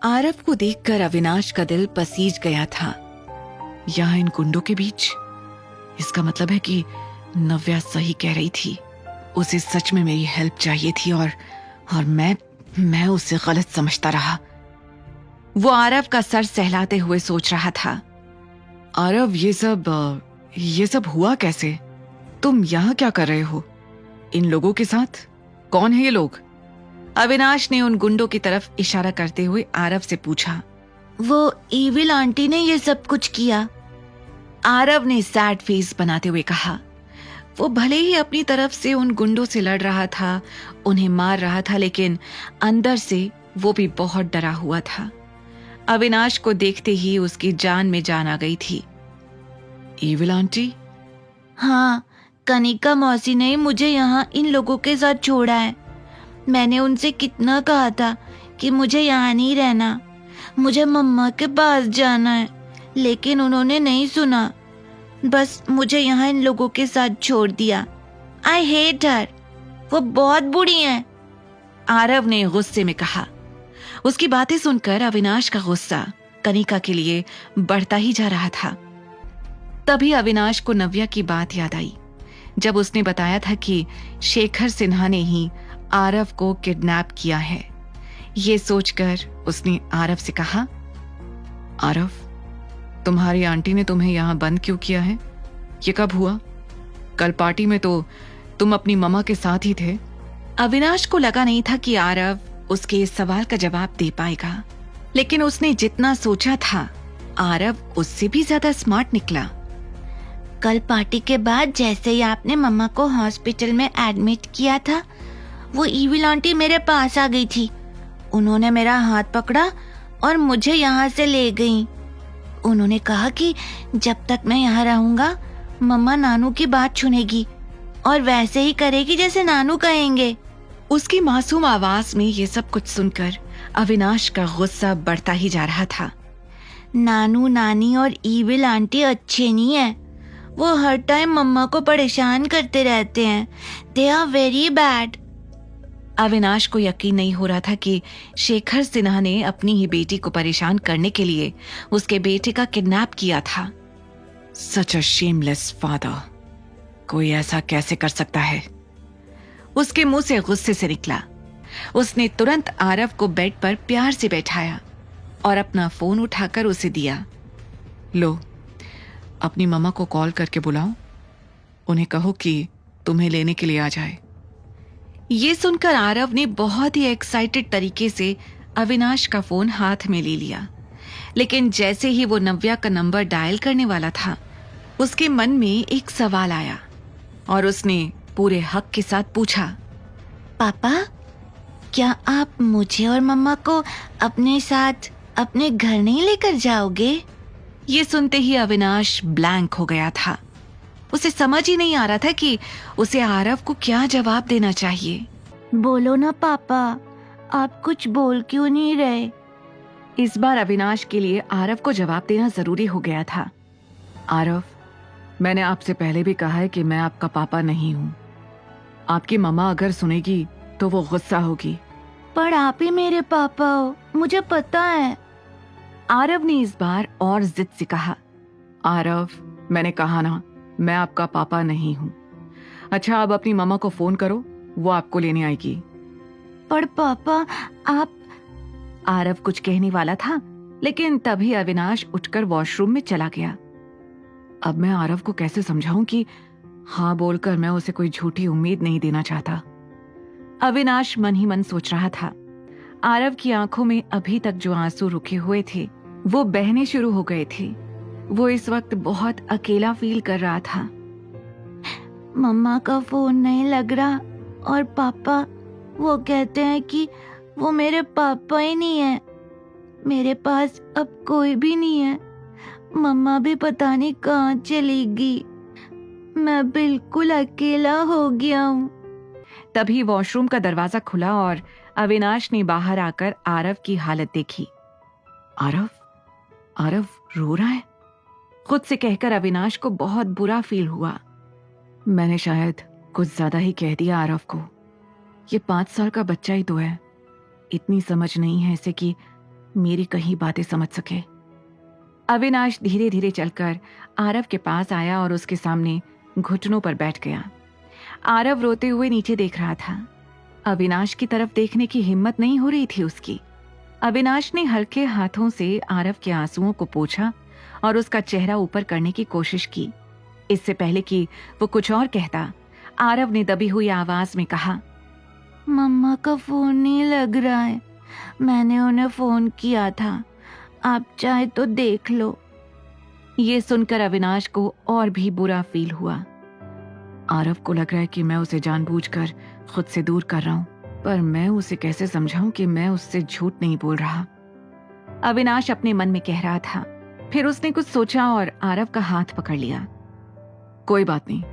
आरव को देखकर अविनाश का दिल पसीज गया था। यहाँ इन गुंडों के बीच, इसका मतलब है कि नव्या सही कह रही थी। उसे सच में मेरी हेल्प चाहिए थी और मैं उसे गलत समझता रहा। वो आरव का सर सहलाते हुए सोच रहा था। आरव, ये सब हुआ कैसे? तुम यहाँ क्या कर रहे हो इन लोगों के साथ? कौन है ये लोग? अविनाश ने उन गुंडों की तरफ इशारा करते हुए आरव से पूछा। वो ईविल आंटी ने ये सब कुछ किया, आरव ने सैड फेस बनाते हुए कहा। वो भले ही अपनी तरफ से उन गुंडों से लड़ रहा था, उन्हें मार रहा था, लेकिन अंदर से वो भी बहुत डरा हुआ था। अविनाश को देखते ही उसकी जान में जान आ गई थी। Evil aunty? हाँ, कनिका मौसी ने मुझे यहाँ इन लोगों के साथ छोड़ा है। मैंने उनसे कितना कहा था कि मुझे यहाँ नहीं रहना, मुझे मम्मा के पास जाना है, लेकिन उन्होंने नहीं सुना। बस मुझे यहाँ इन लोगों के साथ छोड़ दिया। आई हेट हर, वो बहुत बुरी हैं। आरव ने गुस्से में कहा। उसकी बातें सुनकर अविनाश का गुस्सा कनिका के लिए बढ़ता ही जा रहा था। तभी अविनाश को नव्या की बात याद आई, जब उसने बताया था कि शेखर सिन्हा ने ही आरव को किडनैप किया है। ये सोचकर उसने आरव से कहा, आरव, तुम्हारी आंटी ने तुम्हें यहाँ बंद क्यों किया है? ये कब हुआ? कल पार्टी में तो तुम अपनी मम्मा के साथ ही थे। अविनाश को लगा नहीं था कि आरव उसके इस सवाल का जवाब दे पाएगा, लेकिन उसने जितना सोचा था, आरव उससे भी ज्यादा स्मार्ट निकला। कल पार्टी के बाद जैसे ही आपने मम्मा को हॉस्पिटल में एडमिट किया था, वो ईविल आंटी मेरे पास आ गई थी। उन्होंने मेरा हाथ पकड़ा और मुझे यहाँ से ले गई। उन्होंने कहा कि जब तक मैं यहाँ रहूंगा, मम्मा नानू की बात सुनेगी और वैसे ही करेगी जैसे नानू कहेंगे। उसकी मासूम आवाज में ये सब कुछ सुनकर अविनाश का गुस्सा बढ़ता ही जा रहा था। नानू, नानी और ईविल आंटी अच्छे नहीं है। वो हर टाइम मम्मा को परेशान करते रहते हैं। They are very bad. Avinash को यकीन नहीं हो रहा था कि शेखर सिन्हा ने अपनी ही बेटी को परेशान करने के लिए उसके बेटे का किडनैप किया था। सच अ शेमलेस फादर। कोई ऐसा कैसे कर सकता है? उसके मुंह से गुस्से से निकला। उसने तुरंत आरव को बेड पर प्यार से बैठाया और अपना फोन उठाकर उसे दिया। लो, अपनी मम्मा को कॉल करके बुलाओ, उन्हें कहो कि तुम्हें लेने के लिए आ जाए। ये सुनकर आरव ने बहुत ही एक्साइटेड तरीके से अविनाश का फोन हाथ में ले लिया, लेकिन जैसे ही वो नव्या का नंबर डायल करने वाला था, उसके मन में एक सवाल आया और उसने पूरे हक के साथ पूछा, पापा, क्या आप मुझे और मम्मा को अपने साथ अपने घर नहीं लेकर जाओगे? ये सुनते ही अविनाश ब्लैंक हो गया था। उसे समझ ही नहीं आ रहा था कि उसे आरव को क्या जवाब देना चाहिए। बोलो ना पापा, आप कुछ बोल क्यों नहीं रहे? इस बार अविनाश के लिए आरव को जवाब देना जरूरी हो गया था। आरव, मैंने आपसे पहले भी कहा है कि मैं आपका पापा नहीं हूँ। आपकी मम्मा अगर सुनेगी तो वो गुस्सा होगी। पर आप ही मेरे पापा हो, मुझे पता है। आरव ने इस बार और जिद से कहा, आरव, मैंने कहा ना, मैं आपका पापा नहीं हूँ। अच्छा, अब अपनी मम्मा को फोन करो, वो आपको लेने आएगी। पर पापा आप... आरव कुछ कहने वाला था, लेकिन तभी अविनाश उठकर वॉशरूम में चला गया। अब मैं आरव को कैसे समझाऊं कि हाँ बोलकर मैं उसे कोई झूठी उम्मीद नहीं देना चाहता। अविनाश मन ही मन सोच रहा था। आरव की आंखों में अभी तक जो आंसू रुके हुए थे वो बहने शुरू हो गए थे। वो इस वक्त बहुत अकेला फील कर रहा था। मम्मा का फोन नहीं लग रहा और पापा वो कहते हैं कि वो मेरे पापा ही नहीं है। मेरे पास अब कोई भी नहीं है। मम्मा भी पता नहीं कहाँ चली गई। मैं बिल्कुल अकेला हो गया हूँ। तभी वॉशरूम का दरवाजा खुला और अविनाश ने बाहर आकर आरव की हालत देखी। आरव, आरव रो रहा है, खुद से कहकर अविनाश को बहुत बुरा फील हुआ। मैंने शायद कुछ ज्यादा ही कह दिया आरव को। ये 5 साल का बच्चा ही तो है, इतनी समझ नहीं है इसे कि मेरी कहीं बातें समझ सके। अविनाश धीरे धीरे चलकर आरव के पास आया और उसके सामने घुटनों पर बैठ गया। आरव रोते हुए नीचे देख रहा था। अविनाश की तरफ देखने की हिम्मत नहीं हो रही थी उसकी। अविनाश ने हल्के हाथों से आरव के आंसुओं को पोंछा और उसका चेहरा ऊपर करने की कोशिश की। इससे पहले कि वो कुछ और कहता, आरव ने दबी हुई आवाज में कहा, मम्मा का फोन नहीं लग रहा है। मैंने उन्हें फोन किया था, आप चाहे तो देख लो। ये सुनकर अविनाश को और भी बुरा फील हुआ। आरव को लग रहा है कि मैं उसे जानबूझकर खुद से दूर कर रहा हूं, पर मैं उसे कैसे समझाऊं कि मैं उससे झूठ नहीं बोल रहा। अविनाश अपने मन में कह रहा था। फिर उसने कुछ सोचा और आरव का हाथ पकड़ लिया। कोई बात नहीं,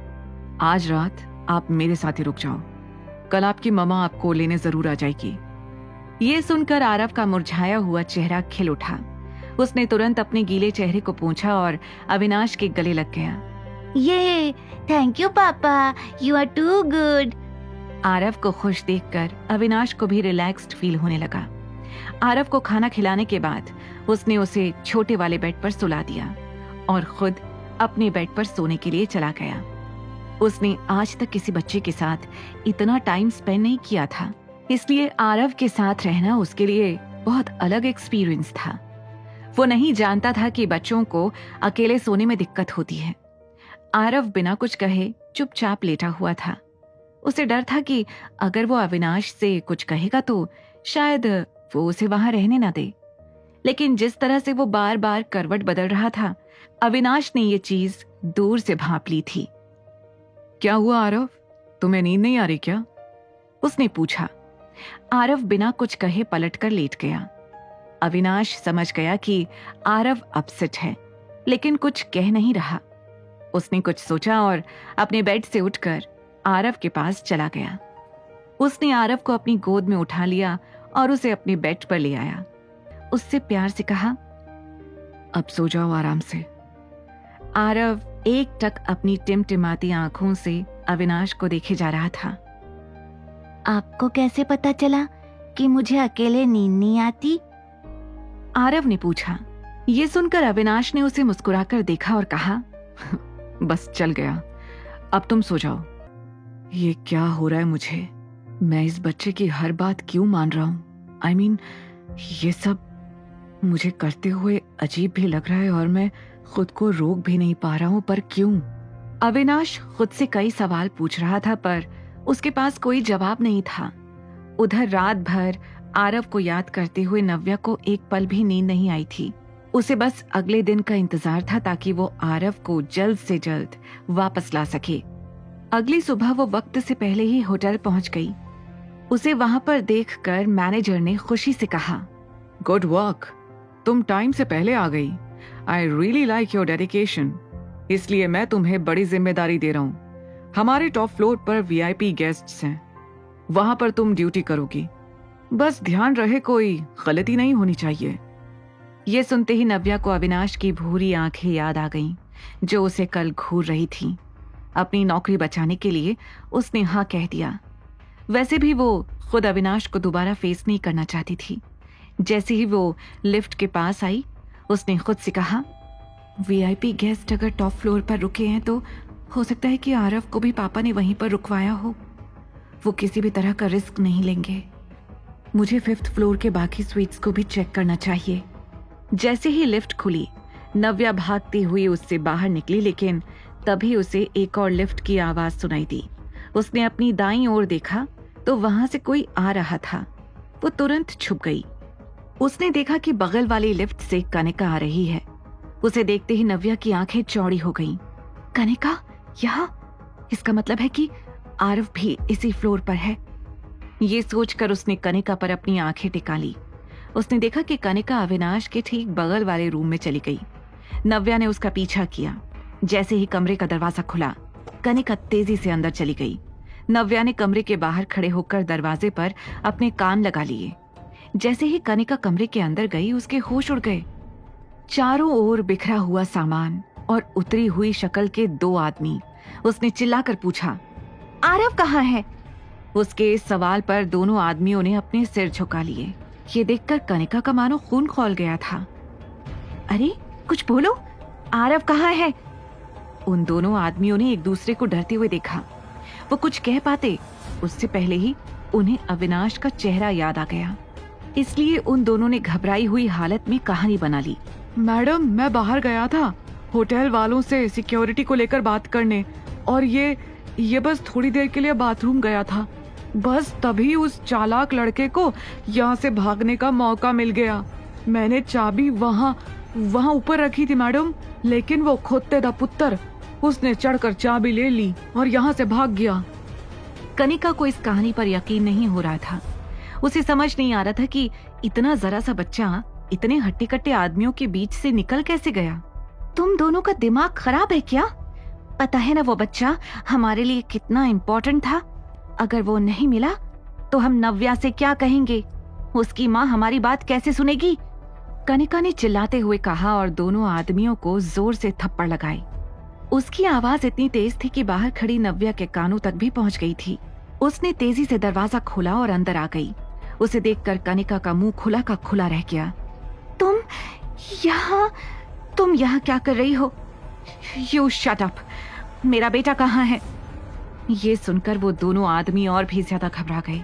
आज रात आप मेरे साथ ही रुक जाओ, कल आपकी मम्मा आपको लेने जरूर आ जाएगी। ये सुनकर आरव का मुरझाया हुआ चेहरा खिल उठा। उसने तुरंत अपने गीले चेहरे को पोंछा और अविनाश के गले लग गया। ये thank you papa, you are too good. Aarav को खुश देखकर अविनाश को भी रिलैक्स्ड फील होने लगा। आरव को खाना खिलाने के बाद उसने उसे छोटे वाले बेड पर सुला दिया और खुद अपने बेड पर सोने के लिए चला गया। उसने आज तक किसी बच्चे के साथ इतना टाइम स्पेंड नहीं किया था, इसलिए आरव के साथ रहना उसके लिए बहुत अलग एक्सपीरियंस था। वो नहीं जानता था कि बच्चों को अकेले सोने में दिक्कत होती है। आरव बिना कुछ कहे चुपचाप लेटा हुआ था। उसे डर था कि अगर वो अविनाश से कुछ कहेगा तो शायद वो उसे वहां रहने ना दे। लेकिन जिस तरह से वो बार बार करवट बदल रहा था, अविनाश ने ये चीज दूर से भांप ली थी। क्या हुआ आरव, तुम्हें नींद नहीं आ रही क्या? उसने पूछा। आरव बिना कुछ कहे पलटकर लेट गया। अविनाश समझ गया कि आरव अपसेट है, लेकिन कुछ कह नहीं रहा। उसने कुछ सोचा और अपने बेड से उठकर आरव के पास चला गया। उसने आरव को अपनी गोद में उठा लिया और उसे अपने बेड पर ले आया। उससे प्यार से कहा, अब सो जाओ आराम से। आरव एकटक अपनी टिमटिमाती आंखों से अविनाश को देखे जा रहा था। आपको कैसे पता चला कि मुझे अकेले नींद नहीं आती? आरव ने पूछा। ये सुनकर अविनाश ने उसे मुस्कुराकर देखा और कहा, बस चल गया, अब तुम सो जाओ। ये क्या हो रहा है मुझे? मैं इस बच्चे की हर बात क्यों मान रहा हूं? I mean, ये सब मुझे करते हुए अजीब भी लग रहा है और मैं खुद को रोक भी नहीं पा रहा हूं, पर क्यों? अविनाश खुद से कई सवाल पूछ रहा था पर उसके पास कोई जवाब नहीं था। उधर रात भर आरव को याद करते हुए नव्या को एक पल भी नींद नहीं आई थी। उसे बस अगले दिन का इंतजार था ताकि वो आरव को जल्द से जल्द वापस ला सके। अगली सुबह वो वक्त से पहले ही होटल पहुंच गई। उसे वहां पर देखकर मैनेजर ने खुशी से कहा, गुड वर्क, तुम टाइम से पहले आ गई। I really like your dedication, इसलिए मैं तुम्हें बड़ी जिम्मेदारी दे रहा हूँ। हमारे टॉप फ्लोर पर VIP गेस्ट्स हैं, वहां पर तुम ड्यूटी करोगी। बस ध्यान रहे कोई गलती नहीं होनी चाहिए। ये सुनते ही नव्या को अविनाश की भूरी आंखें याद आ गईं, जो उसे कल घूर रही थीं। अपनी नौकरी बचाने के लिए उसने हाँ कह दिया। वैसे भी वो खुद अविनाश को दोबारा फेस नहीं करना चाहती थी। जैसे ही वो लिफ्ट के पास आई, उसने खुद से कहा, VIP गेस्ट अगर टॉप फ्लोर पर रुके हैं तो हो सकता है कि आरव को भी पापा ने वहीं पर रुकवाया हो। वो किसी भी तरह का रिस्क नहीं लेंगे। मुझे 5th फ्लोर के बाकी स्वीट्स को भी चेक करना चाहिए। जैसे ही लिफ्ट खुली, नव्या भागती हुई उससे बाहर निकली, लेकिन तभी उसे एक और लिफ्ट की आवाज सुनाई दी। उसने अपनी दाईं ओर देखा तो वहां से कोई आ रहा था। वो तुरंत छुप गई। उसने देखा कि बगल वाली लिफ्ट से कनिका आ रही है। उसे देखते ही नव्या की आंखें चौड़ी हो गईं। कनिका यहाँ? इसका मतलब है कि आरव भी इसी फ्लोर पर है। ये सोचकर उसने कनिका पर अपनी आंखें टिका ली। उसने देखा कि कनिका अविनाश के ठीक बगल वाले रूम में चली गई। नव्या ने उसका पीछा किया। जैसे ही कमरे का दरवाजा खुला, कनिका तेजी से अंदर चली गई। नव्या ने कमरे के बाहर खड़े होकर दरवाजे पर अपने कान लगा लिए। जैसे ही कनिका कमरे के अंदर गई, उसके होश उड़ गए। चारों ओर बिखरा हुआ सामान और उतरी हुई शक्ल के 2 आदमी। उसने चिल्लाकर पूछा, आरव कहाँ है? उसके इस सवाल पर दोनों आदमियों ने अपने सिर झुका लिए। ये देखकर कनिका का मानो खून खौल गया था। अरे कुछ बोलो, आरव कहाँ है? उन दोनों आदमियों ने एक दूसरे को डरते हुए देखा। वो कुछ कह पाते उससे पहले ही उन्हें अविनाश का चेहरा याद आ गया। इसलिए उन दोनों ने घबराई हुई हालत में कहानी बना ली। मैडम, मैं बाहर गया था होटल वालों से सिक्योरिटी को लेकर बात करने, और ये बस थोड़ी देर के लिए बाथरूम गया था। बस तभी उस चालाक लड़के को यहाँ से भागने का मौका मिल गया। मैंने चाबी वहाँ ऊपर रखी थी मैडम, लेकिन वो खोते दा पुत्र, उसने चढ़कर चाबी ले ली और यहाँ से भाग गया। कनिका को इस कहानी पर यकीन नहीं हो रहा था। उसे समझ नहीं आ रहा था कि इतना जरा सा बच्चा इतने हट्टे कट्टे आदमियों के बीच से निकल कैसे गया। तुम दोनों का दिमाग खराब है क्या? पता है ना वो बच्चा हमारे लिए कितना इम्पोर्टेंट था। अगर वो नहीं मिला तो हम नव्या से क्या कहेंगे? उसकी माँ हमारी बात कैसे सुनेगी? कनिका ने चिल्लाते हुए कहा और दोनों आदमियों को जोर से थप्पड़ लगाए। उसकी आवाज इतनी तेज थी कि बाहर खड़ी नव्या के कानों तक भी पहुंच गई थी। उसने तेजी से दरवाजा खोला और अंदर आ गई। उसे देखकर कनिका का मुंह खुला का खुला रह गया। तुम यहाँ क्या कर रही हो? You shut up. मेरा बेटा कहाँ है? ये सुनकर वो दोनों आदमी और भी ज्यादा घबरा गए।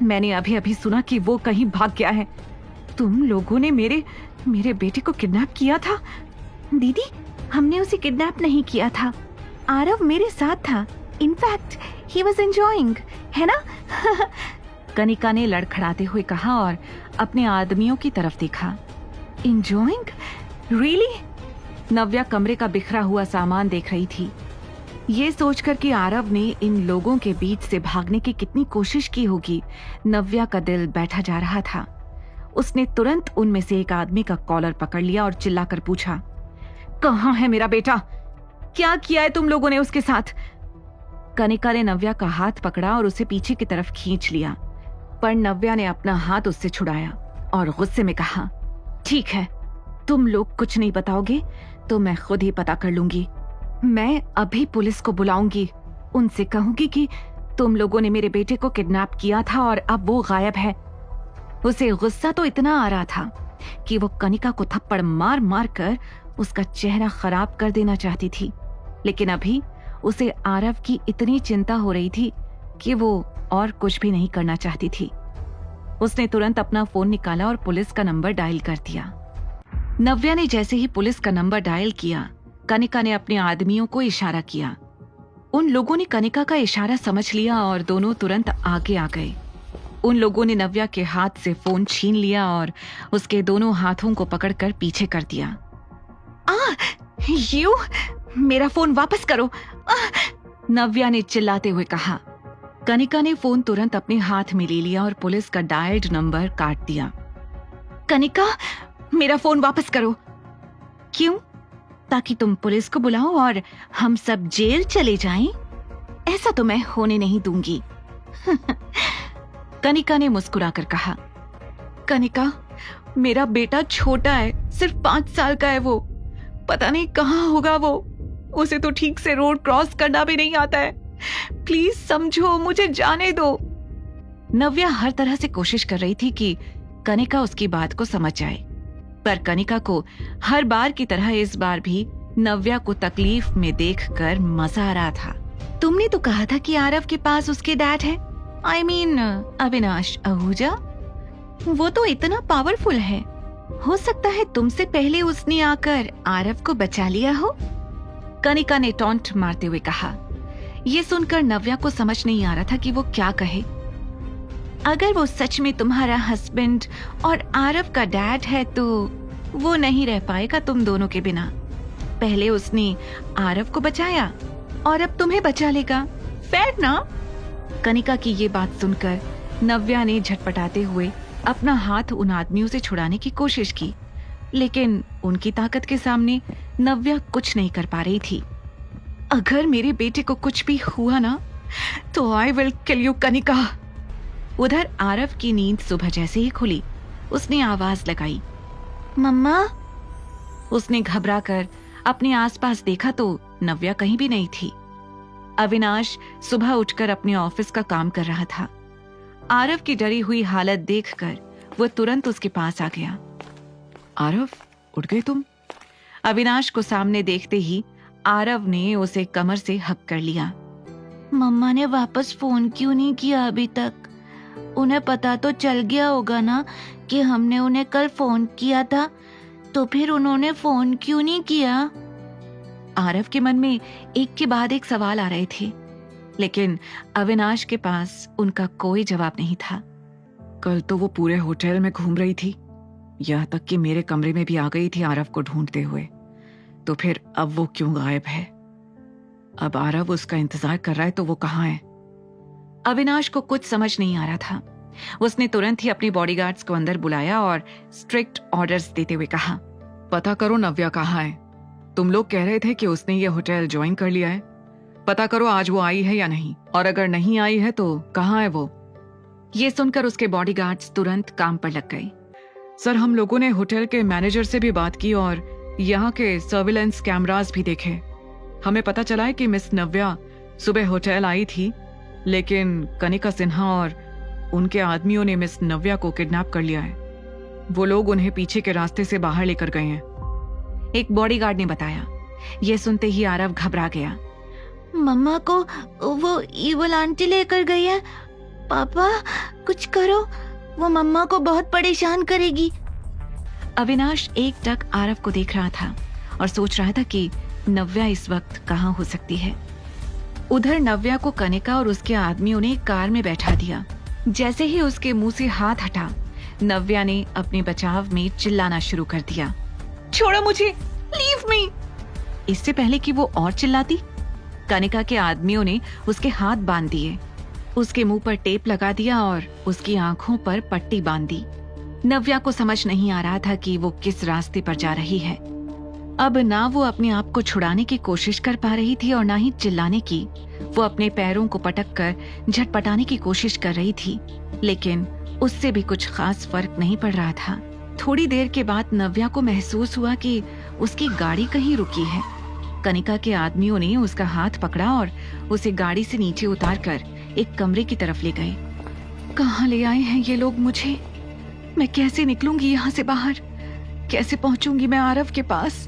मैंने अभी अभी सुना कि वो कहीं भाग गया है। तुम लोगों ने मेरे बेटे को किडनैप किया था? दीदी, हमने उसे किडनैप नहीं किया था। आरव मेरे साथ था। इनफैक्ट ही वाज एंजॉयिंग, है ना? कनिका ने लड़खड़ाते हुए कहा और अपने आदमियों की तरफ देखा। एंजॉयिंग? रियली? नव्या कमरे का बिखरा हुआ सामान देख रही थी। ये सोचकर कि आरव ने इन लोगों के बीच से भागने की कितनी कोशिश की होगी, नव्या का दिल बैठा जा रहा था। उसने तुरंत उनमें से एक आदमी का कॉलर पकड़ लिया और चिल्लाकर पूछा, कहाँ है मेरा बेटा? क्या किया है तुम लोगों ने उसके साथ? कनिका ने नव्या का हाथ पकड़ा और उसे पीछे की तरफ खींच लिया, पर नव्या ने अपना हाथ उससे छुड़ाया और गुस्से में कहा, ठीक है, तुम लोग कुछ नहीं बताओगे तो मैं खुद ही पता कर लूंगी। मैं अभी पुलिस को बुलाऊंगी, उनसे कहूंगी कि तुम लोगों ने मेरे बेटे को किडनैप किया था और अब वो गायब है। उसे गुस्सा तो इतना आ रहा था कि वो कनिका को थप्पड़ मार मार कर उसका चेहरा खराब कर देना चाहती थी, लेकिन अभी उसे आरव की इतनी चिंता हो रही थी कि वो और कुछ भी नहीं करना चाहती थी। उसने तुरंत अपना फोन निकाला और पुलिस का नंबर डायल कर दिया। नव्या ने जैसे ही पुलिस का नंबर डायल किया, कनिका ने अपने आदमियों को इशारा किया। उन लोगों ने कनिका का इशारा समझ लिया और दोनों तुरंत आगे आ गए। उन लोगों ने नव्या के हाथ से फोन छीन लिया और उसके दोनों हाथों को पकड़कर पीछे कर दिया। यू मेरा फोन वापस करो, नव्या ने चिल्लाते हुए कहा। कनिका ने फोन तुरंत अपने हाथ में ले लिया और पुलिस का डायल्ड नंबर काट दिया। कनिका, मेरा फोन वापस करो। क्यों? ताकि तुम पुलिस को बुलाओ और हम सब जेल चले जाएं? ऐसा तो मैं होने नहीं दूंगी। कनिका ने मुस्कुराकर कहा। कनिका, मेरा बेटा छोटा है, सिर्फ 5 साल का है वो। पता नहीं कहाँ होगा वो। उसे तो ठीक से रोड क्रॉस करना भी नहीं आता है। प्लीज समझो, मुझे जाने दो। नव्या हर तरह से कोशिश कर रही थी कि कनिका उसकी बात को समझ जाए, पर कनिका को हर बार की तरह इस बार भी नव्या को तकलीफ में देखकर मजा आ रहा था। तुमने तो कहा था कि आरव के पास उसके डैड है, I mean, अविनाश आहूजा। वो तो इतना पावरफुल है, हो सकता है तुमसे पहले उसने आकर आरव को बचा लिया हो। कनिका ने टॉन्ट मारते हुए कहा। ये सुनकर नव्या को समझ नहीं आ रहा था कि वो क्या कहे। अगर वो सच में तुम्हारा हस्बैंड और आरव का डैड है तो वो नहीं रह पाएगा तुम दोनों के बिना। पहले उसने आरव को बचाया और अब तुम्हें बचा लेगा, फेयर ना? कनिका की ये बात सुनकर नव्या ने झटपटाते हुए अपना हाथ उन आदमियों से छुड़ाने की कोशिश की, लेकिन उनकी ताकत के सामने नव्या कुछ नहीं कर पा रही थी। अगर मेरे बेटे को कुछ भी हुआ ना तो I will kill you Kanika. उधर आरव की नींद सुबह जैसे ही खुली, उसने आवाज लगाई, मम्मा। उसने घबराकर अपने आसपास देखा तो नव्या कहीं भी नहीं थी। अविनाश सुबह उठकर अपने ऑफिस का काम कर रहा था। आरव की डरी हुई हालत देखकर वो तुरंत उसके पास आ गया। आरव, उठ गए तुम? अविनाश को सामने देखते ही आरव ने उसे कमर से हक कर लिया। मम्मा ने वापस फोन क्यों नहीं किया अभी तक? उन्हें पता तो चल गया होगा ना कि हमने उन्हें कल फोन किया था, तो फिर उन्होंने फोन क्यों नहीं किया? आरव के मन में एक के बाद एक सवाल आ रहे थे, लेकिन अविनाश के पास उनका कोई जवाब नहीं था। कल तो वो पूरे होटल में घूम रही थी, यहाँ तक कि मेरे कमरे में भी आ गई थी आरव को ढूंढते हुए। तो फिर अब वो क्यों गायब है? अब आरव उसका इंतजार कर रहा है तो वो कहाँ है? अविनाश को कुछ समझ नहीं आ रहा था। उसने तुरंत ही अपने बॉडीगार्ड्स को अंदर बुलाया और स्ट्रिक्ट ऑर्डर्स देते हुए कहा, पता करो नव्या कहाँ है। तुम लोग कह रहे थे कि उसने ये होटल ज्वाइन कर लिया है। पता करो आज वो आई है या नहीं, और अगर नहीं आई है तो कहाँ है वो? ये सुनकर उसके बॉडीगार्ड्स तुरंत काम पर लग गए। सर, हम लोगों ने होटल के मैनेजर से भी बात की और यहाँ के सर्विलेंस कैमरास भी देखे। हमें पता चला है कि मिस नव्या सुबह होटल आई थी, लेकिन कनिका सिन्हा और उनके आदमियों ने मिस नव्या को किडनैप कर लिया है। वो लोग उन्हें पीछे के रास्ते से बाहर लेकर गए हैं, एक बॉडीगार्ड ने बताया। ये सुनते ही आरव घबरा गया। मम्मा को वो इवल आंटी लेकर गई है। पापा, कुछ करो, वो मम्मा को बहुत परेशान करेगी। अविनाश एक टक आरव को देख रहा था और सोच रहा था कि नव्या इस वक्त कहाँ हो सकती है। उधर नव्या को कनिका और उसके आदमियों ने कार में बैठा दिया। जैसे ही उसके मुंह से हाथ हटा, नव्या ने अपने बचाव में चिल्लाना शुरू कर दिया, छोड़ो मुझे, लीव मी। इससे पहले कि वो और चिल्लाती, कनिका के आदमियों ने उसके हाथ बांध दिए, उसके मुंह पर टेप लगा दिया और उसकी आंखों पर पट्टी बांध दी। नव्या को समझ नहीं आ रहा था कि वो किस रास्ते पर जा रही है। अब ना वो अपने आप को छुड़ाने की कोशिश कर पा रही थी और ना ही चिल्लाने की। वो अपने पैरों को पटक कर झटपटाने की कोशिश कर रही थी, लेकिन उससे भी कुछ खास फर्क नहीं पड़ रहा था। थोड़ी देर के बाद नव्या को महसूस हुआ कि उसकी गाड़ी कहीं रुकी है। कनिका के आदमियों ने उसका हाथ पकड़ा और उसे गाड़ी से नीचे उतारकर एक कमरे की तरफ ले गए। कहाँ ले आए हैं ये लोग मुझे? मैं कैसे निकलूंगी यहाँ से बाहर? कैसे पहुंचूंगी मैं आरव के पास?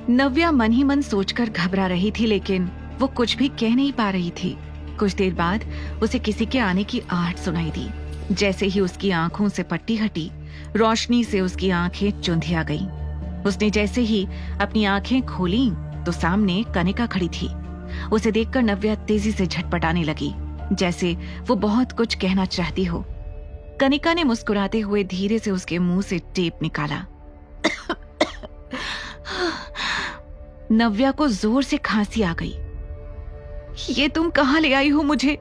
नव्या मन ही मन सोचकर घबरा रही थी, लेकिन वो कुछ भी कह नहीं पा रही थी। कुछ देर बाद उसे किसी के आने की आहट सुनाई दी। जैसे ही उसकी आंखों से पट्टी हटी, रोशनी से उसकी आंखें चुंधिया गईं। उसने जैसे ही अपनी आंखें खोली तो सामने कनिका खड़ी थी। उसे देखकर नव्या तेजी से झटपटाने लगी, जैसे वो बहुत कुछ कहना चाहती हो। कनिका ने मुस्कुराते हुए धीरे से उसके मुंह से टेप निकाला। नव्या को जोर से खांसी आ गई। ये तुम कहाँ ले आई हो मुझे?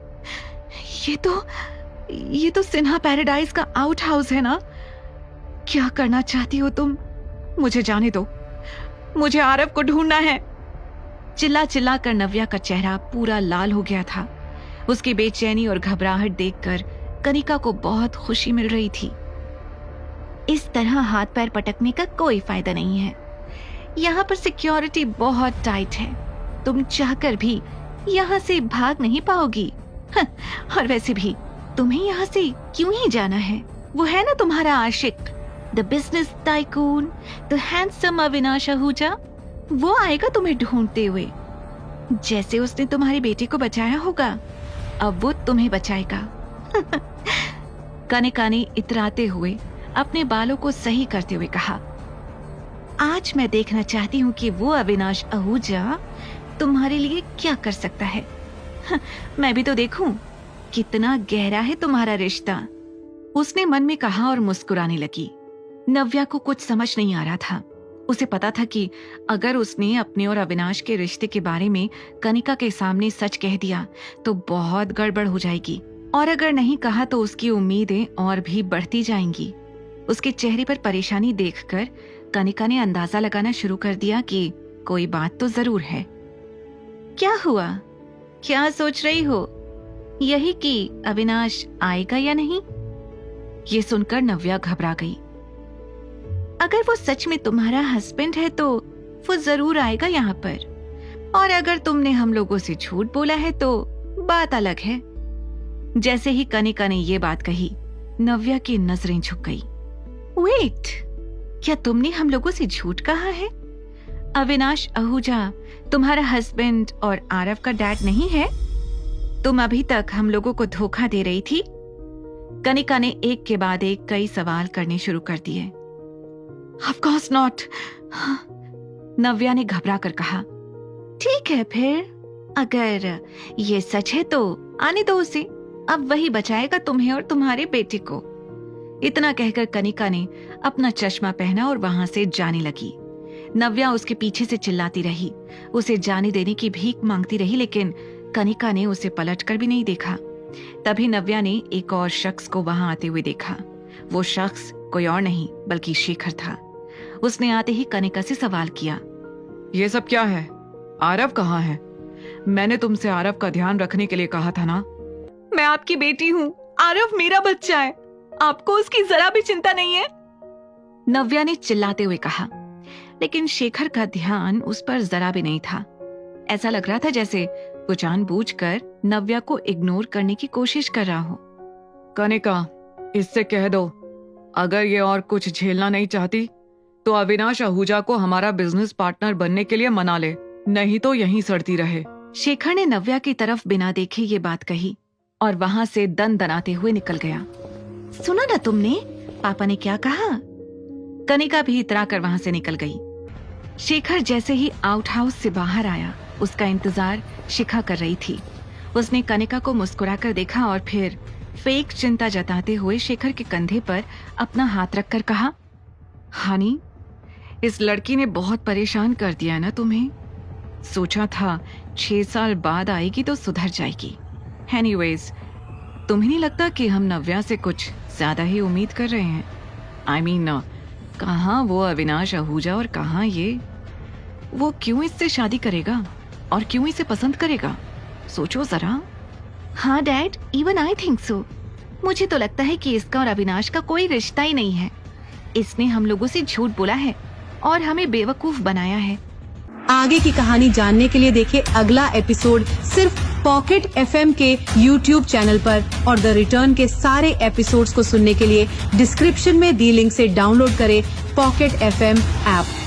ये तो सिन्हा पैराडाइज का आउट हाउस है ना? क्या करना चाहती हो तुम? मुझे जाने दो, मुझे आरव को ढूंढना है। चिल्ला चिल्ला कर नव्या का चेहरा पूरा लाल हो गया था। उसकी बेचैनी और घबराहट देखकर कनिका को बहुत खुशी मिल रही थी। इस तरह हाथ पैर पटकने का कोई फायदा नहीं है। यहाँ पर सिक्योरिटी बहुत टाइट है, तुम चाहकर भी यहाँ से भाग नहीं पाओगी। और वैसे भी तुम्हें यहाँ से क्यों ही जाना है? वो है ना तुम्हारा आशिक, the business tycoon, the handsome Avinash Ahuja. वो आएगा तुम्हें ढूंढते हुए। जैसे उसने तुम्हारी बेटी को बचाया होगा, अब वो तुम्हें बचाएगा। कनिका ने इतराते हुए अपने बालों को सही करते हुए कहा, आज मैं देखना चाहती हूँ कि वो अविनाश आहूजा तुम्हारे लिए क्या कर सकता है। मैं भी तो देखूं कितना गहरा है तुम्हारा रिश्ता। उसने मन में कहा और मुस्कुराने लगी। नव्या को कुछ समझ नहीं आ रहा था। उसे पता था कि अगर उसने अपने और अविनाश के रिश्ते के बारे में कनिका के सामने सच कह दिया तो बहुत गड़बड़ हो जाएगी, और अगर नहीं कहा तो उसकी उम्मीदें और भी बढ़ती जाएंगी। उसके चेहरे पर परेशानी देखकर कनिका ने अंदाजा लगाना शुरू कर दिया कि कोई बात तो जरूर है। क्या हुआ? क्या सोच रही हो? यही कि अविनाश आएगा या नहीं? ये सुनकर नव्या घबरा गई। अगर वो सच में तुम्हारा हस्बैंड है तो वो जरूर आएगा यहाँ पर, और अगर तुमने हम लोगों से झूठ बोला है तो बात अलग है। जैसे ही कनिका ने ये बात कही, नव्या की नजरें झुक गई। वेट, क्या तुमने हम लोगों से झूठ कहा है? अविनाश आहूजा तुम्हारा हस्बैंड और आरव का डैड नहीं है? तुम अभी तक हम लोगों को धोखा दे रही थी। कनिका ने एक के बाद एक कई सवाल करने शुरू कर दिए। Of course not, नव्या ने घबरा कर कहा। ठीक है फिर, अगर ये सच है तो आने दो उसे, अब वही बचाएगा तुम्हें और तुम्हारे बेटे को। इतना कहकर कनिका ने अपना चश्मा पहना और वहां से जाने लगी। नव्या उसके पीछे से चिल्लाती रही, उसे जाने देने की भीख मांगती रही, लेकिन कनिका ने उसे पलटकर भी नहीं देखा। तभी नव्या ने एक और शख्स को वहां आते हुए देखा। वो शख्स कोई और नहीं बल्कि शेखर था। उसने आते ही कनिका से सवाल किया, ये सब क्या है? आरव कहाँ है? मैंने तुमसे आरव का ध्यान रखने के लिए कहा था ना। मैं आपकी बेटी हूँ, आरव मेरा बच्चा है, आपको उसकी जरा भी चिंता नहीं है? नव्या ने चिल्लाते हुए कहा। लेकिन शेखर का ध्यान उस पर जरा भी नहीं था। ऐसा लग रहा था जैसे वो जानबूझकर नव्या को इग्नोर करने की कोशिश कर रहा हो। कनिका, इससे कह दो अगर ये और कुछ झेलना नहीं चाहती तो अविनाश आहूजा को हमारा बिजनेस पार्टनर बनने के लिए मना ले, नहीं तो यहीं सड़ती रहे। शेखर ने नव्या की तरफ बिना देखे ये बात कही और वहां से दन दनाते हुए निकल गया। सुना ना तुमने पापा ने क्या कहा? कनिका भी इतराकर वहां से निकल गई। शेखर जैसे ही आउट हाउस से बाहर आया, उसका इंतजार शिखा कर रही थी। उसने कनिका को मुस्कुराकर देखा और फिर फेक चिंता जताते हुए शेखर के कंधे पर अपना हाथ रखकर कहा, हानी, इस लड़की ने बहुत परेशान कर दिया ना तुम्हें। सोचा था 6 साल बाद आएगी तो सुधर जाएगी। एनीवेज, तुम्हें नहीं लगता कि हम नव्या से कुछ ज्यादा ही उम्मीद कर रहे हैं? आई मीन, कहाँ वो अविनाश आहूजा और कहाँ ये। वो क्यों इससे शादी करेगा और क्यों इसे पसंद करेगा? सोचो जरा। हाँ dad, even I think so. मुझे तो लगता है कि इसका और अविनाश का कोई रिश्ता ही नहीं है। इसने हम लोगों से झूठ बोला है और हमें बेवकूफ बनाया है। आगे की कहानी जानने के लिए देखिए अगला एपिसोड सिर्फ पॉकेट FM के YouTube चैनल पर, और द रिटर्न के सारे एपिसोड्स को सुनने के लिए डिस्क्रिप्शन में दी लिंक से डाउनलोड करें पॉकेट FM ऐप।